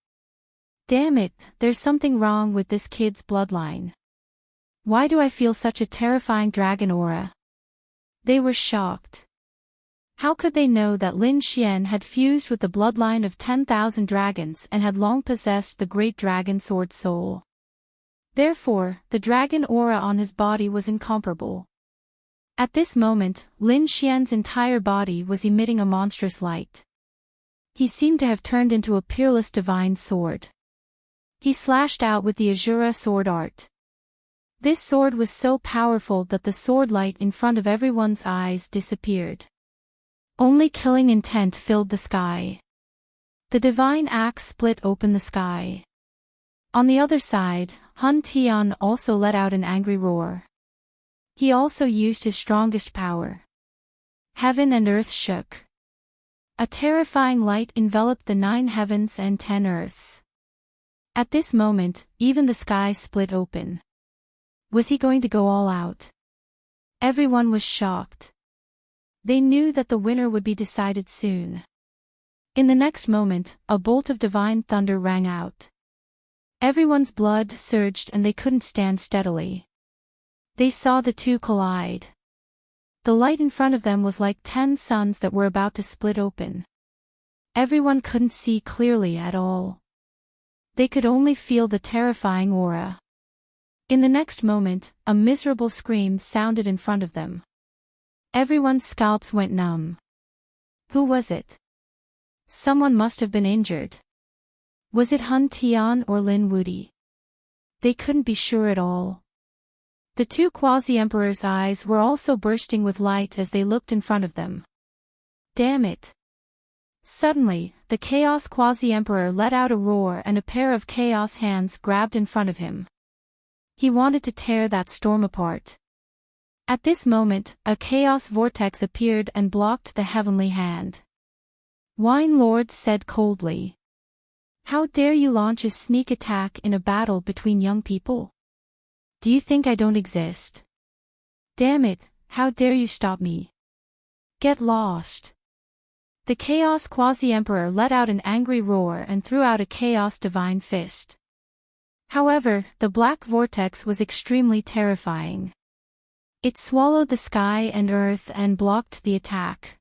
Damn it, there's something wrong with this kid's bloodline. Why do I feel such a terrifying dragon aura? They were shocked. How could they know that Lin Xian had fused with the bloodline of 10,000 dragons and had long possessed the great dragon sword soul? Therefore, the dragon aura on his body was incomparable. At this moment, Lin Xian's entire body was emitting a monstrous light. He seemed to have turned into a peerless divine sword. He slashed out with the Azura sword art. This sword was so powerful that the sword light in front of everyone's eyes disappeared. Only killing intent filled the sky. The divine axe split open the sky. On the other side, Hun Tian also let out an angry roar. He also used his strongest power. Heaven and earth shook. A terrifying light enveloped the 9 heavens and 10 earths. At this moment, even the sky split open. Was he going to go all out? Everyone was shocked. They knew that the winner would be decided soon. In the next moment, a bolt of divine thunder rang out. Everyone's blood surged and they couldn't stand steadily. They saw the 2 collide. The light in front of them was like 10 suns that were about to split open. Everyone couldn't see clearly at all. They could only feel the terrifying aura. In the next moment, a miserable scream sounded in front of them. Everyone's scalps went numb. Who was it? Someone must have been injured. Was it Hun Tian or Lin Wudi? They couldn't be sure at all. The 2 quasi-emperors' eyes were also bursting with light as they looked in front of them. Damn it! Suddenly, the Chaos Quasi-Emperor let out a roar and a pair of chaos hands grabbed in front of him. He wanted to tear that storm apart. At this moment, a chaos vortex appeared and blocked the heavenly hand. Wine Lord said coldly. How dare you launch a sneak attack in a battle between young people? Do you think I don't exist? Damn it, how dare you stop me? Get lost. The Chaos Quasi-Emperor let out an angry roar and threw out a Chaos Divine Fist. However, the black vortex was extremely terrifying. It swallowed the sky and earth and blocked the attack.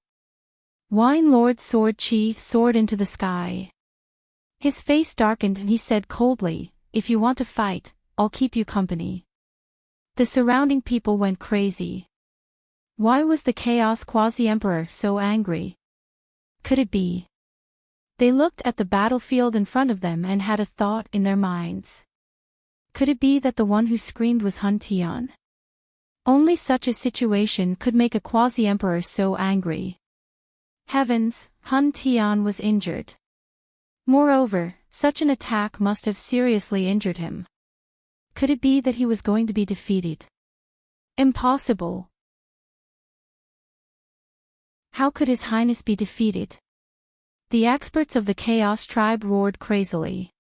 Wine Lord Sword Chi soared into the sky. His face darkened and he said coldly, "If you want to fight, I'll keep you company." The surrounding people went crazy. Why was the Chaos Quasi-Emperor so angry? Could it be? They looked at the battlefield in front of them and had a thought in their minds. Could it be that the one who screamed was Hun Tian? Only such a situation could make a Quasi-Emperor so angry. Heavens, Hun Tian was injured. Moreover, such an attack must have seriously injured him. Could it be that he was going to be defeated? Impossible. How could His Highness be defeated? The experts of the Chaos tribe roared crazily.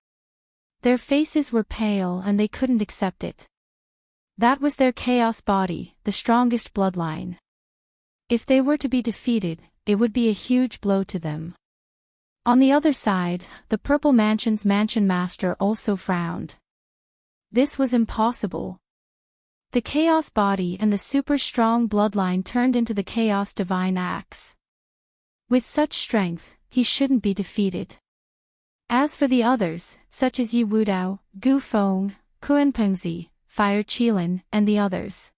Their faces were pale and they couldn't accept it. That was their Chaos body, the strongest bloodline. If they were to be defeated, it would be a huge blow to them. On the other side, the Purple Mansion's Mansion Master also frowned. This was impossible. The Chaos body and the super strong bloodline turned into the Chaos Divine Axe. With such strength, he shouldn't be defeated. As for the others, such as Yi Wudao, Gu Feng, Kuan Pengzi, Fire Qilin, and the others,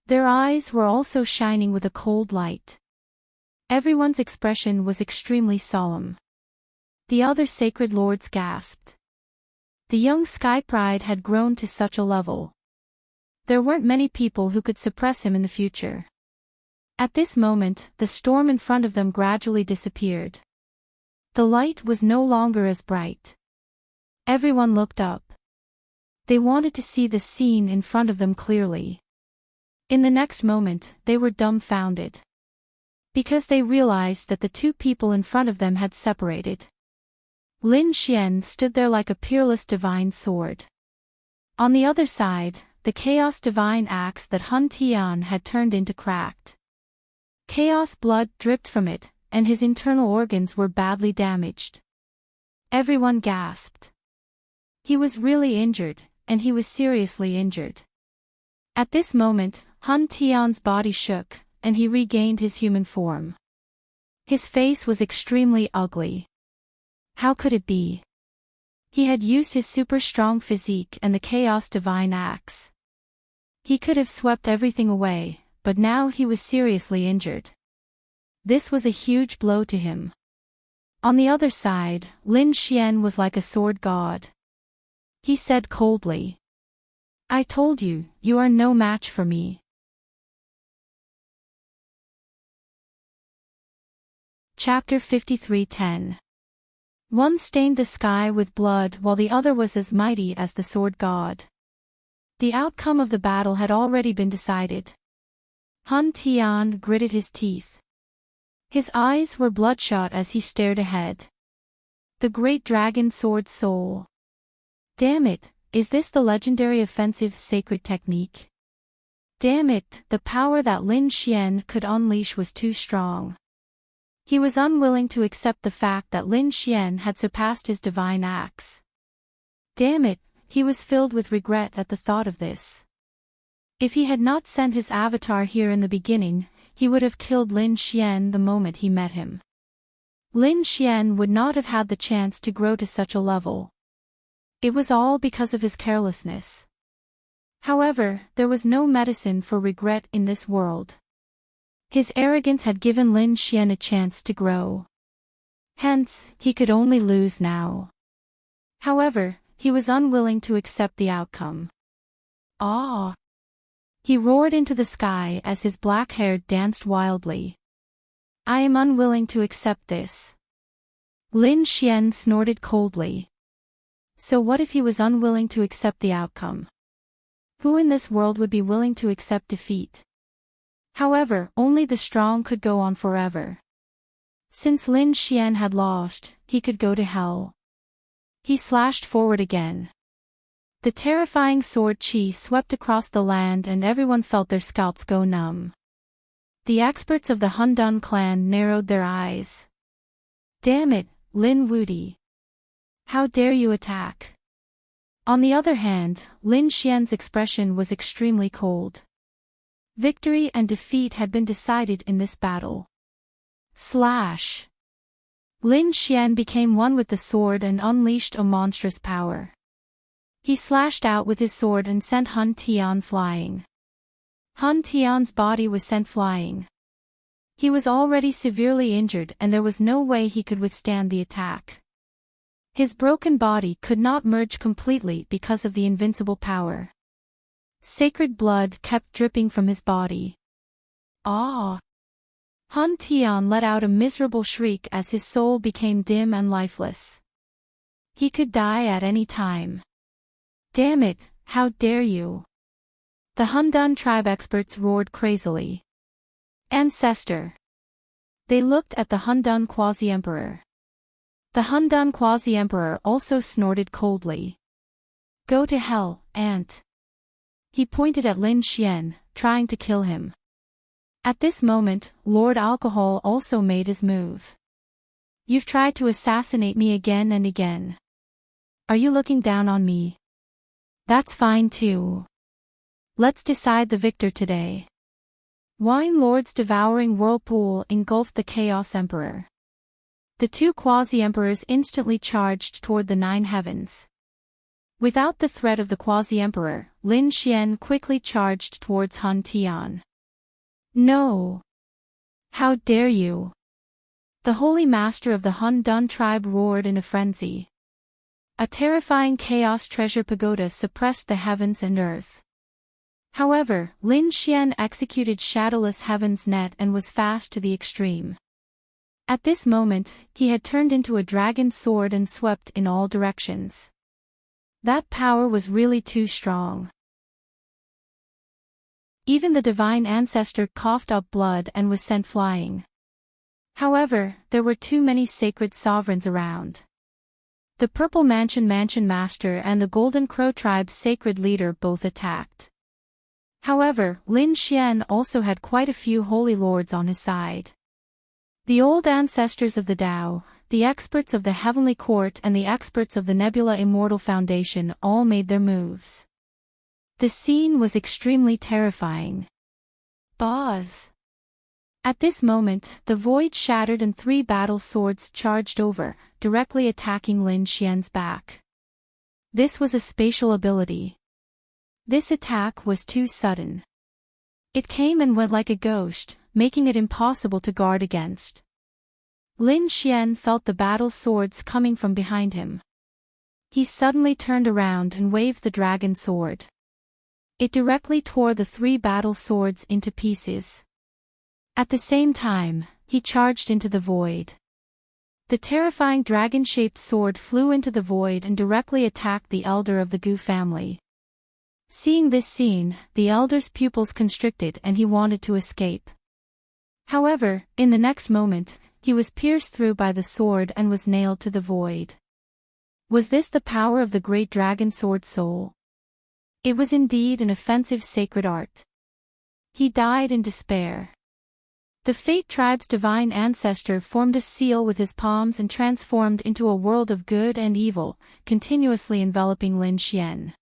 their eyes were also shining with a cold light. Everyone's expression was extremely solemn. The other sacred lords gasped. The young Sky Pride had grown to such a level. There weren't many people who could suppress him in the future. At this moment, the storm in front of them gradually disappeared. The light was no longer as bright. Everyone looked up. They wanted to see the scene in front of them clearly. In the next moment, they were dumbfounded. Because they realized that the two people in front of them had separated. Lin Xian stood there like a peerless divine sword. On the other side, the Chaos Divine Axe that Hun Tian had turned into cracked. Chaos blood dripped from it, and his internal organs were badly damaged. Everyone gasped. He was really injured, and he was seriously injured. At this moment, Hun Tian's body shook, and he regained his human form. His face was extremely ugly. How could it be? He had used his super strong physique and the Chaos Divine Axe. He could have swept everything away, but now he was seriously injured. This was a huge blow to him. On the other side, Lin Xian was like a sword god. He said coldly, "I told you, you are no match for me." Chapter 53:10. One stained the sky with blood while the other was as mighty as the sword god. The outcome of the battle had already been decided. Hun Tian gritted his teeth. His eyes were bloodshot as he stared ahead. The great dragon sword soul. Damn it, is this the legendary offensive sacred technique? Damn it, the power that Lin Xian could unleash was too strong. He was unwilling to accept the fact that Lin Xian had surpassed his divine axe. Damn it, he was filled with regret at the thought of this. If he had not sent his avatar here in the beginning, he would have killed Lin Xian the moment he met him. Lin Xian would not have had the chance to grow to such a level. It was all because of his carelessness. However, there was no medicine for regret in this world. His arrogance had given Lin Xian a chance to grow. Hence, he could only lose now. However, he was unwilling to accept the outcome. Ah! He roared into the sky as his black hair danced wildly. I am unwilling to accept this. Lin Xian snorted coldly. So what if he was unwilling to accept the outcome? Who in this world would be willing to accept defeat? However, only the strong could go on forever. Since Lin Xian had lost, he could go to hell. He slashed forward again. The terrifying sword chi swept across the land and everyone felt their scalps go numb. The experts of the Hundun clan narrowed their eyes. Damn it, Lin Wuti. How dare you attack? On the other hand, Lin Xian's expression was extremely cold. Victory and defeat had been decided in this battle. Slash. Lin Xian became one with the sword and unleashed a monstrous power. He slashed out with his sword and sent Hun Tian flying. Hun Tian's body was sent flying. He was already severely injured and there was no way he could withstand the attack. His broken body could not merge completely because of the invincible power. Sacred blood kept dripping from his body. Ah! Hun Tian let out a miserable shriek as his soul became dim and lifeless. He could die at any time. Damn it, how dare you! The Hundun tribe experts roared crazily. Ancestor! They looked at the Hundun quasi-emperor. The Hundun quasi-emperor also snorted coldly. Go to hell, Ant! He pointed at Lin Xian, trying to kill him. At this moment, Lord Alcohol also made his move. You've tried to assassinate me again and again. Are you looking down on me? That's fine too. Let's decide the victor today. Wine Lord's devouring whirlpool engulfed the Chaos Emperor. The two quasi-emperors instantly charged toward the nine heavens. Without the threat of the quasi-emperor, Lin Xian quickly charged towards Hun Tian. No! How dare you! The holy master of the Hundun tribe roared in a frenzy. A terrifying chaos treasure pagoda suppressed the heavens and earth. However, Lin Xian executed Shadowless Heaven's net and was fast to the extreme. At this moment, he had turned into a dragon sword and swept in all directions. That power was really too strong. Even the divine ancestor coughed up blood and was sent flying. However, there were too many sacred sovereigns around. The Purple Mansion Master and the Golden Crow tribe's sacred leader both attacked. However, Lin Xian also had quite a few holy lords on his side. The old ancestors of the Tao, the experts of the Heavenly Court and the experts of the Nebula Immortal Foundation all made their moves. The scene was extremely terrifying. Buzz! At this moment, the void shattered and three battle swords charged over, directly attacking Lin Xian's back. This was a spatial ability. This attack was too sudden. It came and went like a ghost, making it impossible to guard against. Lin Xian felt the battle swords coming from behind him. He suddenly turned around and waved the dragon sword. It directly tore the three battle swords into pieces. At the same time, he charged into the void. The terrifying dragon-shaped sword flew into the void and directly attacked the elder of the Gu family. Seeing this scene, the elder's pupils constricted and he wanted to escape. However, in the next moment, he was pierced through by the sword and was nailed to the void. Was this the power of the great dragon sword soul? It was indeed an offensive sacred art. He died in despair. The Fate tribe's divine ancestor formed a seal with his palms and transformed into a world of good and evil, continuously enveloping Lin Xian.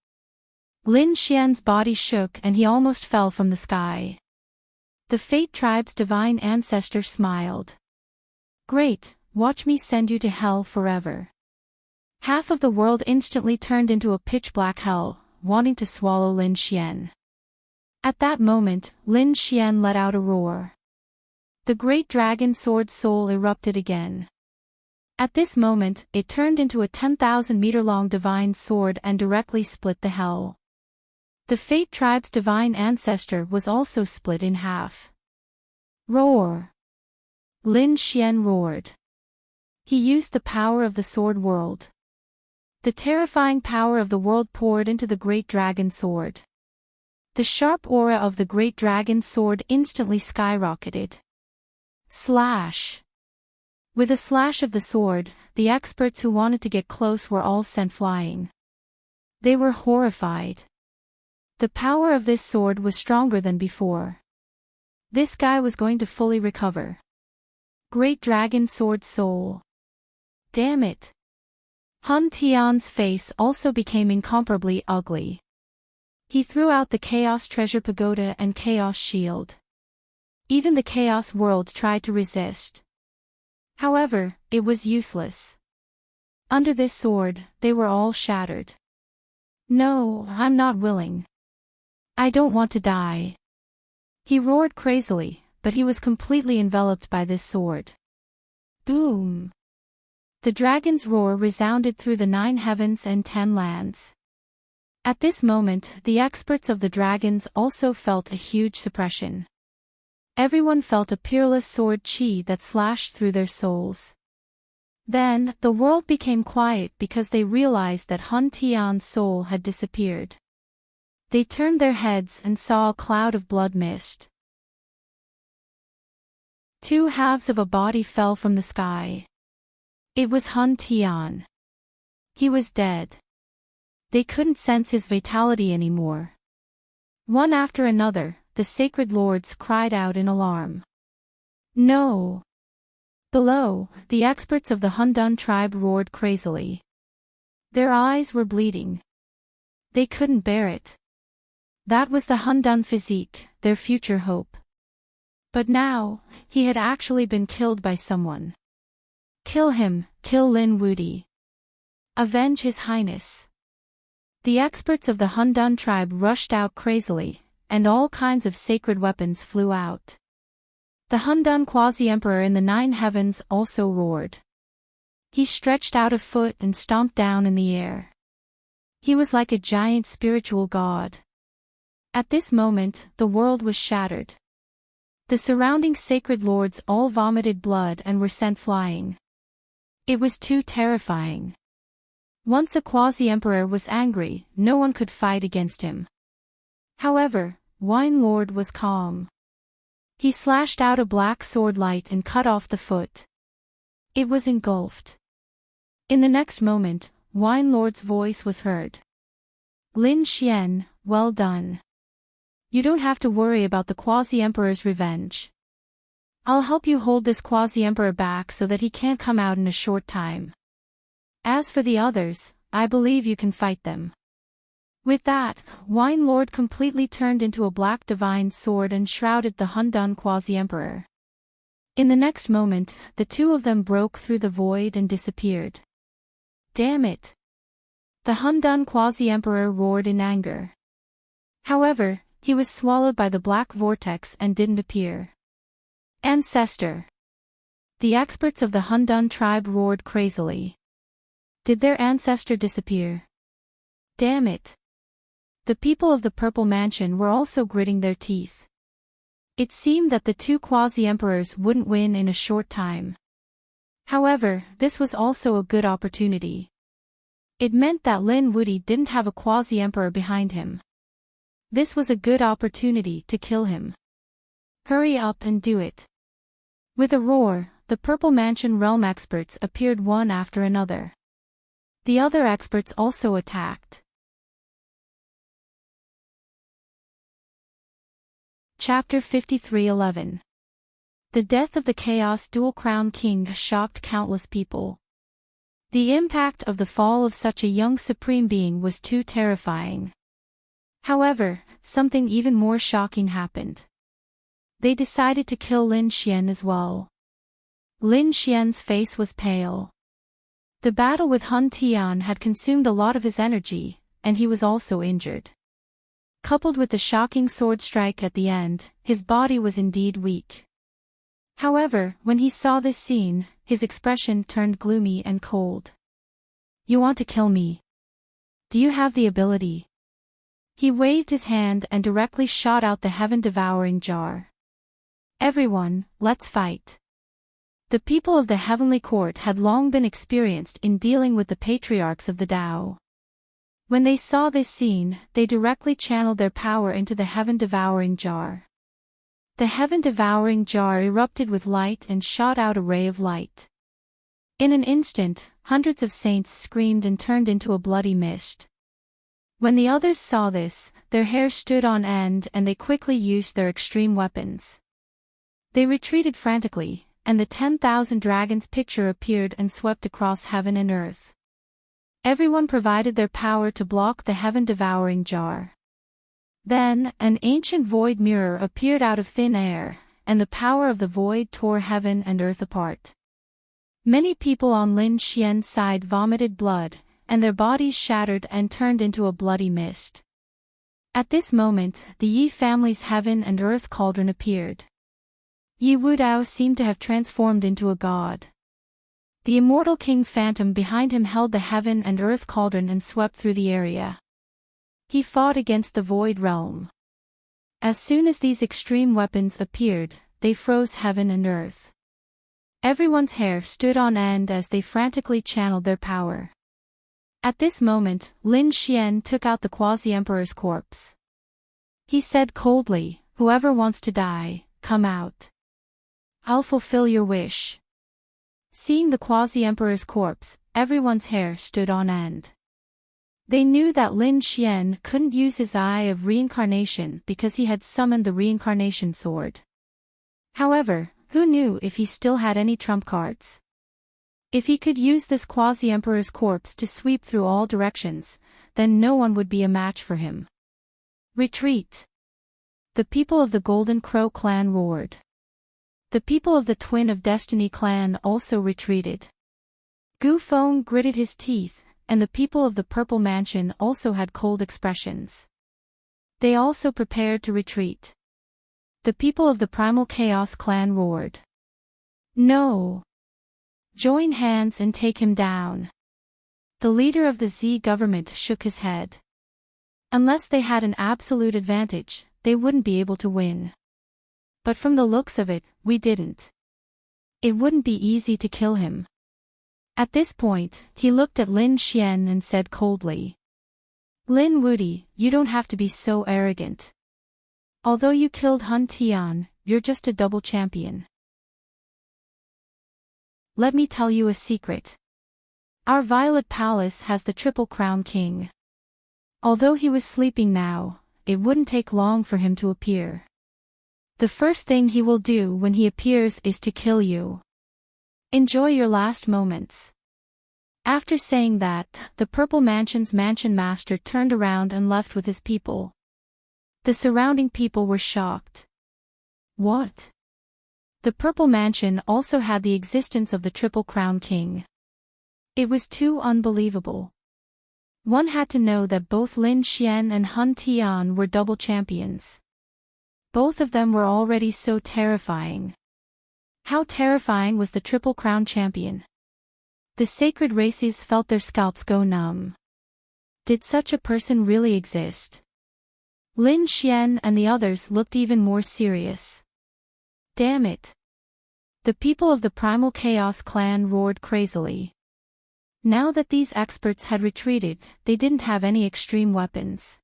Lin Xian's body shook and he almost fell from the sky. The Fate tribe's divine ancestor smiled. Great, watch me send you to hell forever. Half of the world instantly turned into a pitch-black hell, wanting to swallow Lin Xian. At that moment, Lin Xian let out a roar. The great dragon sword soul erupted again. At this moment, it turned into a 10,000-meter-long divine sword and directly split the hell. The Fate tribe's divine ancestor was also split in half. Roar! Lin Xian roared. He used the power of the sword world. The terrifying power of the world poured into the great dragon sword. The sharp aura of the great dragon sword instantly skyrocketed. Slash! With a slash of the sword, the experts who wanted to get close were all sent flying. They were horrified. The power of this sword was stronger than before. This guy was going to fully recover. Great Dragon Sword Soul. Damn it. Hun Tian's face also became incomparably ugly. He threw out the Chaos Treasure Pagoda and Chaos Shield. Even the Chaos World tried to resist. However, it was useless. Under this sword, they were all shattered. No, I'm not willing. I don't want to die. He roared crazily, but he was completely enveloped by this sword. Boom! The dragon's roar resounded through the 9 heavens and 10 lands. At this moment, the experts of the dragons also felt a huge suppression. Everyone felt a peerless sword chi that slashed through their souls. Then, the world became quiet because they realized that Hun Tian's soul had disappeared. They turned their heads and saw a cloud of blood mist. 2 halves of a body fell from the sky. It was Hun Tian. He was dead. They couldn't sense his vitality anymore. One after another, the sacred lords cried out in alarm. No! Below, the experts of the Hundun tribe roared crazily. Their eyes were bleeding. They couldn't bear it. That was the Hundun physique, their future hope. But now, he had actually been killed by someone. Kill him, kill Lin Wudi. Avenge His Highness. The experts of the Hundun tribe rushed out crazily, and all kinds of sacred weapons flew out. The Hundun quasi-emperor in the 9 heavens also roared. He stretched out a foot and stomped down in the air. He was like a giant spiritual god. At this moment, the world was shattered. The surrounding sacred lords all vomited blood and were sent flying. It was too terrifying. Once a quasi-emperor was angry, no one could fight against him. However, Wine Lord was calm. He slashed out a black sword light and cut off the foot. It was engulfed. In the next moment, Wine Lord's voice was heard. Lin Xian, well done. You don't have to worry about the quasi-emperor's revenge. I'll help you hold this quasi-emperor back so that he can't come out in a short time. As for the others, I believe you can fight them. With that, Wine Lord completely turned into a black divine sword and shrouded the Hundun quasi-emperor. In the next moment, the 2 of them broke through the void and disappeared. Damn it! The Hundun quasi-emperor roared in anger. However, he was swallowed by the black vortex and didn't appear. Ancestor! The experts of the Hundun tribe roared crazily. Did their ancestor disappear? Damn it! The people of the Purple Mansion were also gritting their teeth. It seemed that the 2 quasi-emperors wouldn't win in a short time. However, this was also a good opportunity. It meant that Lin Wudi didn't have a quasi-emperor behind him. This was a good opportunity to kill him. Hurry up and do it. With a roar, the Purple Mansion realm experts appeared one after another. The other experts also attacked. Chapter 53:11. The death of the Chaos Dual Crown King shocked countless people. The impact of the fall of such a young supreme being was too terrifying. However, something even more shocking happened. They decided to kill Lin Xian as well. Lin Xian's face was pale. The battle with Hun Tian had consumed a lot of his energy, and he was also injured. Coupled with the shocking sword strike at the end, his body was indeed weak. However, when he saw this scene, his expression turned gloomy and cold. You want to kill me? Do you have the ability? He waved his hand and directly shot out the heaven-devouring jar. Everyone, let's fight. The people of the Heavenly Court had long been experienced in dealing with the patriarchs of the Tao. When they saw this scene, they directly channeled their power into the heaven-devouring jar. The heaven-devouring jar erupted with light and shot out a ray of light. In an instant, hundreds of saints screamed and turned into a bloody mist. When the others saw this, their hair stood on end and they quickly used their extreme weapons. They retreated frantically, and the 10,000 dragons picture appeared and swept across heaven and earth. Everyone provided their power to block the heaven-devouring jar. Then, an ancient void mirror appeared out of thin air, and the power of the void tore heaven and earth apart. Many people on Lin Xian's side vomited blood, and their bodies shattered and turned into a bloody mist. At this moment, the Yi family's heaven and earth cauldron appeared. Yi Wudao seemed to have transformed into a god. The immortal king phantom behind him held the heaven and earth cauldron and swept through the area. He fought against the void realm. As soon as these extreme weapons appeared, they froze heaven and earth. Everyone's hair stood on end as they frantically channeled their power. At this moment, Lin Xian took out the quasi-emperor's corpse. He said coldly, "Whoever wants to die, come out. I'll fulfill your wish." Seeing the quasi-emperor's corpse, everyone's hair stood on end. They knew that Lin Xian couldn't use his eye of reincarnation because he had summoned the reincarnation sword. However, who knew if he still had any trump cards? If he could use this quasi-emperor's corpse to sweep through all directions, then no one would be a match for him. Retreat! The people of the Golden Crow clan roared. The people of the Twin of Destiny clan also retreated. Gu Feng gritted his teeth, and the people of the Purple Mansion also had cold expressions. They also prepared to retreat. The people of the Primal Chaos clan roared. No! Join hands and take him down. The leader of the Z government shook his head. Unless they had an absolute advantage, they wouldn't be able to win. But from the looks of it, we didn't. It wouldn't be easy to kill him. At this point, he looked at Lin Xian and said coldly, "Lin Wudi, you don't have to be so arrogant. Although you killed Hun Tian, you're just a double champion. Let me tell you a secret. Our Violet Palace has the Triple Crown King. Although he was sleeping now, it wouldn't take long for him to appear. The first thing he will do when he appears is to kill you. Enjoy your last moments." After saying that, the Purple Mansion's mansion master turned around and left with his people. The surrounding people were shocked. What? The Purple Mansion also had the existence of the Triple Crown King. It was too unbelievable. One had to know that both Lin Xian and Hun Tian were double champions. Both of them were already so terrifying. How terrifying was the Triple Crown champion? The sacred races felt their scalps go numb. Did such a person really exist? Lin Xian and the others looked even more serious. Damn it! The people of the Primal Chaos clan roared crazily. Now that these experts had retreated, they didn't have any extreme weapons.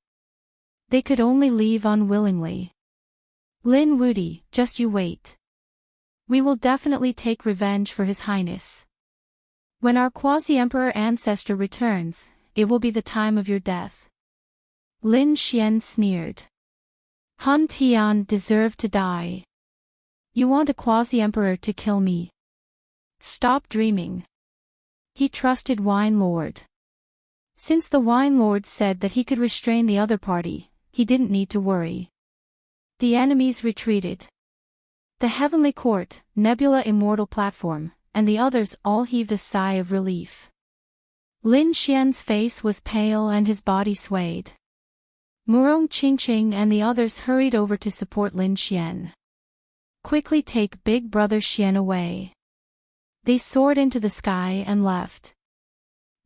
They could only leave unwillingly. Lin Wudi, just you wait. We will definitely take revenge for His Highness. When our quasi-emperor ancestor returns, it will be the time of your death. Lin Xian sneered. Hun Tian deserved to die. You want a quasi-emperor to kill me? Stop dreaming. He trusted Wine Lord. Since the Wine Lord said that he could restrain the other party, he didn't need to worry. The enemies retreated. The Heavenly Court, Nebula Immortal Platform, and the others all heaved a sigh of relief. Lin Xian's face was pale and his body swayed. Murong Qingqing and the others hurried over to support Lin Xian. Quickly take Big Brother Xian away. They soared into the sky and left.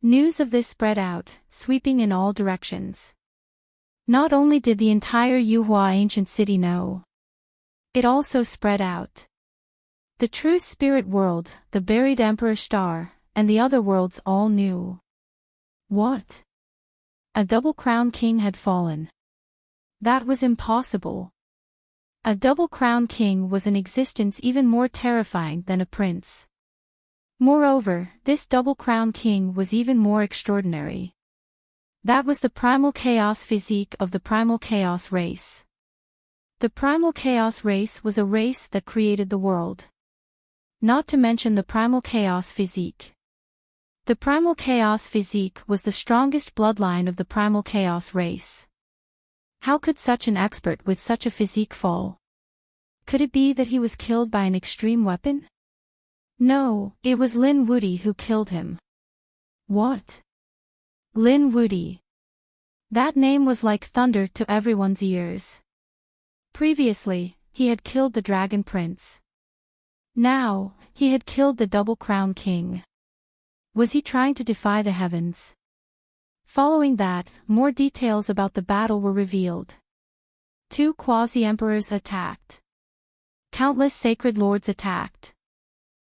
News of this spread out, sweeping in all directions. Not only did the entire Yuhua ancient city know, it also spread out. The true spirit world, the buried Emperor Star, and the other worlds all knew. What? A double crown king had fallen. That was impossible. A double crown king was an existence even more terrifying than a prince. Moreover, this double-crowned king was even more extraordinary. That was the primal chaos physique of the primal chaos race. The primal chaos race was a race that created the world. Not to mention the primal chaos physique. The primal chaos physique was the strongest bloodline of the primal chaos race. How could such an expert with such a physique fall? Could it be that he was killed by an extreme weapon? No, it was Lin Wudy who killed him. What? Lin Wudy. That name was like thunder to everyone's ears. Previously, he had killed the Dragon Prince. Now, he had killed the Double Crown King. Was he trying to defy the heavens? Following that, more details about the battle were revealed. 2 quasi-emperors attacked. Countless sacred lords attacked.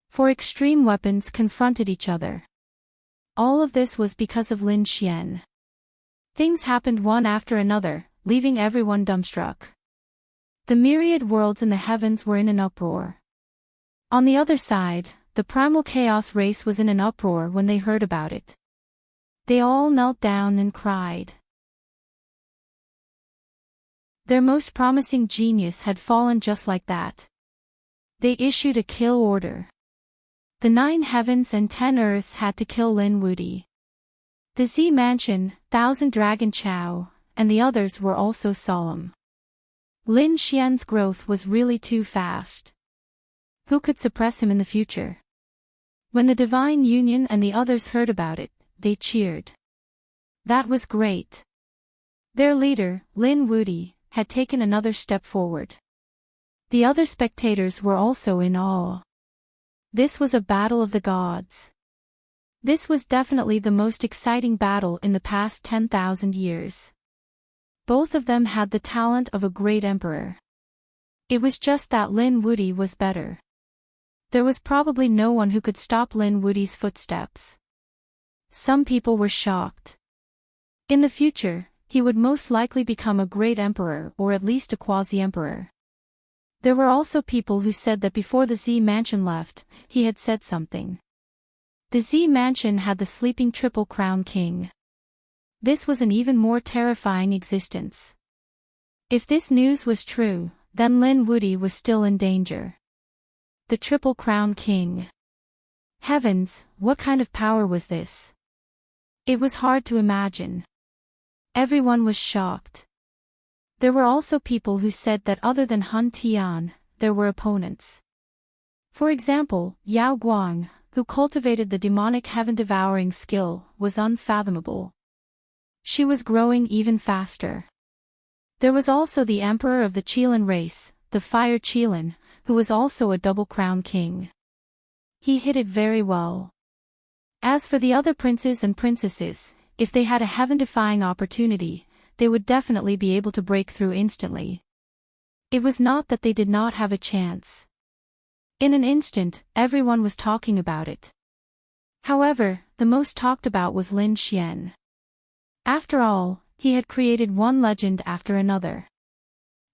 4 extreme weapons confronted each other. All of this was because of Lin Xian. Things happened one after another, leaving everyone dumbstruck. The myriad worlds in the heavens were in an uproar. On the other side, the primal chaos race was in an uproar when they heard about it. They all knelt down and cried. Their most promising genius had fallen just like that. They issued a kill order. The 9 heavens and 10 earths had to kill Lin Wudy. The Z Mansion, 1000 Dragon Chow, and the others were also solemn. Lin Xian's growth was really too fast. Who could suppress him in the future? When the Divine Union and the others heard about it, they cheered. That was great. Their leader, Lin Wudy, had taken another step forward. The other spectators were also in awe. This was a battle of the gods. This was definitely the most exciting battle in the past 10,000 years. Both of them had the talent of a great emperor. It was just that Lin Wudy was better. There was probably no one who could stop Lin Wudy's footsteps. Some people were shocked. In the future, he would most likely become a great emperor or at least a quasi-emperor. There were also people who said that before the Z Mansion left, he had said something. The Z Mansion had the sleeping Triple Crown King. This was an even more terrifying existence. If this news was true, then Lin Wudy was still in danger. The Triple Crown King. Heavens, what kind of power was this? It was hard to imagine. Everyone was shocked. There were also people who said that other than Hun Tian, there were opponents. For example, Yao Guang, who cultivated the demonic heaven-devouring skill, was unfathomable. She was growing even faster. There was also the emperor of the Qilin race, the Fire Qilin, who was also a double-crown king. He hid it very well. As for the other princes and princesses, if they had a heaven-defying opportunity, they would definitely be able to break through instantly. It was not that they did not have a chance. In an instant, everyone was talking about it. However, the most talked about was Lin Xian. After all, he had created one legend after another.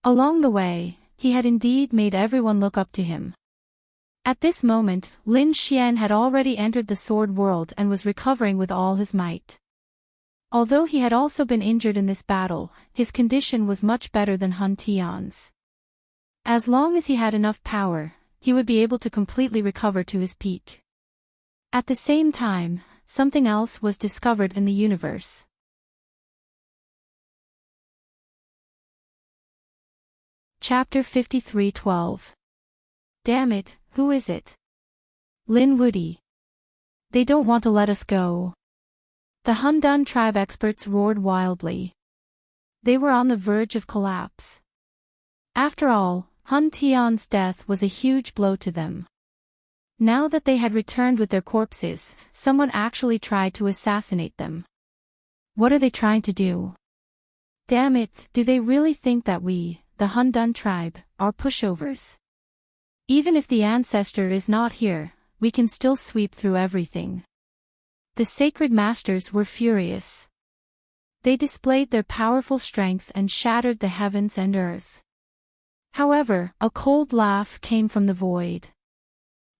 Along the way, he had indeed made everyone look up to him. At this moment, Lin Xian had already entered the sword world and was recovering with all his might. Although he had also been injured in this battle, his condition was much better than Hun Tian's. As long as he had enough power, he would be able to completely recover to his peak. At the same time, something else was discovered in the universe. Chapter 53:12. Damn it, who is it? Lin Wudy. They don't want to let us go. The Hundun tribe experts roared wildly. They were on the verge of collapse. After all, Hun Tian's death was a huge blow to them. Now that they had returned with their corpses, someone actually tried to assassinate them. What are they trying to do? Damn it, do they really think that we, the Hundun tribe, are pushovers? Even if the ancestor is not here, we can still sweep through everything. The sacred masters were furious. They displayed their powerful strength and shattered the heavens and earth. However, a cold laugh came from the void.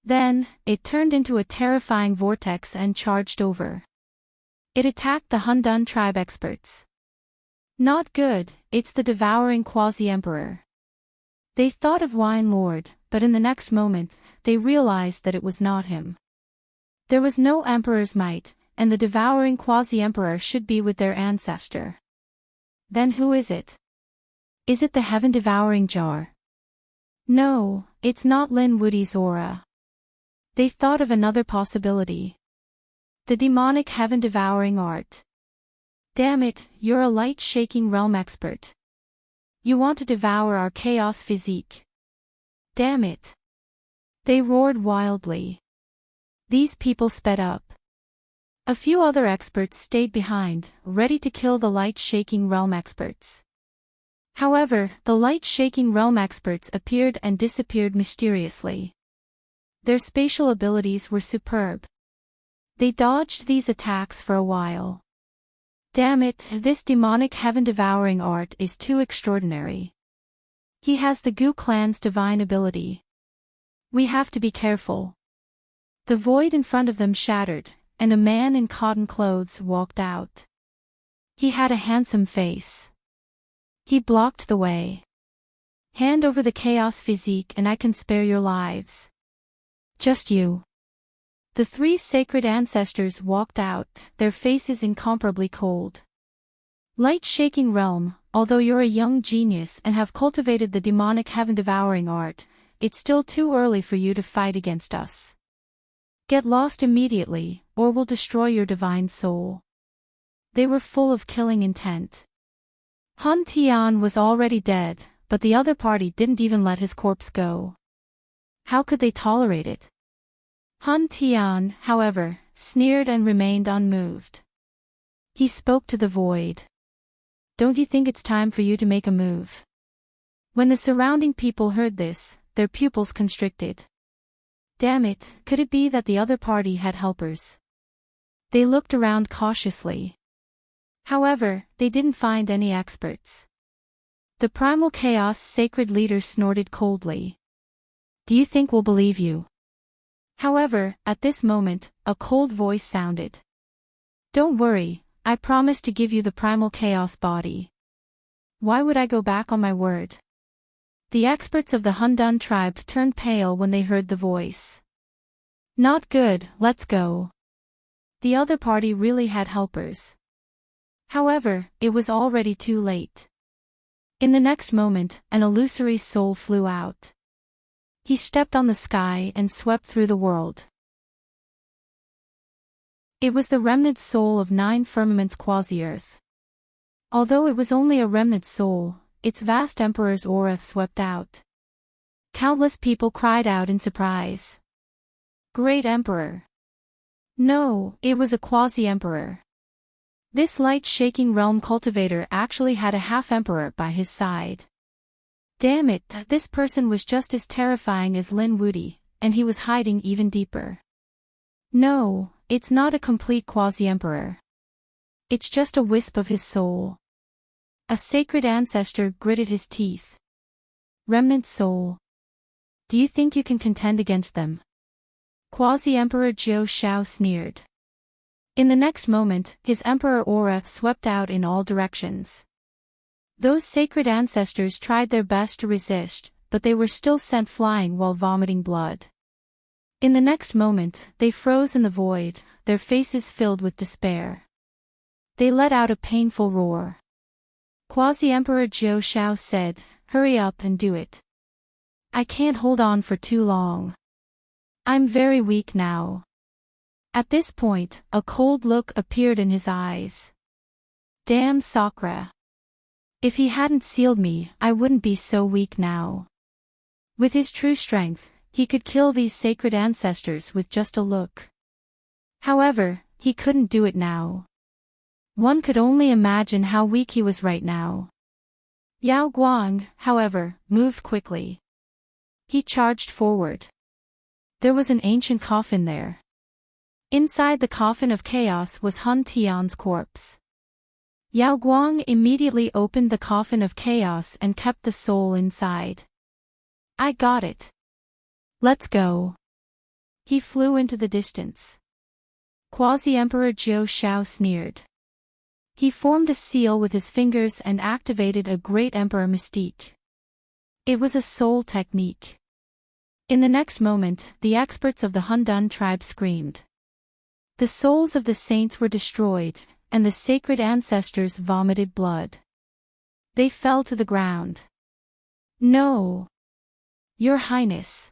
Then, it turned into a terrifying vortex and charged over. It attacked the Hundun tribe experts. Not good, it's the devouring quasi-emperor. They thought of Wine Lord, but in the next moment, they realized that it was not him. There was no emperor's might, and the devouring quasi-emperor should be with their ancestor. Then who is it? Is it the heaven-devouring jar? No, it's not Lin Woody's aura. They thought of another possibility. The demonic heaven-devouring art. Damn it, you're a light-shaking realm expert. You want to devour our chaos physique. Damn it. They roared wildly. These people sped up. A few other experts stayed behind, ready to kill the light-shaking realm experts. However, the light-shaking realm experts appeared and disappeared mysteriously. Their spatial abilities were superb. They dodged these attacks for a while. Damn it, this demonic heaven-devouring art is too extraordinary. He has the Gu clan's divine ability. We have to be careful. The void in front of them shattered, and a man in cotton clothes walked out. He had a handsome face. He blocked the way. Hand over the chaos physique and I can spare your lives. Just you. The three sacred ancestors walked out, their faces incomparably cold. Light-shaking realm, although you're a young genius and have cultivated the demonic heaven-devouring art, it's still too early for you to fight against us. Get lost immediately, or we'll destroy your divine soul. They were full of killing intent. Hun Tian was already dead, but the other party didn't even let his corpse go. How could they tolerate it? Hun Tian, however, sneered and remained unmoved. He spoke to the void. Don't you think it's time for you to make a move? When the surrounding people heard this, their pupils constricted. Damn it, could it be that the other party had helpers? They looked around cautiously. However, they didn't find any experts. The primal chaos sacred leader snorted coldly. Do you think we'll believe you? However, at this moment, a cold voice sounded. Don't worry, I promise to give you the primal chaos body. Why would I go back on my word? The experts of the Hundun tribe turned pale when they heard the voice. Not good, let's go. The other party really had helpers. However, it was already too late. In the next moment, an illusory soul flew out. He stepped on the sky and swept through the world. It was the remnant soul of 9 firmaments quasi-earth. Although it was only a remnant soul, its vast emperor's aura swept out. Countless people cried out in surprise. Great Emperor! No, it was a quasi-emperor. This light-shaking realm cultivator actually had a half-emperor by his side. Damn it, this person was just as terrifying as Lin Woody, and he was hiding even deeper. No, it's not a complete quasi-emperor. It's just a wisp of his soul. A sacred ancestor gritted his teeth. Remnant soul. Do you think you can contend against them? Quasi-Emperor Jiao Shao sneered. In the next moment, his emperor aura swept out in all directions. Those sacred ancestors tried their best to resist, but they were still sent flying while vomiting blood. In the next moment, they froze in the void, their faces filled with despair. They let out a painful roar. Quasi-Emperor Jiao Shao said, "Hurry up and do it. I can't hold on for too long. I'm very weak now." At this point, a cold look appeared in his eyes. Damn Sakura. If he hadn't sealed me, I wouldn't be so weak now. With his true strength, he could kill these sacred ancestors with just a look. However, he couldn't do it now. One could only imagine how weak he was right now. Yao Guang, however, moved quickly. He charged forward. There was an ancient coffin there. Inside the coffin of chaos was Hun Tian's corpse. Yao Guang immediately opened the coffin of chaos and kept the soul inside. I got it. Let's go. He flew into the distance. Quasi-Emperor Jiao Shao sneered. He formed a seal with his fingers and activated a great emperor mystique. It was a soul technique. In the next moment, the experts of the Hundun tribe screamed. The souls of the saints were destroyed, and the sacred ancestors vomited blood. They fell to the ground. No! Your Highness!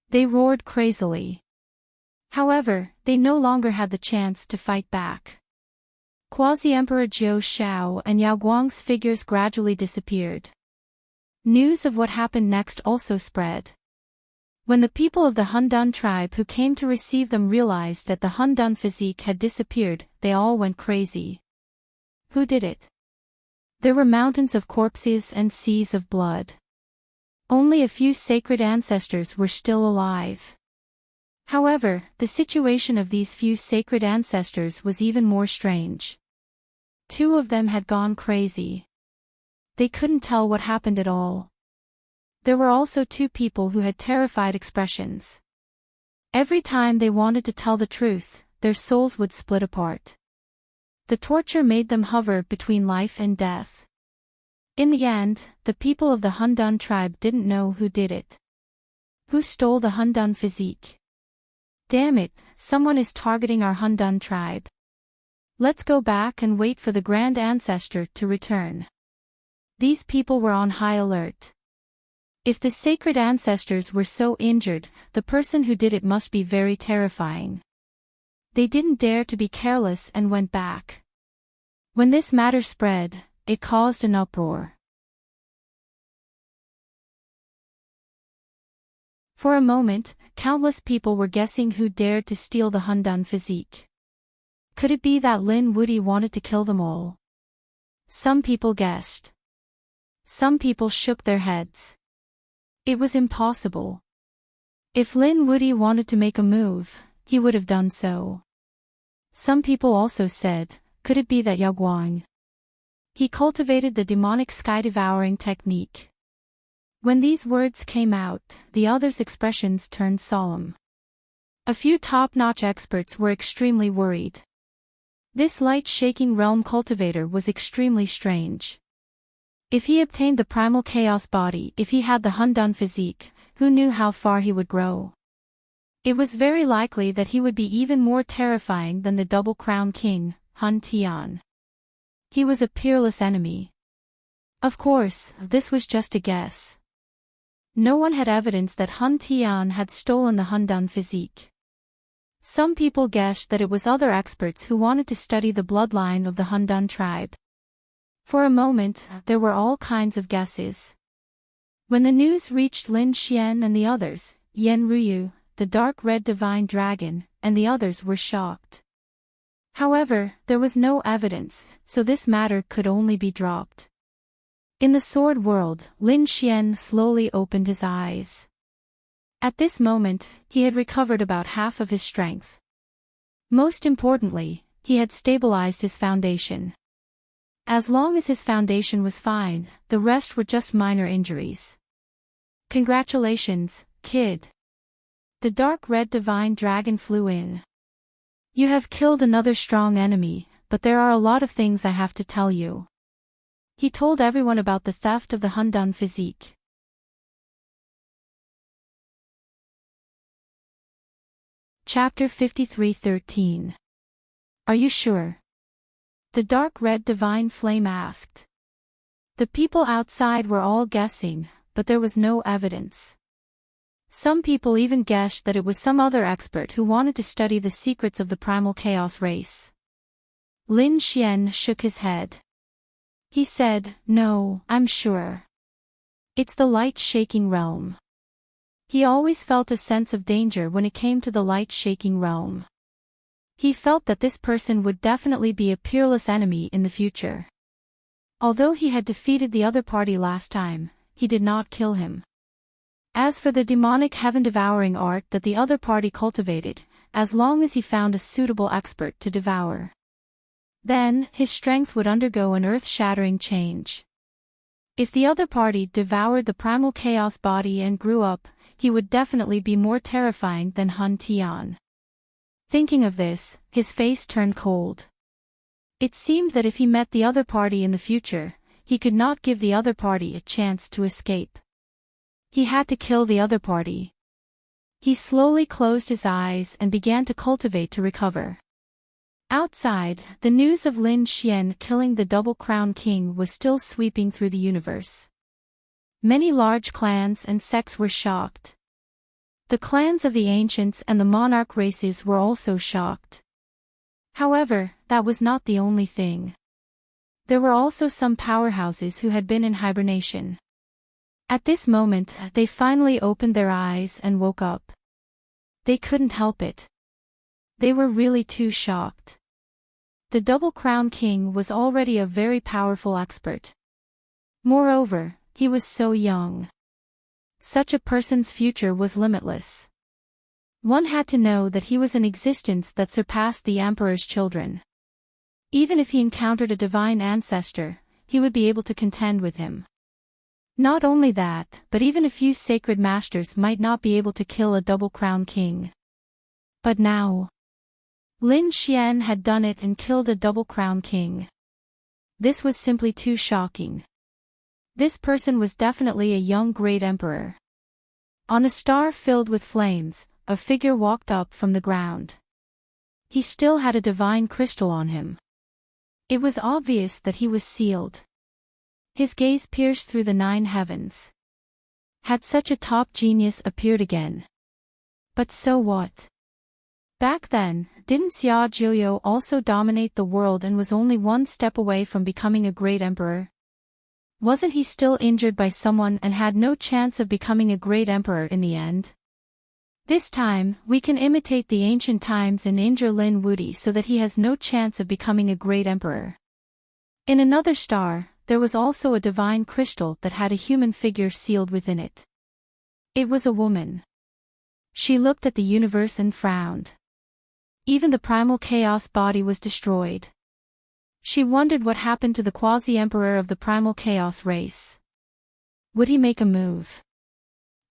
They roared crazily. However, they no longer had the chance to fight back. Quasi-Emperor Jiao Shao and Yao Guang's figures gradually disappeared. News of what happened next also spread. When the people of the Hundun tribe who came to receive them realized that the Hundun physique had disappeared, they all went crazy. Who did it? There were mountains of corpses and seas of blood. Only a few sacred ancestors were still alive. However, the situation of these few sacred ancestors was even more strange. 2 of them had gone crazy. They couldn't tell what happened at all. There were also 2 people who had terrified expressions. Every time they wanted to tell the truth, their souls would split apart. The torture made them hover between life and death. In the end, the people of the Hundun tribe didn't know who did it. Who stole the Hundun physique? Damn it, someone is targeting our Hundun tribe. Let's go back and wait for the Grand Ancestor to return. These people were on high alert. If the sacred ancestors were so injured, the person who did it must be very terrifying. They didn't dare to be careless and went back. When this matter spread, it caused an uproar. For a moment, countless people were guessing who dared to steal the Hundun physique. Could it be that Lin Wuyi wanted to kill them all? Some people guessed. Some people shook their heads. It was impossible. If Lin Wuyi wanted to make a move, he would have done so. Some people also said, could it be that Yao Guang? He cultivated the demonic sky-devouring technique. When these words came out, the others' expressions turned solemn. A few top-notch experts were extremely worried. This light-shaking realm cultivator was extremely strange. If he obtained the primal chaos body, if he had the Hundun physique, who knew how far he would grow? It was very likely that he would be even more terrifying than the Double Crown King, Hun Tian. He was a peerless enemy. Of course, this was just a guess. No one had evidence that Hun Tian had stolen the Hundun physique. Some people guessed that it was other experts who wanted to study the bloodline of the Hundun tribe. For a moment, there were all kinds of guesses. When the news reached Lin Xian and the others, Yan Ruyu, the dark red divine dragon, and the others were shocked. However, there was no evidence, so this matter could only be dropped. In the sword world, Lin Xian slowly opened his eyes. At this moment, he had recovered about half of his strength. Most importantly, he had stabilized his foundation. As long as his foundation was fine, the rest were just minor injuries. Congratulations, kid. The dark red divine dragon flew in. You have killed another strong enemy, but there are a lot of things I have to tell you. He told everyone about the theft of the Hundun physique. Chapter 53:13. Are you sure? The dark red divine flame asked. The people outside were all guessing, but there was no evidence. Some people even guessed that it was some other expert who wanted to study the secrets of the primal chaos race. Lin Xian shook his head. He said, "No, I'm sure. It's the light-shaking realm." He always felt a sense of danger when it came to the light-shaking realm. He felt that this person would definitely be a peerless enemy in the future. Although he had defeated the other party last time, he did not kill him. As for the demonic heaven-devouring art that the other party cultivated, as long as he found a suitable expert to devour, then his strength would undergo an earth-shattering change. If the other party devoured the primal chaos body and grew up, he would definitely be more terrifying than Hun Tian. Thinking of this, his face turned cold. It seemed that if he met the other party in the future, he could not give the other party a chance to escape. He had to kill the other party. He slowly closed his eyes and began to cultivate to recover. Outside, the news of Lin Xian killing the Double Crown King was still sweeping through the universe. Many large clans and sects were shocked. The clans of the ancients and the monarch races were also shocked. However, that was not the only thing. There were also some powerhouses who had been in hibernation. At this moment, they finally opened their eyes and woke up. They couldn't help it. They were really too shocked. The Double Crown King was already a very powerful expert. Moreover, he was so young. Such a person's future was limitless. One had to know that he was an existence that surpassed the Emperor's children. Even if he encountered a divine ancestor, he would be able to contend with him. Not only that, but even a few sacred masters might not be able to kill a Double Crown King. But now, Lin Xian had done it and killed a Double Crown King. This was simply too shocking. This person was definitely a young great emperor. On a star filled with flames, a figure walked up from the ground. He still had a divine crystal on him. It was obvious that he was sealed. His gaze pierced through the 9 heavens. Had such a top genius appeared again? But so what? Back then, didn't Xia Zhuoyo also dominate the world and was only one step away from becoming a great emperor? Wasn't he still injured by someone and had no chance of becoming a great emperor in the end? This time, we can imitate the ancient times and injure Lin Wuti so that he has no chance of becoming a great emperor. In another star, there was also a divine crystal that had a human figure sealed within it. It was a woman. She looked at the universe and frowned. Even the primal chaos body was destroyed. She wondered what happened to the quasi-emperor of the primal chaos race. Would he make a move?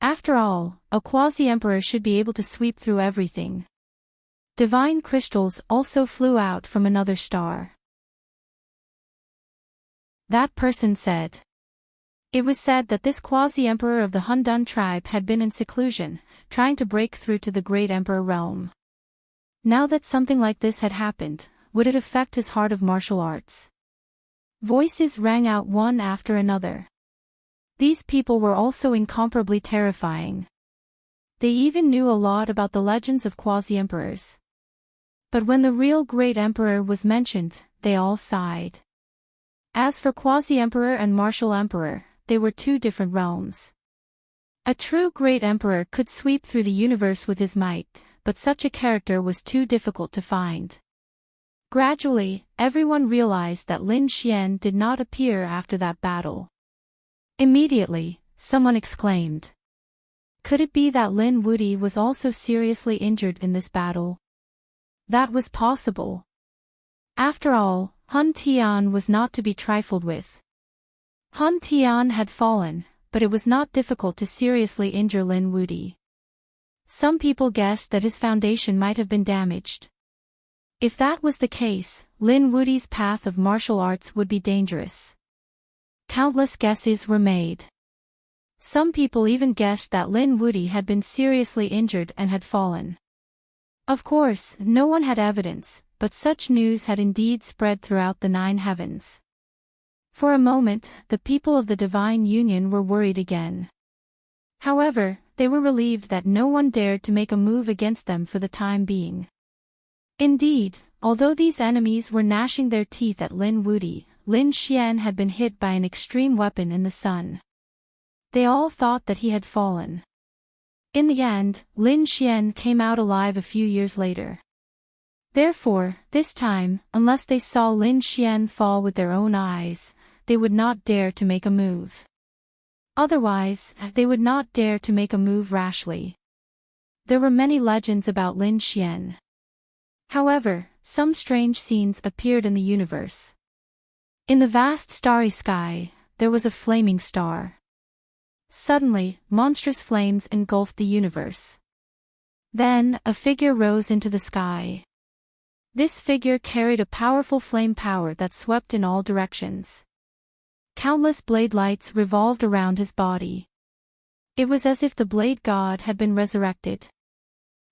After all, a quasi-emperor should be able to sweep through everything. Divine crystals also flew out from another star. That person said. It was said that this quasi-emperor of the Hundun tribe had been in seclusion, trying to break through to the great emperor realm. Now that something like this had happened, would it affect his heart of martial arts? Voices rang out one after another. These people were also incomparably terrifying. They even knew a lot about the legends of quasi-emperors. But when the real great emperor was mentioned, they all sighed. As for quasi-emperor and martial emperor, they were two different realms. A true great emperor could sweep through the universe with his might, but such a character was too difficult to find. Gradually, everyone realized that Lin Xian did not appear after that battle. Immediately, someone exclaimed. Could it be that Lin Wuti was also seriously injured in this battle? That was possible. After all, Hun Tian was not to be trifled with. Hun Tian had fallen, but it was not difficult to seriously injure Lin Wuti. Some people guessed that his foundation might have been damaged. If that was the case, Lin Wuti's path of martial arts would be dangerous. Countless guesses were made. Some people even guessed that Lin Wuti had been seriously injured and had fallen. Of course, no one had evidence, but such news had indeed spread throughout the 9 heavens. For a moment, the people of the Divine Union were worried again. However, they were relieved that no one dared to make a move against them for the time being. Indeed, although these enemies were gnashing their teeth at Lin Wuti, Lin Xian had been hit by an extreme weapon in the sun. They all thought that he had fallen. In the end, Lin Xian came out alive a few years later. Therefore, this time, unless they saw Lin Xian fall with their own eyes, they would not dare to make a move. Otherwise, they would not dare to make a move rashly. There were many legends about Lin Xian. However, some strange scenes appeared in the universe. In the vast starry sky, there was a flaming star. Suddenly, monstrous flames engulfed the universe. Then, a figure rose into the sky. This figure carried a powerful flame power that swept in all directions. Countless blade lights revolved around his body. It was as if the blade god had been resurrected.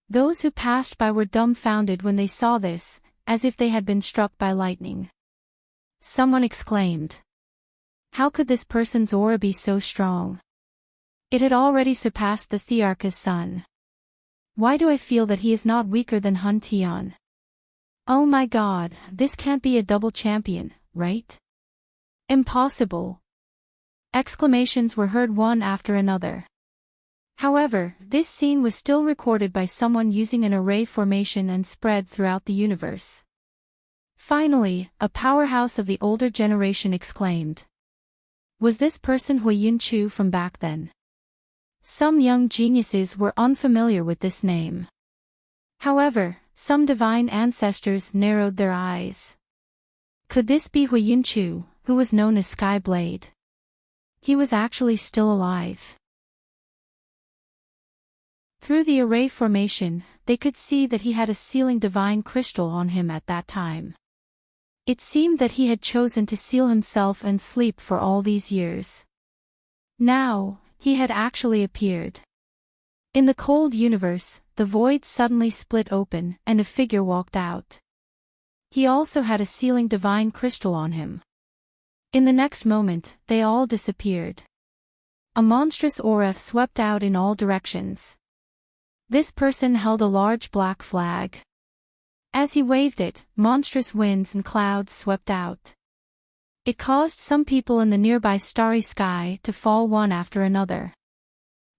Those who passed by were dumbfounded when they saw this, as if they had been struck by lightning. Someone exclaimed. How could this person's aura be so strong? It had already surpassed the Thearch's son. Why do I feel that he is not weaker than Hun Tian? Oh my god, this can't be a double champion, right? Impossible. Exclamations were heard one after another. However, this scene was still recorded by someone using an array formation and spread throughout the universe. Finally, a powerhouse of the older generation exclaimed. Was this person Huiyun Chu from back then? Some young geniuses were unfamiliar with this name. However, some divine ancestors narrowed their eyes. Could this be Huiyun Chu, who was known as Skyblade? He was actually still alive. Through the array formation, they could see that he had a sealing divine crystal on him at that time. It seemed that he had chosen to seal himself and sleep for all these years. Now, he had actually appeared. In the cold universe, the void suddenly split open and a figure walked out. He also had a sealing divine crystal on him. In the next moment, they all disappeared. A monstrous aura swept out in all directions. This person held a large black flag. As he waved it, monstrous winds and clouds swept out. It caused some people in the nearby starry sky to fall one after another.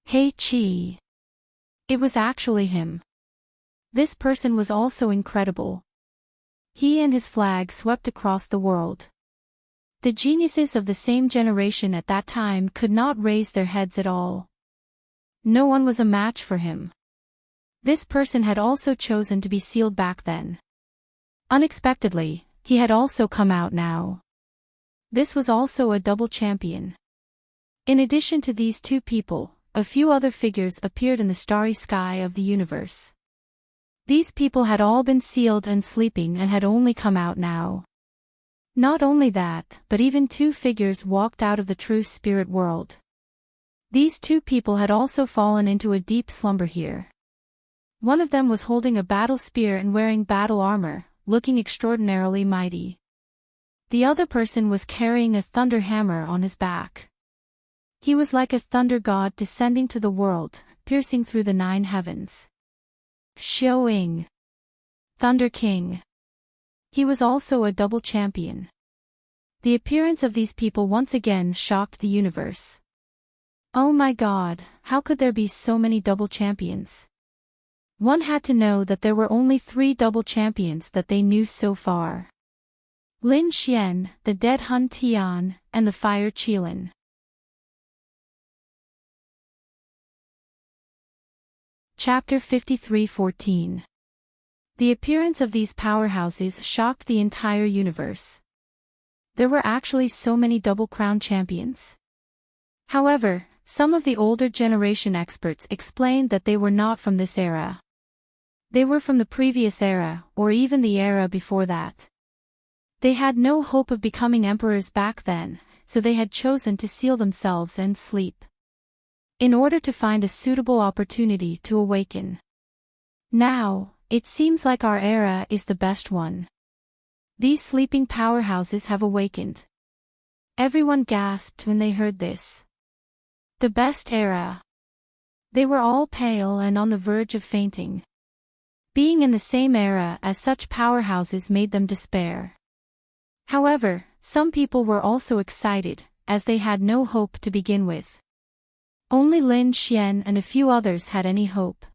Hey Chi! It was actually him. This person was also incredible. He and his flag swept across the world. The geniuses of the same generation at that time could not raise their heads at all. No one was a match for him. This person had also chosen to be sealed back then. Unexpectedly, he had also come out now. This was also a double champion. In addition to these two people, a few other figures appeared in the starry sky of the universe. These people had all been sealed and sleeping and had only come out now. Not only that, but even two figures walked out of the true spirit world. These two people had also fallen into a deep slumber here. One of them was holding a battle spear and wearing battle armor, looking extraordinarily mighty. The other person was carrying a thunder hammer on his back. He was like a thunder god descending to the world, piercing through the 9 heavens. Xiaoying. Thunder King. He was also a double champion. The appearance of these people once again shocked the universe. Oh my god, how could there be so many double champions? One had to know that there were only 3 double champions that they knew so far. Lin Xian, the dead Hun Tian, and the fire Qilin. Chapter 53:14. The appearance of these powerhouses shocked the entire universe. There were actually so many double crown champions. However, some of the older generation experts explained that they were not from this era. They were from the previous era, or even the era before that. They had no hope of becoming emperors back then, so they had chosen to seal themselves and sleep. In order to find a suitable opportunity to awaken. Now, it seems like our era is the best one. These sleeping powerhouses have awakened. Everyone gasped when they heard this. The best era. They were all pale and on the verge of fainting. Being in the same era as such powerhouses made them despair. However, some people were also excited, as they had no hope to begin with. Only Lin Xian and a few others had any hope.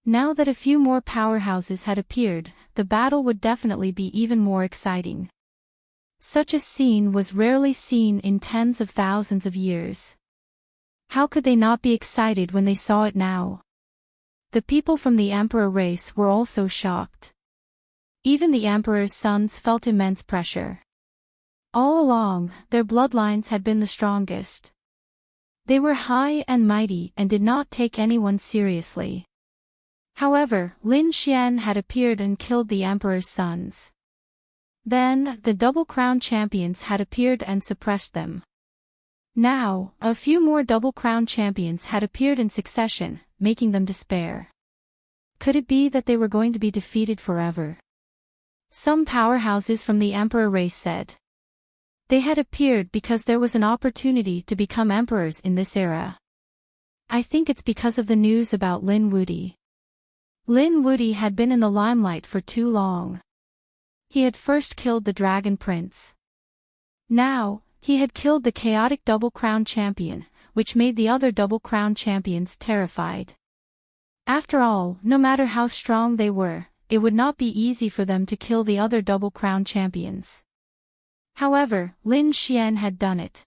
Now that a few more powerhouses had appeared, the battle would definitely be even more exciting. Such a scene was rarely seen in tens of thousands of years. How could they not be excited when they saw it now? The people from the emperor race were also shocked. Even the emperor's sons felt immense pressure. All along, their bloodlines had been the strongest. They were high and mighty and did not take anyone seriously. However, Lin Xian had appeared and killed the emperor's sons. Then, the Double Crown champions had appeared and suppressed them. Now, a few more Double Crown champions had appeared in succession, making them despair. Could it be that they were going to be defeated forever? Some powerhouses from the emperor race said. They had appeared because there was an opportunity to become emperors in this era. I think it's because of the news about Lin Wudy. Lin Wudy had been in the limelight for too long. He had first killed the Dragon Prince. Now, he had killed the chaotic Double Crown champion, which made the other Double Crown champions terrified. After all, no matter how strong they were, it would not be easy for them to kill the other Double Crown champions. However, Lin Xian had done it.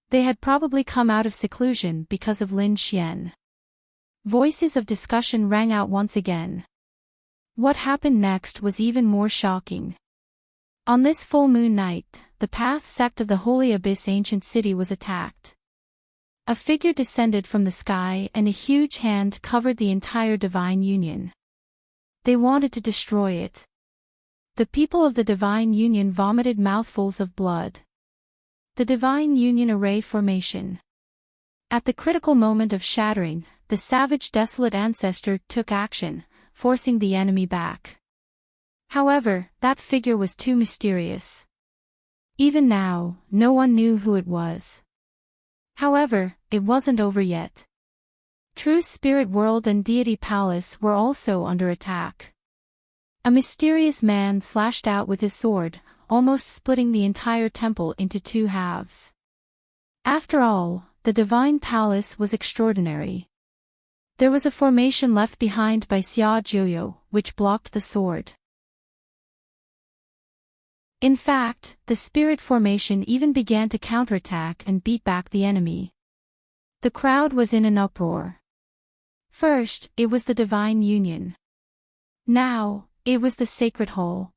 They had probably come out of seclusion because of Lin Xian. Voices of discussion rang out once again. What happened next was even more shocking. On this full moon night, the Path sect of the Holy Abyss ancient city was attacked. A figure descended from the sky and a huge hand covered the entire Divine Union. They wanted to destroy it. The people of the Divine Union vomited mouthfuls of blood. The Divine Union Array Formation. At the critical moment of shattering, the savage desolate ancestor took action, forcing the enemy back. However, that figure was too mysterious. Even now, no one knew who it was. However, it wasn't over yet. Truth Spirit World and Deity Palace were also under attack. A mysterious man slashed out with his sword, almost splitting the entire temple into two halves. After all, the Divine Palace was extraordinary. There was a formation left behind by Xia Jiuyo, which blocked the sword. In fact, the spirit formation even began to counterattack and beat back the enemy. The crowd was in an uproar. First, it was the Divine Union. Now, it was the Sacred Hall.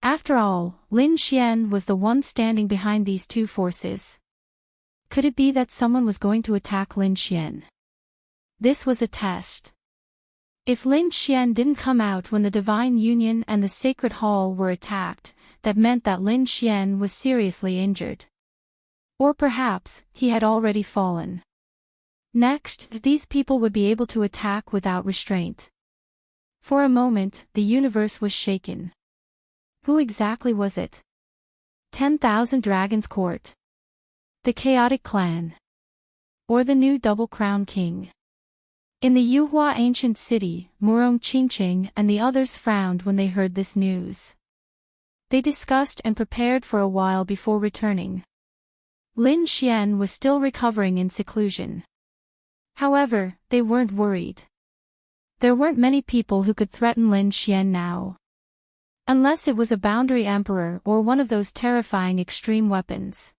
After all, Lin Xian was the one standing behind these two forces. Could it be that someone was going to attack Lin Xian? This was a test. If Lin Xian didn't come out when the Divine Union and the Sacred Hall were attacked, that meant that Lin Xian was seriously injured. Or perhaps, he had already fallen. Next, these people would be able to attack without restraint. For a moment, the universe was shaken. Who exactly was it? 10,000 Dragons Court? The Chaotic Clan? Or the new Double Crown King? In the Yuhua ancient city, Murong Qingqing and the others frowned when they heard this news. They discussed and prepared for a while before returning. Lin Xian was still recovering in seclusion. However, they weren't worried. There weren't many people who could threaten Lin Xian now. Unless it was a boundary emperor or one of those terrifying extreme weapons.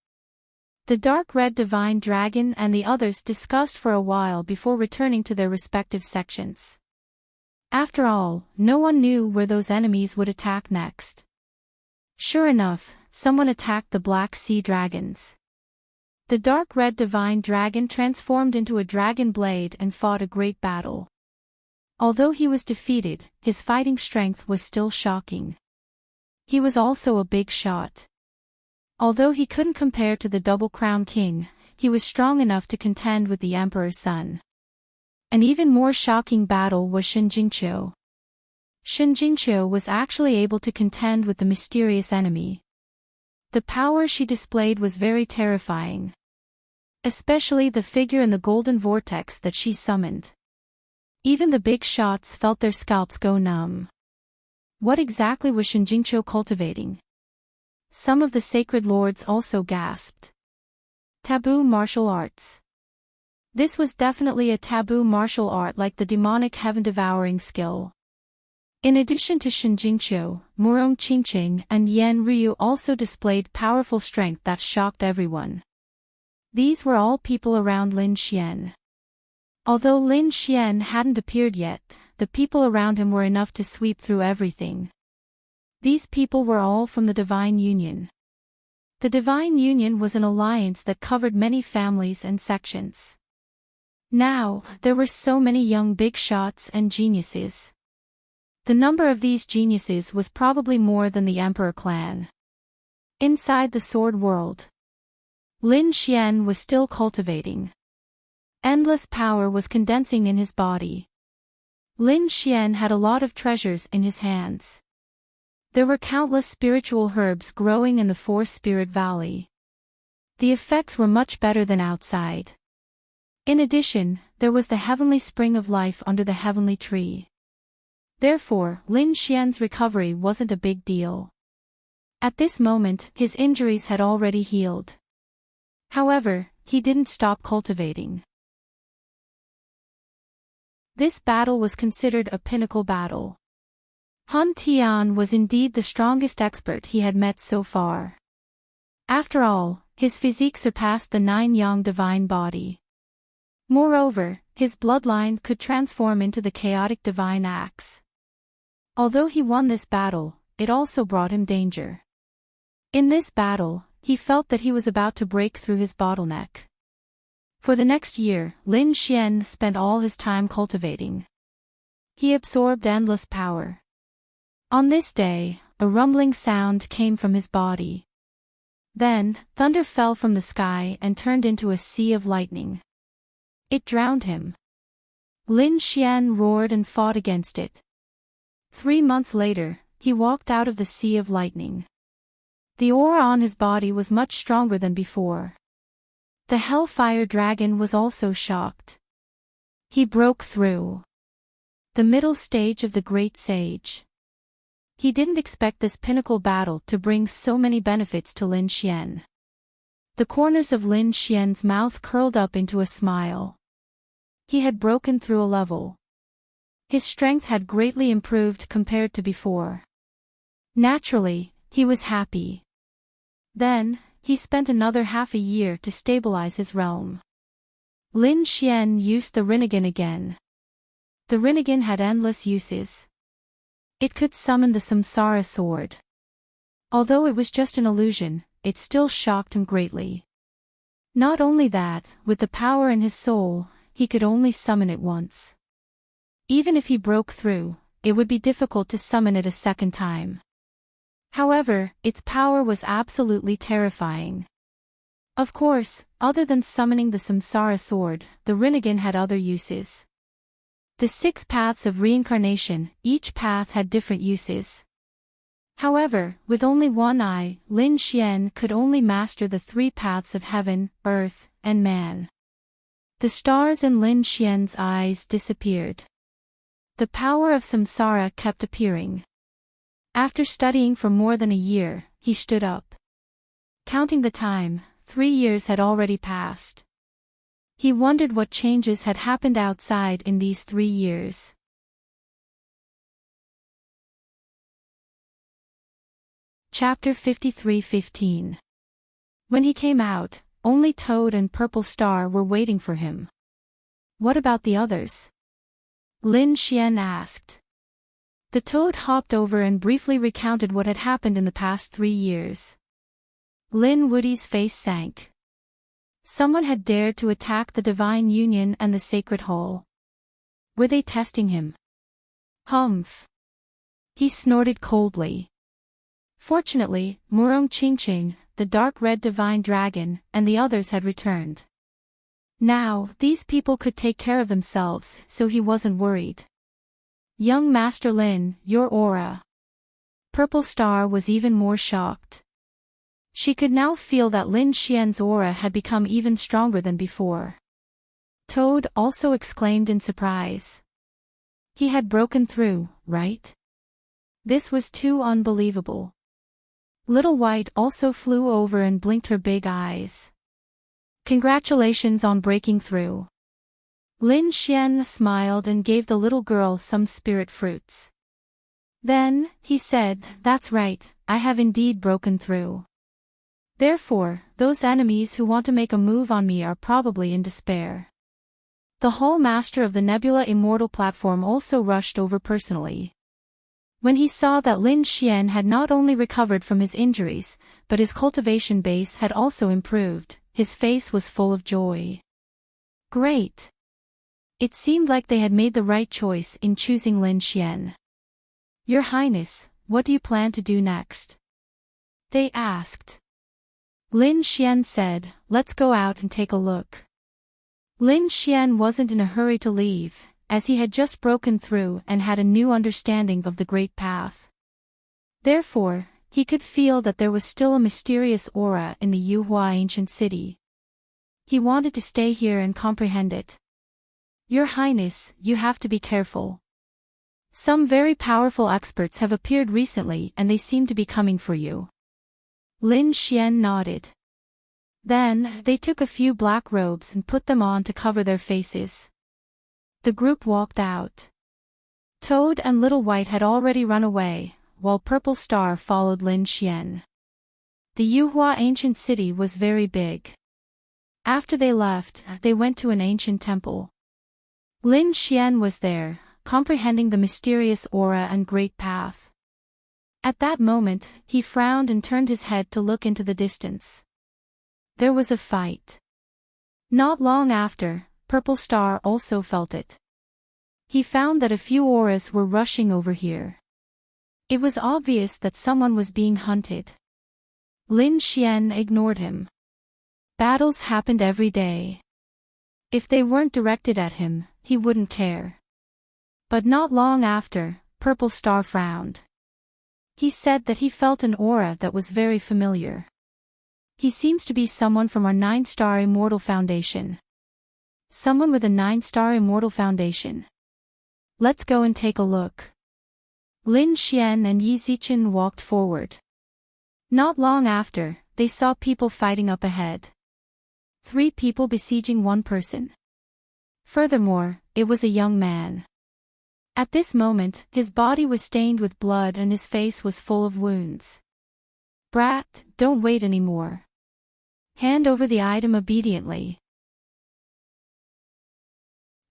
The dark red divine dragon and the others discussed for a while before returning to their respective sections. After all, no one knew where those enemies would attack next. Sure enough, someone attacked the Black Sea Dragons. The dark red divine dragon transformed into a dragon blade and fought a great battle. Although he was defeated, his fighting strength was still shocking. He was also a big shot. Although he couldn't compare to the Double Crown King, he was strong enough to contend with the Emperor's son. An even more shocking battle was Shinjingqiu. Shinjingqiu was actually able to contend with the mysterious enemy. The power she displayed was very terrifying. Especially the figure in the golden vortex that she summoned. Even the big shots felt their scalps go numb. What exactly was Shinjingqiu cultivating? Some of the sacred lords also gasped. Taboo martial arts. This was definitely a taboo martial art like the demonic heaven-devouring skill. In addition to Shinjingqiu, Murong Qingqing and Yan Ryu also displayed powerful strength that shocked everyone. These were all people around Lin Xian. Although Lin Xian hadn't appeared yet, the people around him were enough to sweep through everything. These people were all from the Divine Union. The Divine Union was an alliance that covered many families and sections. Now, there were so many young big shots and geniuses. The number of these geniuses was probably more than the Emperor clan. Inside the sword world, Lin Xian was still cultivating. Endless power was condensing in his body. Lin Xian had a lot of treasures in his hands. There were countless spiritual herbs growing in the Four-Spirit Valley. The effects were much better than outside. In addition, there was the heavenly spring of life under the heavenly tree. Therefore, Lin Xian's recovery wasn't a big deal. At this moment, his injuries had already healed. However, he didn't stop cultivating. This battle was considered a pinnacle battle. Han Tian was indeed the strongest expert he had met so far. After all, his physique surpassed the 9-yang divine body. Moreover, his bloodline could transform into the chaotic divine axe. Although he won this battle, it also brought him danger. In this battle, he felt that he was about to break through his bottleneck. For the next year, Lin Xian spent all his time cultivating. He absorbed endless power. On this day, a rumbling sound came from his body. Then, thunder fell from the sky and turned into a sea of lightning. It drowned him. Lin Xian roared and fought against it. 3 months later, he walked out of the sea of lightning. The aura on his body was much stronger than before. The Hellfire Dragon was also shocked. He broke through the middle stage of the Great Sage. He didn't expect this pinnacle battle to bring so many benefits to Lin Xian. The corners of Lin Xian's mouth curled up into a smile. He had broken through a level. His strength had greatly improved compared to before. Naturally, he was happy. Then, he spent another half a year to stabilize his realm. Lin Xian used the Rinnegan again. The Rinnegan had endless uses. It could summon the Samsara sword. Although it was just an illusion, it still shocked him greatly. Not only that, with the power in his soul, he could only summon it once. Even if he broke through, it would be difficult to summon it a second time. However, its power was absolutely terrifying. Of course, other than summoning the Samsara sword, the Rinnegan had other uses. The 6 paths of reincarnation, each path had different uses. However, with only one eye, Lin Xian could only master the 3 paths of heaven, earth, and man. The stars in Lin Xian's eyes disappeared. The power of Samsara kept appearing. After studying for more than a year, he stood up. Counting the time, 3 years had already passed. He wondered what changes had happened outside in these 3 years. Chapter 53:15. When he came out, only Toad and Purple Star were waiting for him. What about the others? Lin Xian asked. The Toad hopped over and briefly recounted what had happened in the past 3 years. Lin Woody's face sank. Someone had dared to attack the Divine Union and the Sacred Hall. Were they testing him? Humph. He snorted coldly. Fortunately, Murong Qingqing, the dark red divine dragon, and the others had returned. Now, these people could take care of themselves, so he wasn't worried. Young Master Lin, your aura. Purple Star was even more shocked. She could now feel that Lin Xian's aura had become even stronger than before. Toad also exclaimed in surprise. He had broken through, right? This was too unbelievable. Little White also flew over and blinked her big eyes. Congratulations on breaking through. Lin Xian smiled and gave the little girl some spirit fruits. Then, he said, that's right, I have indeed broken through. Therefore, those enemies who want to make a move on me are probably in despair. The Hall Master of the Nebula Immortal platform also rushed over personally. When he saw that Lin Xian had not only recovered from his injuries, but his cultivation base had also improved, his face was full of joy. Great! It seemed like they had made the right choice in choosing Lin Xian. Your Highness, what do you plan to do next? They asked. Lin Xian said, let's go out and take a look. Lin Xian wasn't in a hurry to leave, as he had just broken through and had a new understanding of the Great Path. Therefore, he could feel that there was still a mysterious aura in the Yuhua ancient city. He wanted to stay here and comprehend it. Your Highness, you have to be careful. Some very powerful experts have appeared recently and they seem to be coming for you. Lin Xian nodded. Then, they took a few black robes and put them on to cover their faces. The group walked out. Toad and Little White had already run away, while Purple Star followed Lin Xian. The Yuhua ancient city was very big. After they left, they went to an ancient temple. Lin Xian was there, comprehending the mysterious aura and great path. At that moment, he frowned and turned his head to look into the distance. There was a fight. Not long after, Purple Star also felt it. He found that a few auras were rushing over here. It was obvious that someone was being hunted. Lin Xian ignored him. Battles happened every day. If they weren't directed at him, he wouldn't care. But not long after, Purple Star frowned. He said that he felt an aura that was very familiar. He seems to be someone from our 9-star Immortal Foundation. Someone with a 9-star Immortal Foundation. Let's go and take a look. Lin Xian and Yi Zichen walked forward. Not long after, they saw people fighting up ahead. 3 people besieging 1 person. Furthermore, it was a young man. At this moment, his body was stained with blood and his face was full of wounds. Brat, don't wait anymore. Hand over the item obediently.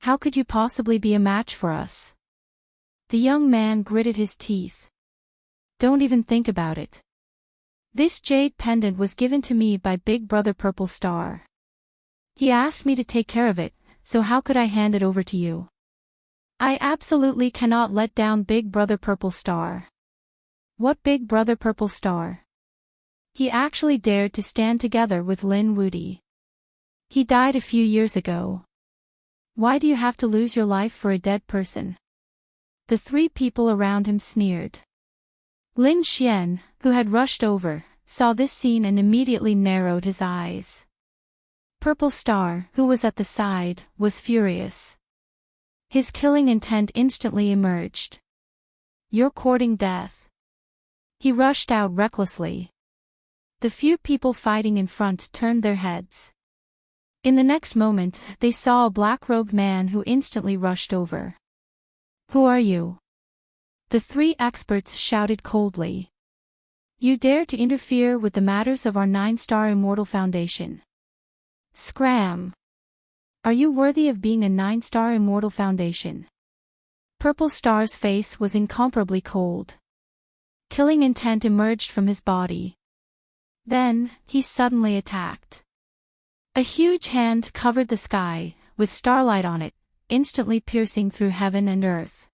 How could you possibly be a match for us? The young man gritted his teeth. Don't even think about it. This jade pendant was given to me by Big Brother Purple Star. He asked me to take care of it, so how could I hand it over to you? I absolutely cannot let down Big Brother Purple Star. What Big Brother Purple Star? He actually dared to stand together with Lin Wudi. He died a few years ago. Why do you have to lose your life for a dead person? The 3 people around him sneered. Lin Xian, who had rushed over, saw this scene and immediately narrowed his eyes. Purple Star, who was at the side, was furious. His killing intent instantly emerged. You're courting death. He rushed out recklessly. The few people fighting in front turned their heads. In the next moment, they saw a black-robed man who instantly rushed over. Who are you? The 3 experts shouted coldly. You dare to interfere with the matters of our 9-star Immortal Foundation. Scram! Are you worthy of being a 9-star Immortal Foundation? Purple Star's face was incomparably cold. Killing intent emerged from his body. Then, he suddenly attacked. A huge hand covered the sky, with starlight on it, instantly piercing through heaven and earth.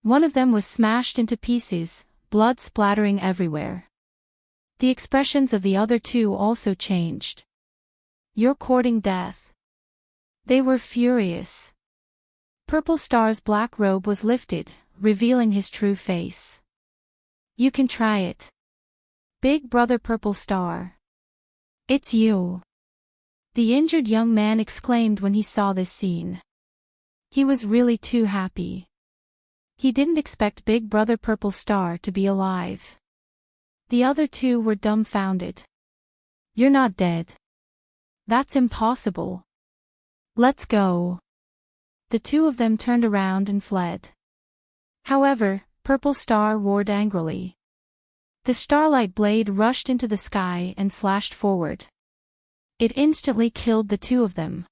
One of them was smashed into pieces, blood splattering everywhere. The expressions of the other 2 also changed. You're courting death. They were furious. Purple Star's black robe was lifted, revealing his true face. You can try it. Big Brother Purple Star. It's you. The injured young man exclaimed when he saw this scene. He was really too happy. He didn't expect Big Brother Purple Star to be alive. The other 2 were dumbfounded. You're not dead. That's impossible. Let's go. The 2 of them turned around and fled. However, Purple Star roared angrily. The starlight blade rushed into the sky and slashed forward. It instantly killed the 2 of them.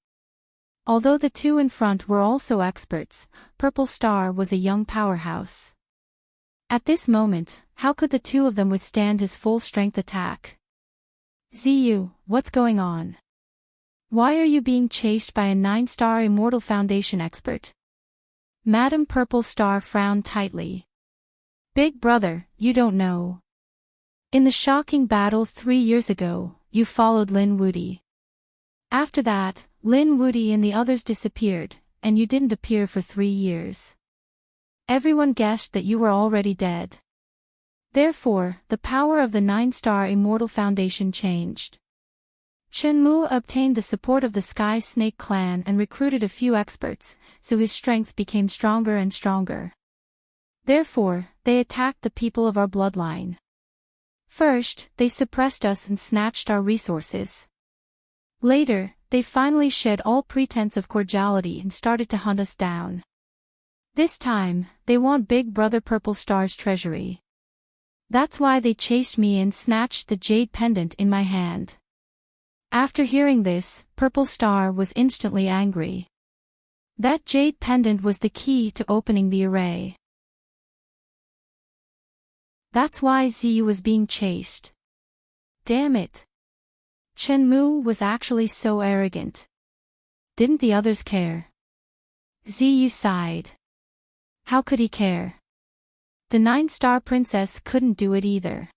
Although the 2 in front were also experts, Purple Star was a young powerhouse. At this moment, how could the two of them withstand his full-strength attack? Ziyu, what's going on? Why are you being chased by a 9-star Immortal Foundation expert? Madam Purple Star frowned tightly. Big brother, you don't know. In the shocking battle 3 years ago, you followed Lin Wudy. After that, Lin Wudy and the others disappeared, and you didn't appear for 3 years. Everyone guessed that you were already dead. Therefore, the power of the 9-star Immortal Foundation changed. Shenmue obtained the support of the Sky Snake clan and recruited a few experts, so his strength became stronger and stronger. Therefore, they attacked the people of our bloodline. First, they suppressed us and snatched our resources. Later, they finally shed all pretense of cordiality and started to hunt us down. This time, they want Big Brother Purple Star's treasury. That's why they chased me and snatched the jade pendant in my hand. After hearing this, Purple Star was instantly angry. That jade pendant was the key to opening the array. That's why Ziyu was being chased. Damn it. Shenmue was actually so arrogant. Didn't the others care? Ziyu sighed. How could he care? The 9-star princess couldn't do it either.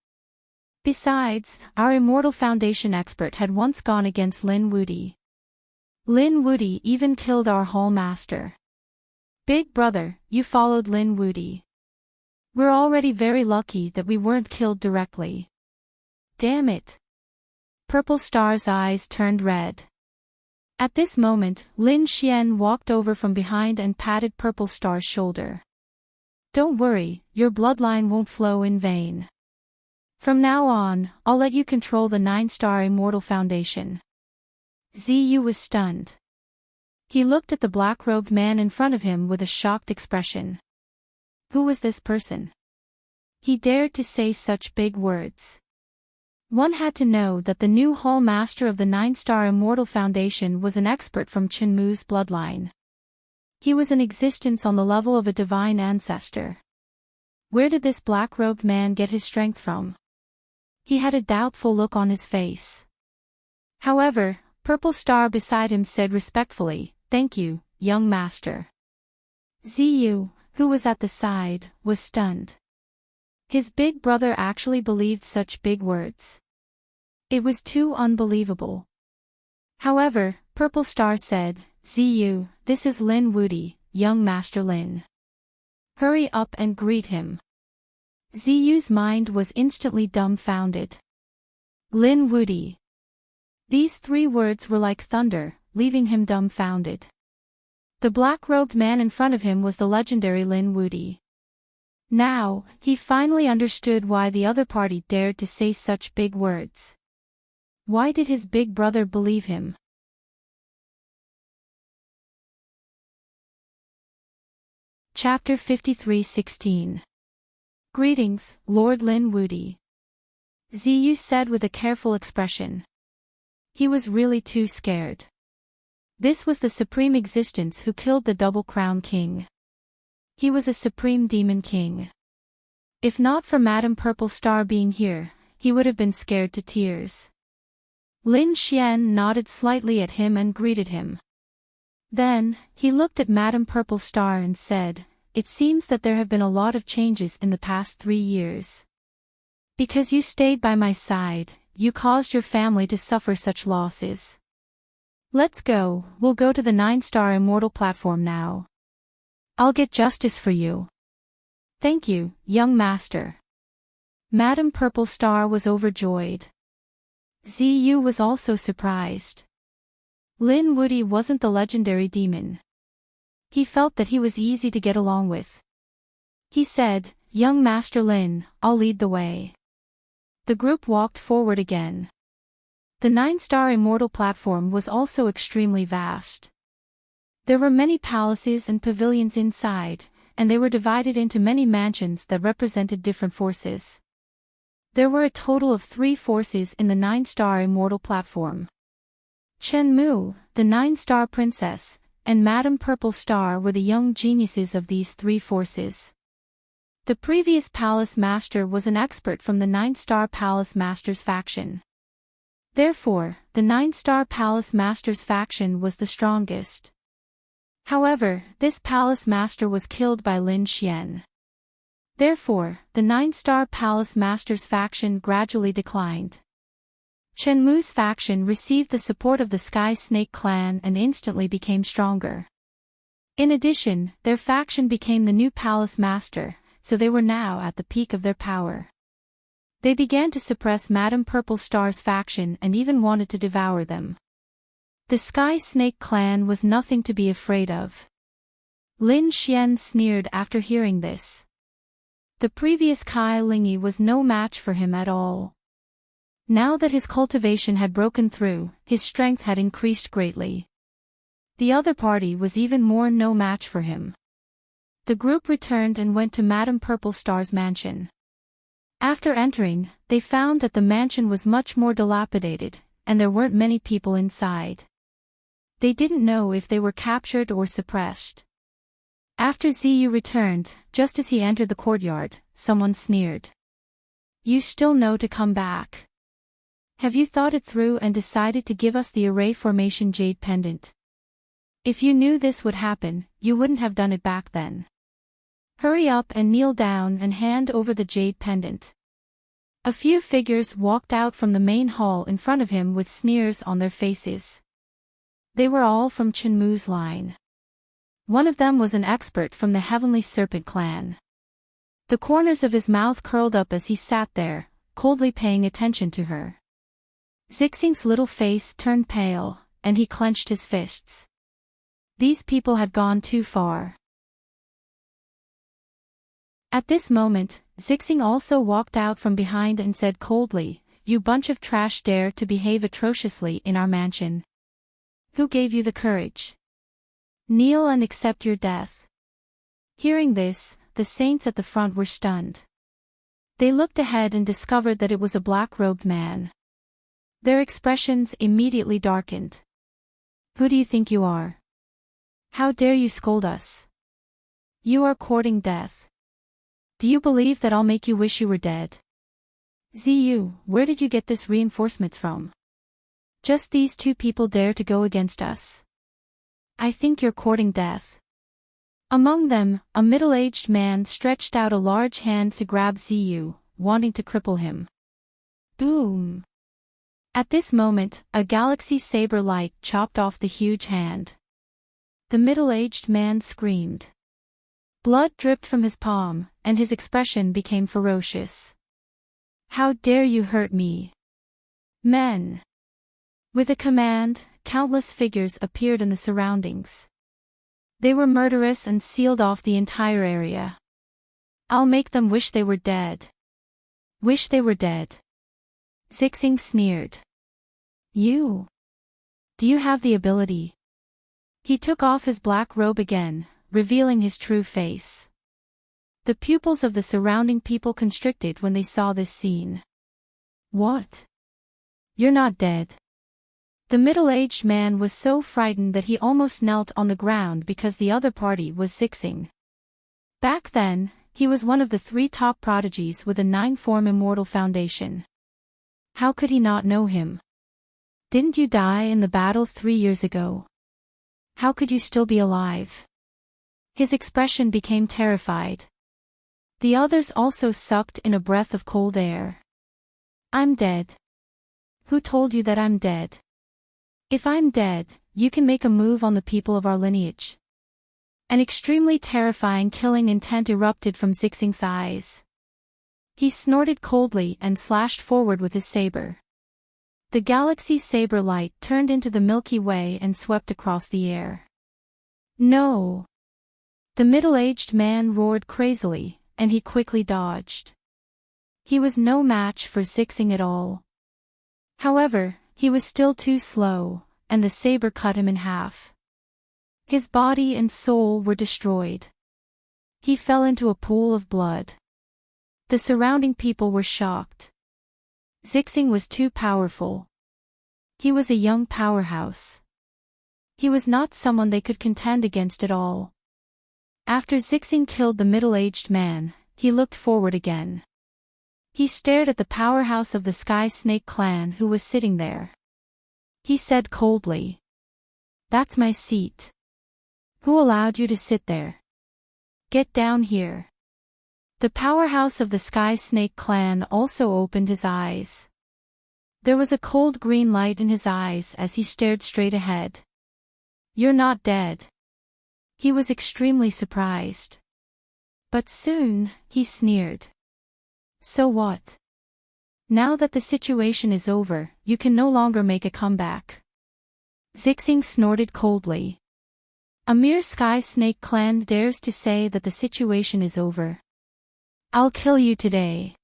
Besides, our Immortal Foundation expert had once gone against Lin Wudy. Lin Wudy even killed our Hall Master. Big brother, you followed Lin Wudy. We're already very lucky that we weren't killed directly. Damn it. Purple Star's eyes turned red. At this moment, Lin Xian walked over from behind and patted Purple Star's shoulder. Don't worry, your bloodline won't flow in vain. From now on, I'll let you control the 9-star Immortal Foundation. Ziyu was stunned. He looked at the black-robed man in front of him with a shocked expression. Who was this person? He dared to say such big words. One had to know that the new Hall Master of the 9-star Immortal Foundation was an expert from Shenmue's bloodline. He was in existence on the level of a divine ancestor. Where did this black-robed man get his strength from? He had a doubtful look on his face. However, Purple Star beside him said respectfully, "Thank you, young master." Ziyu, who was at the side, was stunned. His big brother actually believed such big words. It was too unbelievable. However, Purple Star said, "Ziyu, this is Lin Wudy, young Master Lin. Hurry up and greet him." Ziyu's mind was instantly dumbfounded. Lin Wudy. These 3 words were like thunder, leaving him dumbfounded. The black-robed man in front of him was the legendary Lin Wudy. Now, he finally understood why the other party dared to say such big words. Why did his big brother believe him? Chapter 53:16. Greetings, Lord Lin Wudy. Ziyu said with a careful expression. He was really too scared. This was the Supreme Existence who killed the Double Crown King. He was a Supreme Demon King. If not for Madam Purple Star being here, he would have been scared to tears. Lin Xian nodded slightly at him and greeted him. Then, he looked at Madam Purple Star and said, "It seems that there have been a lot of changes in the past 3 years. Because you stayed by my side, you caused your family to suffer such losses. Let's go, we'll go to the 9-star Immortal platform now. I'll get justice for you." "Thank you, young master." Madam Purple Star was overjoyed. Ziyu was also surprised. Lin Wudy wasn't the legendary demon. He felt that he was easy to get along with. He said, "Young Master Lin, I'll lead the way." The group walked forward again. The 9-star Immortal platform was also extremely vast. There were many palaces and pavilions inside, and they were divided into many mansions that represented different forces. There were a total of 3 forces in the 9-star Immortal platform. Shenmue, the 9-star princess, and Madam Purple Star were the young geniuses of these 3 forces. The previous palace master was an expert from the 9-star palace masters faction. Therefore, the 9-star palace masters faction was the strongest. However, this palace master was killed by Lin Xian. Therefore, the 9-star palace masters faction gradually declined. Shenmu's faction received the support of the Sky Snake clan and instantly became stronger. In addition, their faction became the new palace master, so they were now at the peak of their power. They began to suppress Madame Purple Star's faction and even wanted to devour them. The Sky Snake clan was nothing to be afraid of. Lin Xian sneered after hearing this. The previous Kai Lingyi was no match for him at all. Now that his cultivation had broken through, his strength had increased greatly. The other party was even more no match for him. The group returned and went to Madame Purple Star's mansion. After entering, they found that the mansion was much more dilapidated, and there weren't many people inside. They didn't know if they were captured or suppressed. After Ziyu returned, just as he entered the courtyard, someone sneered. "You still know to come back. Have you thought it through and decided to give us the array formation jade pendant? If you knew this would happen, you wouldn't have done it back then. Hurry up and kneel down and hand over the jade pendant." A few figures walked out from the main hall in front of him with sneers on their faces. They were all from Shenmu's line. One of them was an expert from the Heavenly Serpent clan. The corners of his mouth curled up as he sat there, coldly paying attention to her. Zixing's little face turned pale, and he clenched his fists. These people had gone too far. At this moment, Zixing also walked out from behind and said coldly, "You bunch of trash dare to behave atrociously in our mansion. Who gave you the courage? Kneel and accept your death." Hearing this, the saints at the front were stunned. They looked ahead and discovered that it was a black-robed man. Their expressions immediately darkened. "Who do you think you are? How dare you scold us? You are courting death. Do you believe that I'll make you wish you were dead? Ziyu, where did you get this reinforcements from? Just these two people dare to go against us. I think you're courting death." Among them, a middle-aged man stretched out a large hand to grab Ziyu, wanting to cripple him. Boom! At this moment, a galaxy saber light chopped off the huge hand. The middle-aged man screamed. Blood dripped from his palm, and his expression became ferocious. "How dare you hurt me? Men!" With a command, countless figures appeared in the surroundings. They were murderous and sealed off the entire area. "I'll make them wish they were dead. Wish they were dead." Zixing sneered. "You? Do you have the ability?" He took off his black robe again, revealing his true face. The pupils of the surrounding people constricted when they saw this scene. "What? You're not dead." The middle-aged man was so frightened that he almost knelt on the ground because the other party was Zixing. Back then, he was one of the 3 top prodigies with a 9-form immortal foundation. How could he not know him? Didn't you die in the battle 3 years ago? How could you still be alive? His expression became terrified. The others also sucked in a breath of cold air. "I'm dead. Who told you that I'm dead? If I'm dead, you can make a move on the people of our lineage." An extremely terrifying killing intent erupted from Zixing's eyes. He snorted coldly and slashed forward with his saber. The galaxy saber light turned into the Milky Way and swept across the air. "No!" The middle-aged man roared crazily, and he quickly dodged. He was no match for Zixing at all. However, he was still too slow, and the saber cut him in half. His body and soul were destroyed. He fell into a pool of blood. The surrounding people were shocked. Zixing was too powerful. He was a young powerhouse. He was not someone they could contend against at all. After Zixing killed the middle-aged man, he looked forward again. He stared at the powerhouse of the Sky Snake clan who was sitting there. He said coldly, "That's my seat. Who allowed you to sit there? Get down here." The powerhouse of the Sky Snake clan also opened his eyes. There was a cold green light in his eyes as he stared straight ahead. "You're not dead." He was extremely surprised. But soon, he sneered. "So what? Now that the situation is over, you can no longer make a comeback." Zixing snorted coldly. "A mere Sky Snake clan dares to say that the situation is over. I'll kill you today."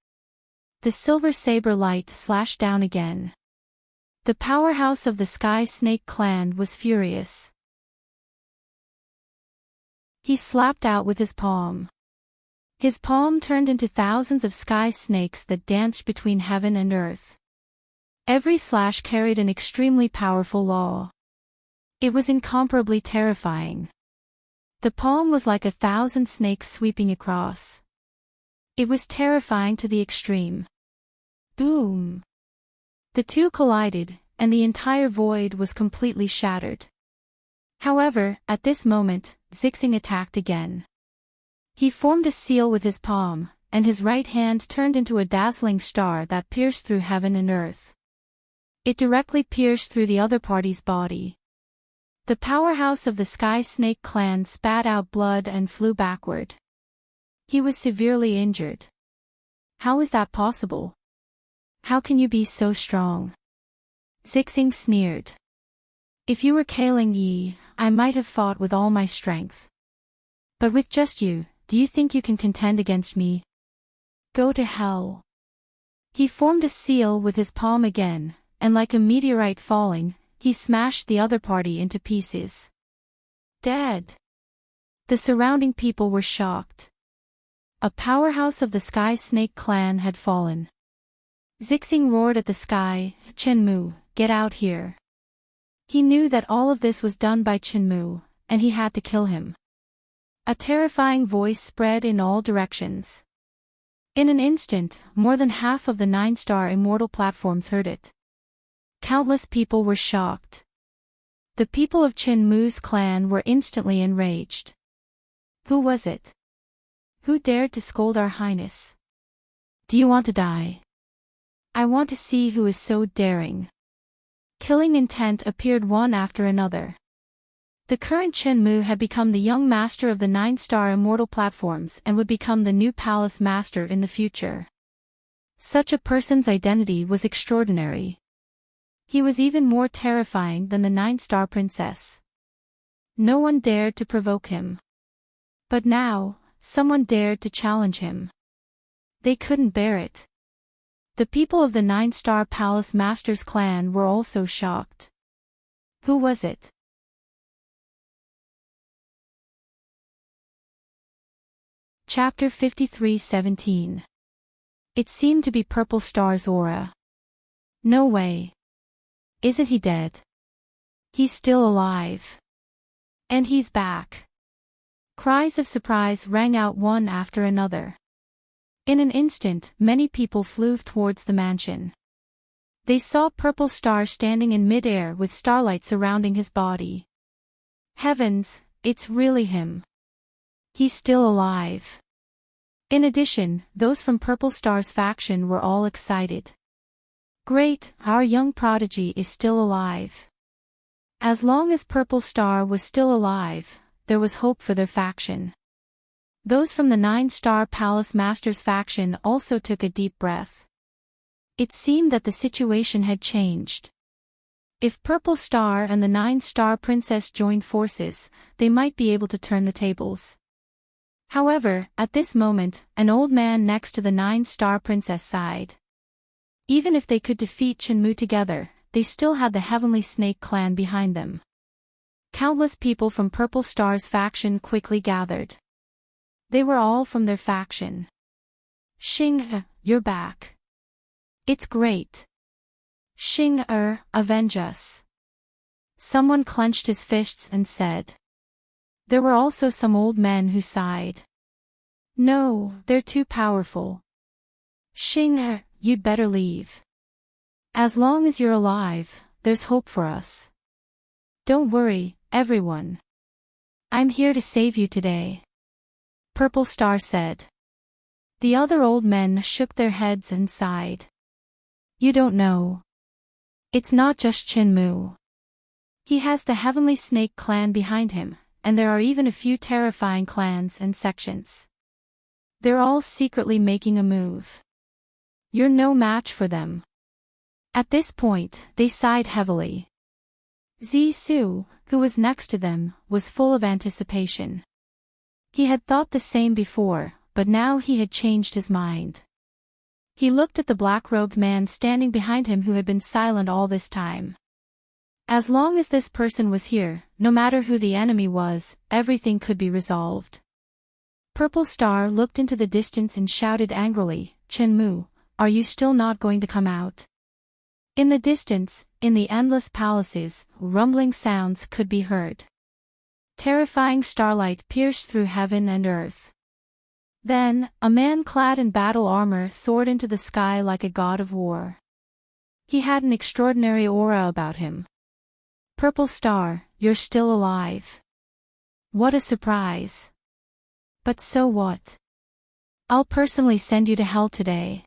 The silver saber light slashed down again. The powerhouse of the Sky Snake clan was furious. He slapped out with his palm. His palm turned into thousands of sky snakes that danced between heaven and earth. Every slash carried an extremely powerful law. It was incomparably terrifying. The palm was like 1,000 snakes sweeping across. It was terrifying to the extreme. Boom! The two collided, and the entire void was completely shattered. However, at this moment, Zixing attacked again. He formed a seal with his palm, and his right hand turned into a dazzling star that pierced through heaven and earth. It directly pierced through the other party's body. The powerhouse of the Sky Snake clan spat out blood and flew backward. He was severely injured. "How is that possible? How can you be so strong?" Zixing sneered. "If you were Kaling Yi, I might have fought with all my strength. But with just you, do you think you can contend against me? Go to hell." He formed a seal with his palm again, and like a meteorite falling, he smashed the other party into pieces. Dead. The surrounding people were shocked. A powerhouse of the Sky Snake clan had fallen. Zixing roared at the sky, "Chenmu, get out here." He knew that all of this was done by Chenmu, and he had to kill him. A terrifying voice spread in all directions. In an instant, more than half of the 9-star immortal platforms heard it. Countless people were shocked. The people of Chenmu's clan were instantly enraged. Who was it? Who dared to scold our highness? Do you want to die? I want to see who is so daring. Killing intent appeared one after another. The current Chenmu had become the young master of the 9-star immortal platforms and would become the new palace master in the future. Such a person's identity was extraordinary. He was even more terrifying than the 9-star princess. No one dared to provoke him. But now, someone dared to challenge him. They couldn't bear it. The people of the 9-star palace master's clan were also shocked. Who was it? Chapter 53:17. It seemed to be Purple Star's aura. No way. Isn't he dead? He's still alive. And he's back. Cries of surprise rang out one after another. In an instant, many people flew towards the mansion. They saw Purple Star standing in mid-air with starlight surrounding his body. Heavens, it's really him. He's still alive. In addition, those from Purple Star's faction were all excited. Great, our young prodigy is still alive. As long as Purple Star was still alive, there was hope for their faction. Those from the 9-star Palace Master's faction also took a deep breath. It seemed that the situation had changed. If Purple Star and the 9-star Princess joined forces, they might be able to turn the tables. However, at this moment, an old man next to the 9-star Princess sighed. Even if they could defeat Chenmu together, they still had the Heavenly Snake clan behind them. Countless people from Purple Star's faction quickly gathered. They were all from their faction. Xing, you're back. It's great. Xing, avenge us. Someone clenched his fists and said. There were also some old men who sighed. No, they're too powerful. Xing, you'd better leave. As long as you're alive, there's hope for us. Don't worry, everyone. I'm here to save you today. Purple Star said. The other old men shook their heads and sighed. You don't know. It's not just Chenmu. He has the Heavenly Snake clan behind him, and there are even a few terrifying clans and sections. They're all secretly making a move. You're no match for them. At this point, they sighed heavily. Zisu, who was next to them, was full of anticipation. He had thought the same before, but now he had changed his mind. He looked at the black-robed man standing behind him who had been silent all this time. As long as this person was here, no matter who the enemy was, everything could be resolved. Purple Star looked into the distance and shouted angrily, Chenmu, are you still not going to come out? In the distance, in the endless palaces, rumbling sounds could be heard. Terrifying starlight pierced through heaven and earth. Then, a man clad in battle armor soared into the sky like a god of war. He had an extraordinary aura about him. Purple Star, you're still alive. What a surprise. But so what? I'll personally send you to hell today.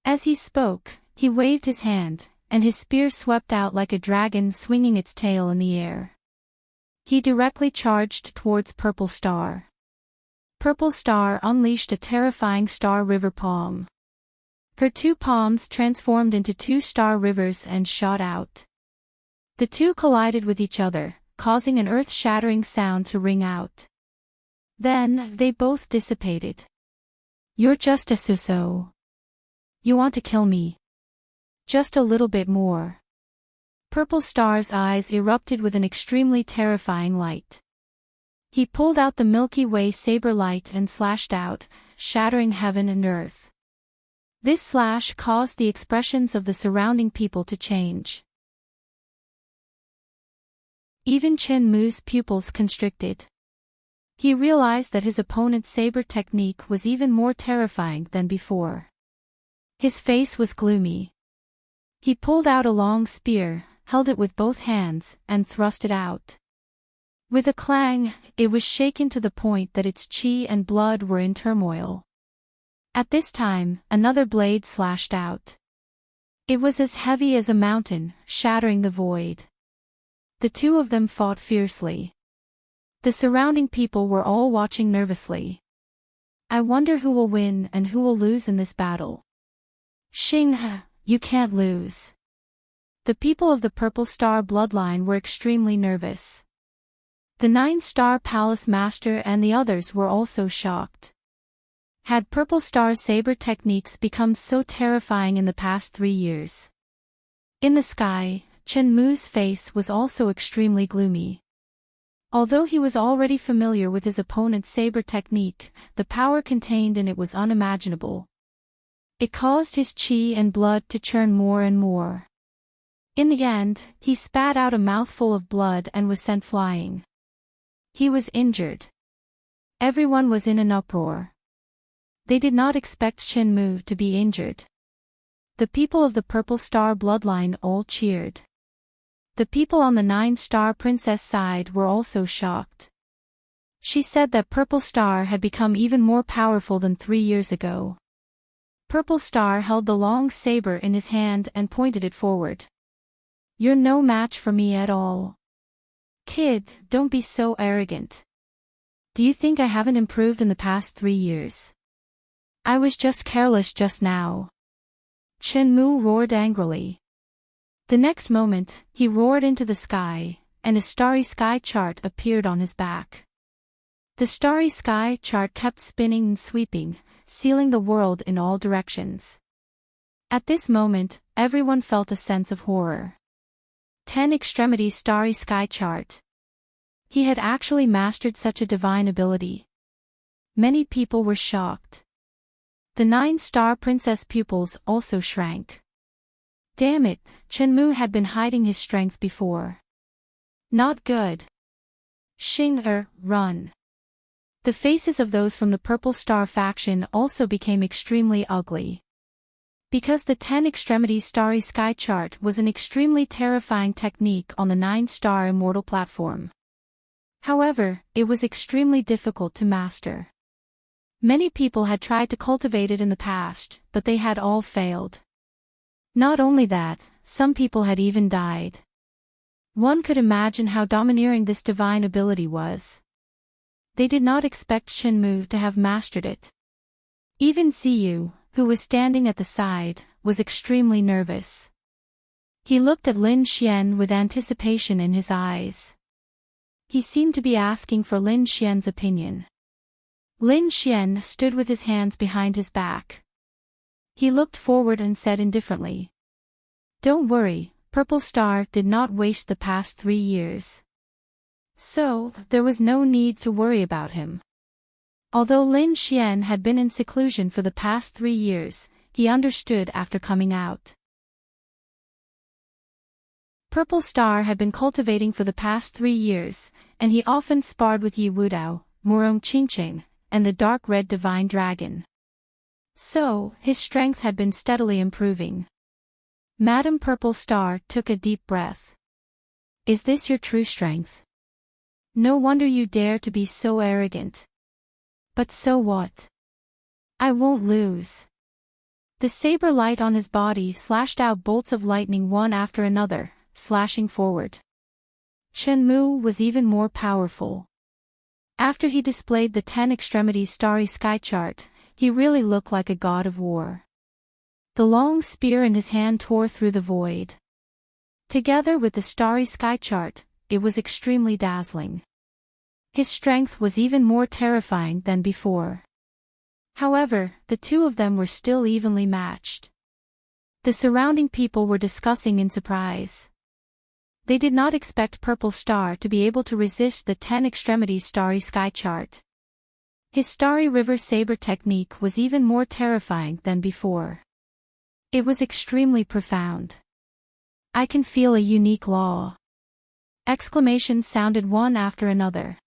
As he spoke, he waved his hand, and his spear swept out like a dragon swinging its tail in the air. He directly charged towards Purple Star. Purple Star unleashed a terrifying star river palm. Her two palms transformed into two star rivers and shot out. The two collided with each other, causing an earth-shattering sound to ring out. Then, they both dissipated. You're just a so-so. You want to kill me? Just a little bit more. Purple Star's eyes erupted with an extremely terrifying light. He pulled out the Milky Way saber light and slashed out, shattering heaven and earth. This slash caused the expressions of the surrounding people to change. Even Chenmu's pupils constricted. He realized that his opponent's saber technique was even more terrifying than before. His face was gloomy. He pulled out a long spear, held it with both hands, and thrust it out. With a clang, it was shaken to the point that its chi and blood were in turmoil. At this time, another blade slashed out. It was as heavy as a mountain, shattering the void. The two of them fought fiercely. The surrounding people were all watching nervously. I wonder who will win and who will lose in this battle. Xing, you can't lose. The people of the Purple Star bloodline were extremely nervous. The 9-star palace master and the others were also shocked. Had Purple Star's saber techniques become so terrifying in the past 3 years? In the sky, Chenmu's face was also extremely gloomy. Although he was already familiar with his opponent's saber technique, the power contained in it was unimaginable. It caused his chi and blood to churn more and more. In the end, he spat out a mouthful of blood and was sent flying. He was injured. Everyone was in an uproar. They did not expect Chenmu to be injured. The people of the Purple Star bloodline all cheered. The people on the 9-star princess side were also shocked. She said that Purple Star had become even more powerful than 3 years ago. Purple Star held the long saber in his hand and pointed it forward. You're no match for me at all. Kid, don't be so arrogant. Do you think I haven't improved in the past 3 years? I was just careless just now. Chenmu roared angrily. The next moment, he roared into the sky, and a starry sky chart appeared on his back. The starry sky chart kept spinning and sweeping, sealing the world in all directions. At this moment, everyone felt a sense of horror. 10 extremity starry sky chart. He had actually mastered such a divine ability. Many people were shocked. The 9-star princess pupils also shrank. Damn it, Chenmu had been hiding his strength before. Not good. Xing, run. The faces of those from the Purple Star faction also became extremely ugly. Because the 10 Extremities Starry Sky chart was an extremely terrifying technique on the 9-star Immortal platform. However, it was extremely difficult to master. Many people had tried to cultivate it in the past, but they had all failed. Not only that, some people had even died. One could imagine how domineering this divine ability was. They did not expect Shenmue to have mastered it. Even Ziyu, who was standing at the side, was extremely nervous. He looked at Lin Xian with anticipation in his eyes. He seemed to be asking for Lin Xian's opinion. Lin Xian stood with his hands behind his back. He looked forward and said indifferently, "Don't worry, Purple Star did not waste the past 3 years. So, there was no need to worry about him." Although Lin Xian had been in seclusion for the past 3 years, he understood after coming out. Purple Star had been cultivating for the past 3 years, and he often sparred with Yi Wudao, Murong Qingqing, and the Dark Red Divine Dragon. So, his strength had been steadily improving. Madame Purple Star took a deep breath. "Is this your true strength? No wonder you dare to be so arrogant. But so what? I won't lose." The saber light on his body slashed out bolts of lightning one after another, slashing forward. Shenmue was even more powerful. After he displayed the 10 Extremities Starry Sky chart, he really looked like a god of war. The long spear in his hand tore through the void. Together with the Starry Sky chart, it was extremely dazzling. His strength was even more terrifying than before. However, the two of them were still evenly matched. The surrounding people were discussing in surprise. They did not expect Purple Star to be able to resist the 10 Extremities Starry Sky chart. His Starry River Saber technique was even more terrifying than before. It was extremely profound. "I can feel a unique law." Exclamations sounded one after another.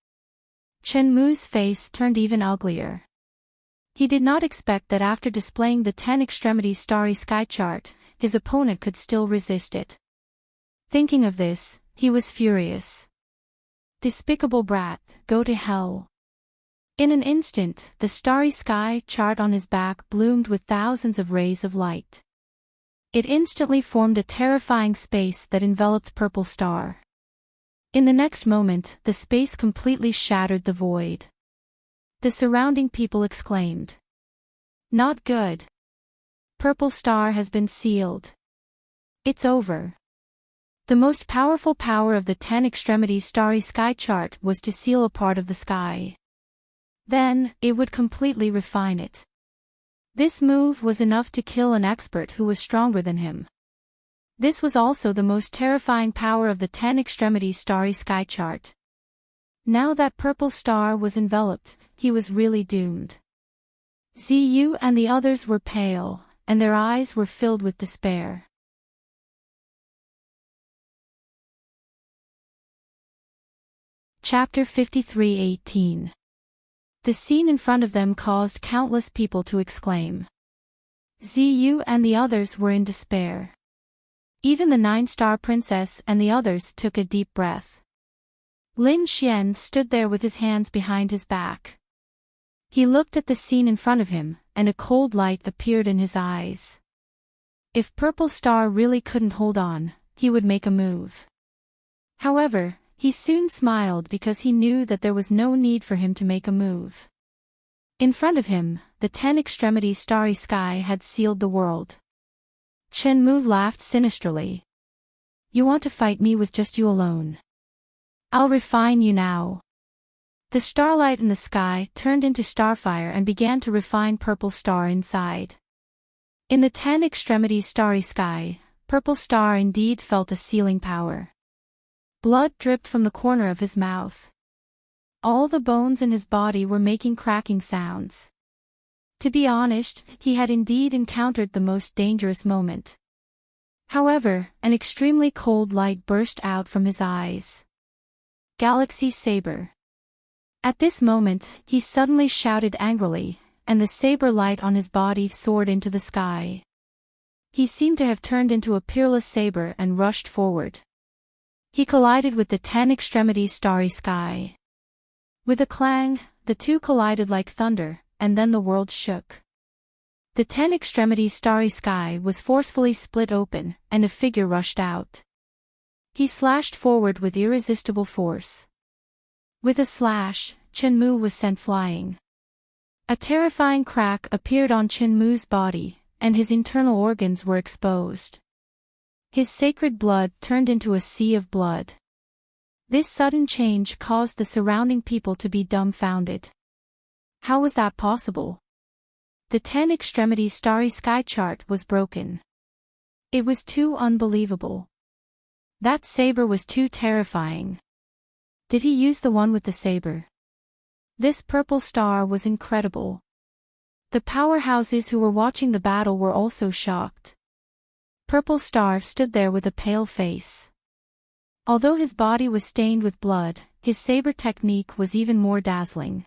Shenmue's face turned even uglier. He did not expect that after displaying the 10 Extremities Starry Sky chart, his opponent could still resist it. Thinking of this, he was furious. "Despicable brat, go to hell." In an instant, the Starry Sky chart on his back bloomed with thousands of rays of light. It instantly formed a terrifying space that enveloped Purple Star. In the next moment, the space completely shattered the void. The surrounding people exclaimed, "Not good. Purple Star has been sealed. It's over." The most powerful power of the 10 Extremities Starry Sky chart was to seal a part of the sky. Then, it would completely refine it. This move was enough to kill an expert who was stronger than him. This was also the most terrifying power of the 10 Extremities Starry Sky chart. Now that Purple Star was enveloped, he was really doomed. Ziyu and the others were pale, and their eyes were filled with despair. Chapter 53:18. The scene in front of them caused countless people to exclaim. Ziyu and the others were in despair. Even the 9-star princess and the others took a deep breath. Lin Xian stood there with his hands behind his back. He looked at the scene in front of him, and a cold light appeared in his eyes. If Purple Star really couldn't hold on, he would make a move. However, he soon smiled because he knew that there was no need for him to make a move. In front of him, the 10 Extremities Starry Sky had sealed the world. Shenmue laughed sinisterly. "You want to fight me with just you alone? I'll refine you now." The starlight in the sky turned into starfire and began to refine Purple Star inside. In the 10 Extremities Starry Sky, Purple Star indeed felt a sealing power. Blood dripped from the corner of his mouth. All the bones in his body were making cracking sounds. To be honest, he had indeed encountered the most dangerous moment. However, an extremely cold light burst out from his eyes. Galaxy Saber. At this moment, he suddenly shouted angrily, and the saber light on his body soared into the sky. He seemed to have turned into a peerless saber and rushed forward. He collided with the 10 extremities starry sky. With a clang, the two collided like thunder, and then the world shook. The 10 extremities starry sky was forcefully split open, and a figure rushed out. He slashed forward with irresistible force. With a slash, Chenmu was sent flying. A terrifying crack appeared on Chenmu's body, and his internal organs were exposed. His sacred blood turned into a sea of blood. This sudden change caused the surrounding people to be dumbfounded. How was that possible? The 10 extremities starry sky chart was broken. It was too unbelievable. That saber was too terrifying. Did he use the one with the saber? This purple star was incredible. The powerhouses who were watching the battle were also shocked. Purple Star stood there with a pale face. Although his body was stained with blood, his saber technique was even more dazzling.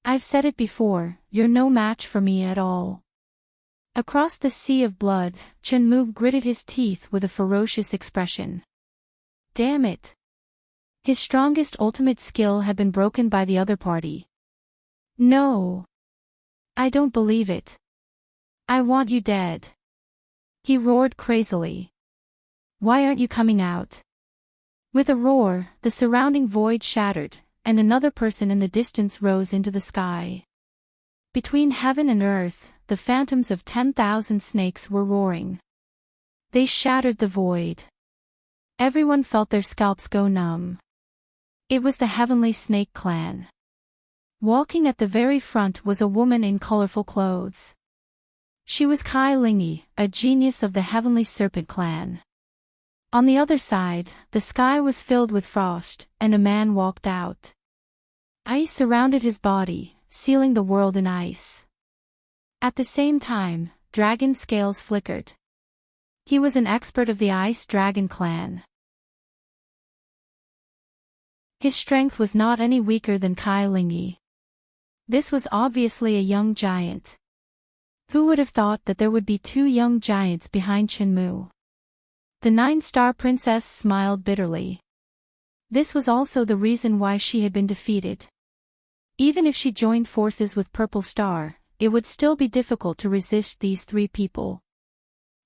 I've said it before, you're no match for me at all. Across the sea of blood, Chenmu gritted his teeth with a ferocious expression. Damn it! His strongest ultimate skill had been broken by the other party. No! I don't believe it. I want you dead. He roared crazily. Why aren't you coming out? With a roar, the surrounding void shattered, and another person in the distance rose into the sky. Between heaven and earth, the phantoms of 10,000 snakes were roaring. They shattered the void. Everyone felt their scalps go numb. It was the Heavenly Snake Clan. Walking at the very front was a woman in colorful clothes. She was Kai Lingy, a genius of the Heavenly Serpent Clan. On the other side, the sky was filled with frost, and a man walked out. Ice surrounded his body, sealing the world in ice. At the same time, dragon scales flickered. He was an expert of the Ice Dragon Clan. His strength was not any weaker than Kai Lingy. This was obviously a young giant. Who would have thought that there would be two young giants behind Chenmu? The 9-star princess smiled bitterly. This was also the reason why she had been defeated. Even if she joined forces with Purple Star, it would still be difficult to resist these three people.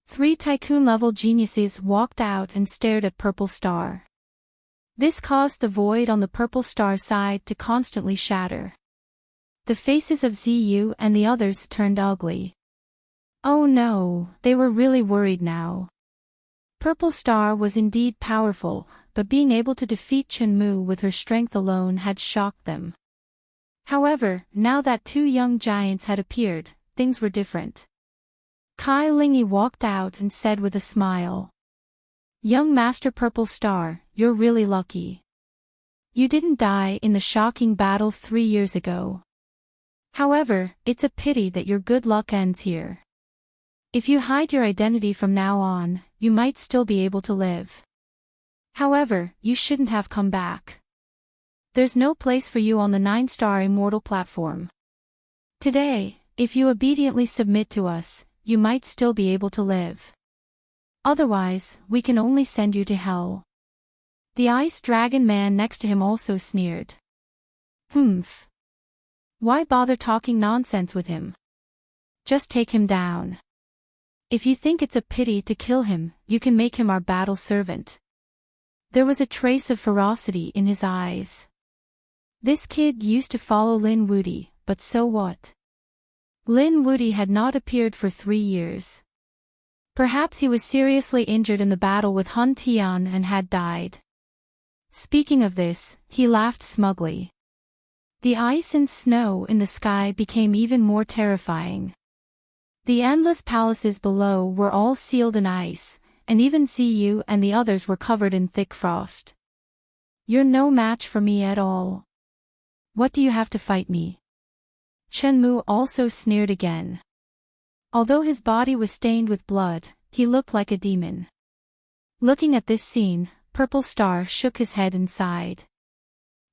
3 tycoon-level geniuses walked out and stared at Purple Star. This caused the void on the Purple Star side to constantly shatter. The faces of Ziyu and the others turned ugly. Oh no, they were really worried now. Purple Star was indeed powerful, but being able to defeat Chenmu with her strength alone had shocked them. However, now that 2 young giants had appeared, things were different. Kai Lingy walked out and said with a smile. Young Master Purple Star, you're really lucky. You didn't die in the shocking battle 3 years ago. However, it's a pity that your good luck ends here. If you hide your identity from now on, you might still be able to live. However, you shouldn't have come back. There's no place for you on the 9-star immortal platform. Today, if you obediently submit to us, you might still be able to live. Otherwise, we can only send you to hell. The Ice Dragon man next to him also sneered. Humph. Why bother talking nonsense with him? Just take him down. If you think it's a pity to kill him, you can make him our battle servant. There was a trace of ferocity in his eyes. This kid used to follow Lin Wudy, but so what? Lin Wudy had not appeared for 3 years. Perhaps he was seriously injured in the battle with Hun Tian and had died. Speaking of this, he laughed smugly. The ice and snow in the sky became even more terrifying. The endless palaces below were all sealed in ice, and even Ziyu and the others were covered in thick frost. You're no match for me at all. What do you have to fight me? Chenmu also sneered again. Although his body was stained with blood, he looked like a demon. Looking at this scene, Purple Star shook his head and sighed.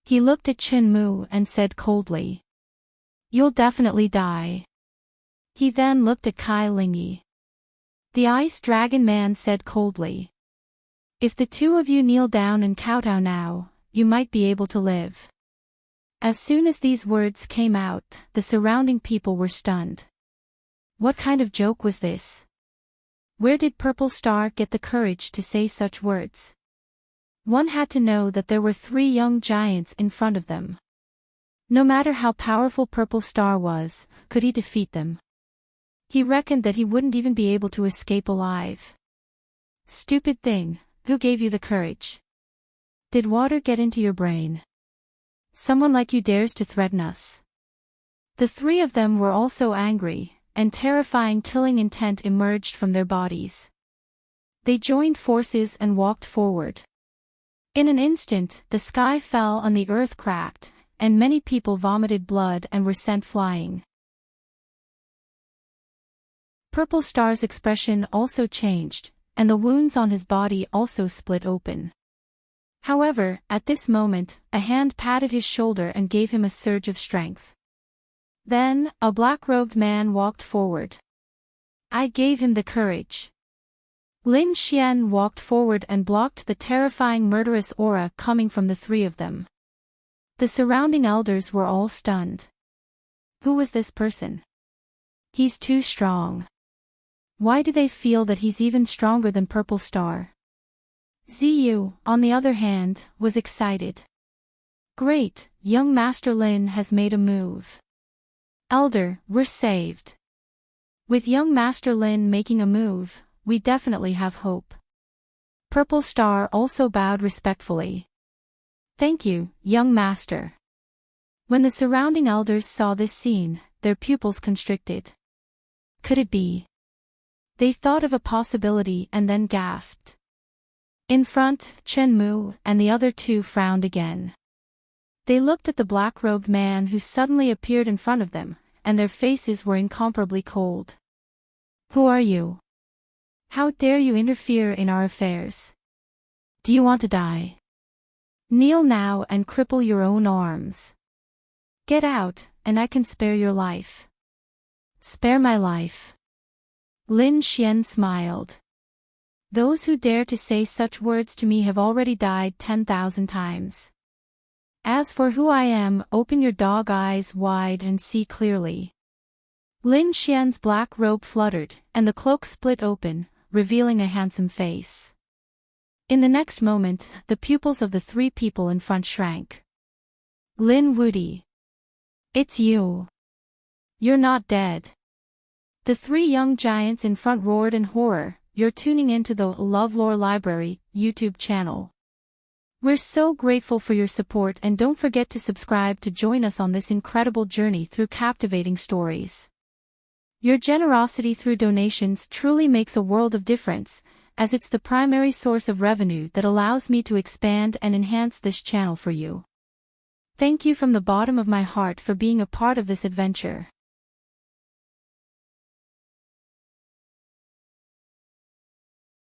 He looked at Chenmu and said coldly. You'll definitely die. He then looked at Kai Lingyi. The Ice Dragon Man said coldly. If the two of you kneel down and kowtow now, you might be able to live. As soon as these words came out, the surrounding people were stunned. What kind of joke was this? Where did Purple Star get the courage to say such words? One had to know that there were 3 young giants in front of them. No matter how powerful Purple Star was, could he defeat them? He reckoned that he wouldn't even be able to escape alive. Stupid thing, who gave you the courage? Did water get into your brain? Someone like you dares to threaten us. The 3 of them were also angry, and terrifying killing intent emerged from their bodies. They joined forces and walked forward. In an instant, the sky fell and the earth cracked, and many people vomited blood and were sent flying. Purple Star's expression also changed, and the wounds on his body also split open. However, at this moment, a hand patted his shoulder and gave him a surge of strength. Then, a black-robed man walked forward. I gave him the courage. Lin Xian walked forward and blocked the terrifying murderous aura coming from the 3 of them. The surrounding elders were all stunned. Who was this person? He's too strong. Why do they feel that he's even stronger than Purple Star? Ziyu, on the other hand, was excited. Great, young Master Lin has made a move. Elder, we're saved. With young Master Lin making a move, we definitely have hope. Purple Star also bowed respectfully. Thank you, young master. When the surrounding elders saw this scene, their pupils constricted. Could it be? They thought of a possibility and then gasped. In front, Chenmu and the other 2 frowned again. They looked at the black-robed man who suddenly appeared in front of them, and their faces were incomparably cold. Who are you? How dare you interfere in our affairs? Do you want to die? Kneel now and cripple your own arms. Get out, and I can spare your life. Spare my life. Lin Xian smiled. Those who dare to say such words to me have already died 10,000 times. As for who I am, open your dog eyes wide and see clearly. Lin Xian's black robe fluttered, and the cloak split open, revealing a handsome face. In the next moment, the pupils of the 3 people in front shrank. Lin Wudi. It's you. You're not dead. The 3 young giants in front roared in horror. You're tuning into the LoveLore Library YouTube channel. We're so grateful for your support, and don't forget to subscribe to join us on this incredible journey through captivating stories. Your generosity through donations truly makes a world of difference, as it's the primary source of revenue that allows me to expand and enhance this channel for you. Thank you from the bottom of my heart for being a part of this adventure.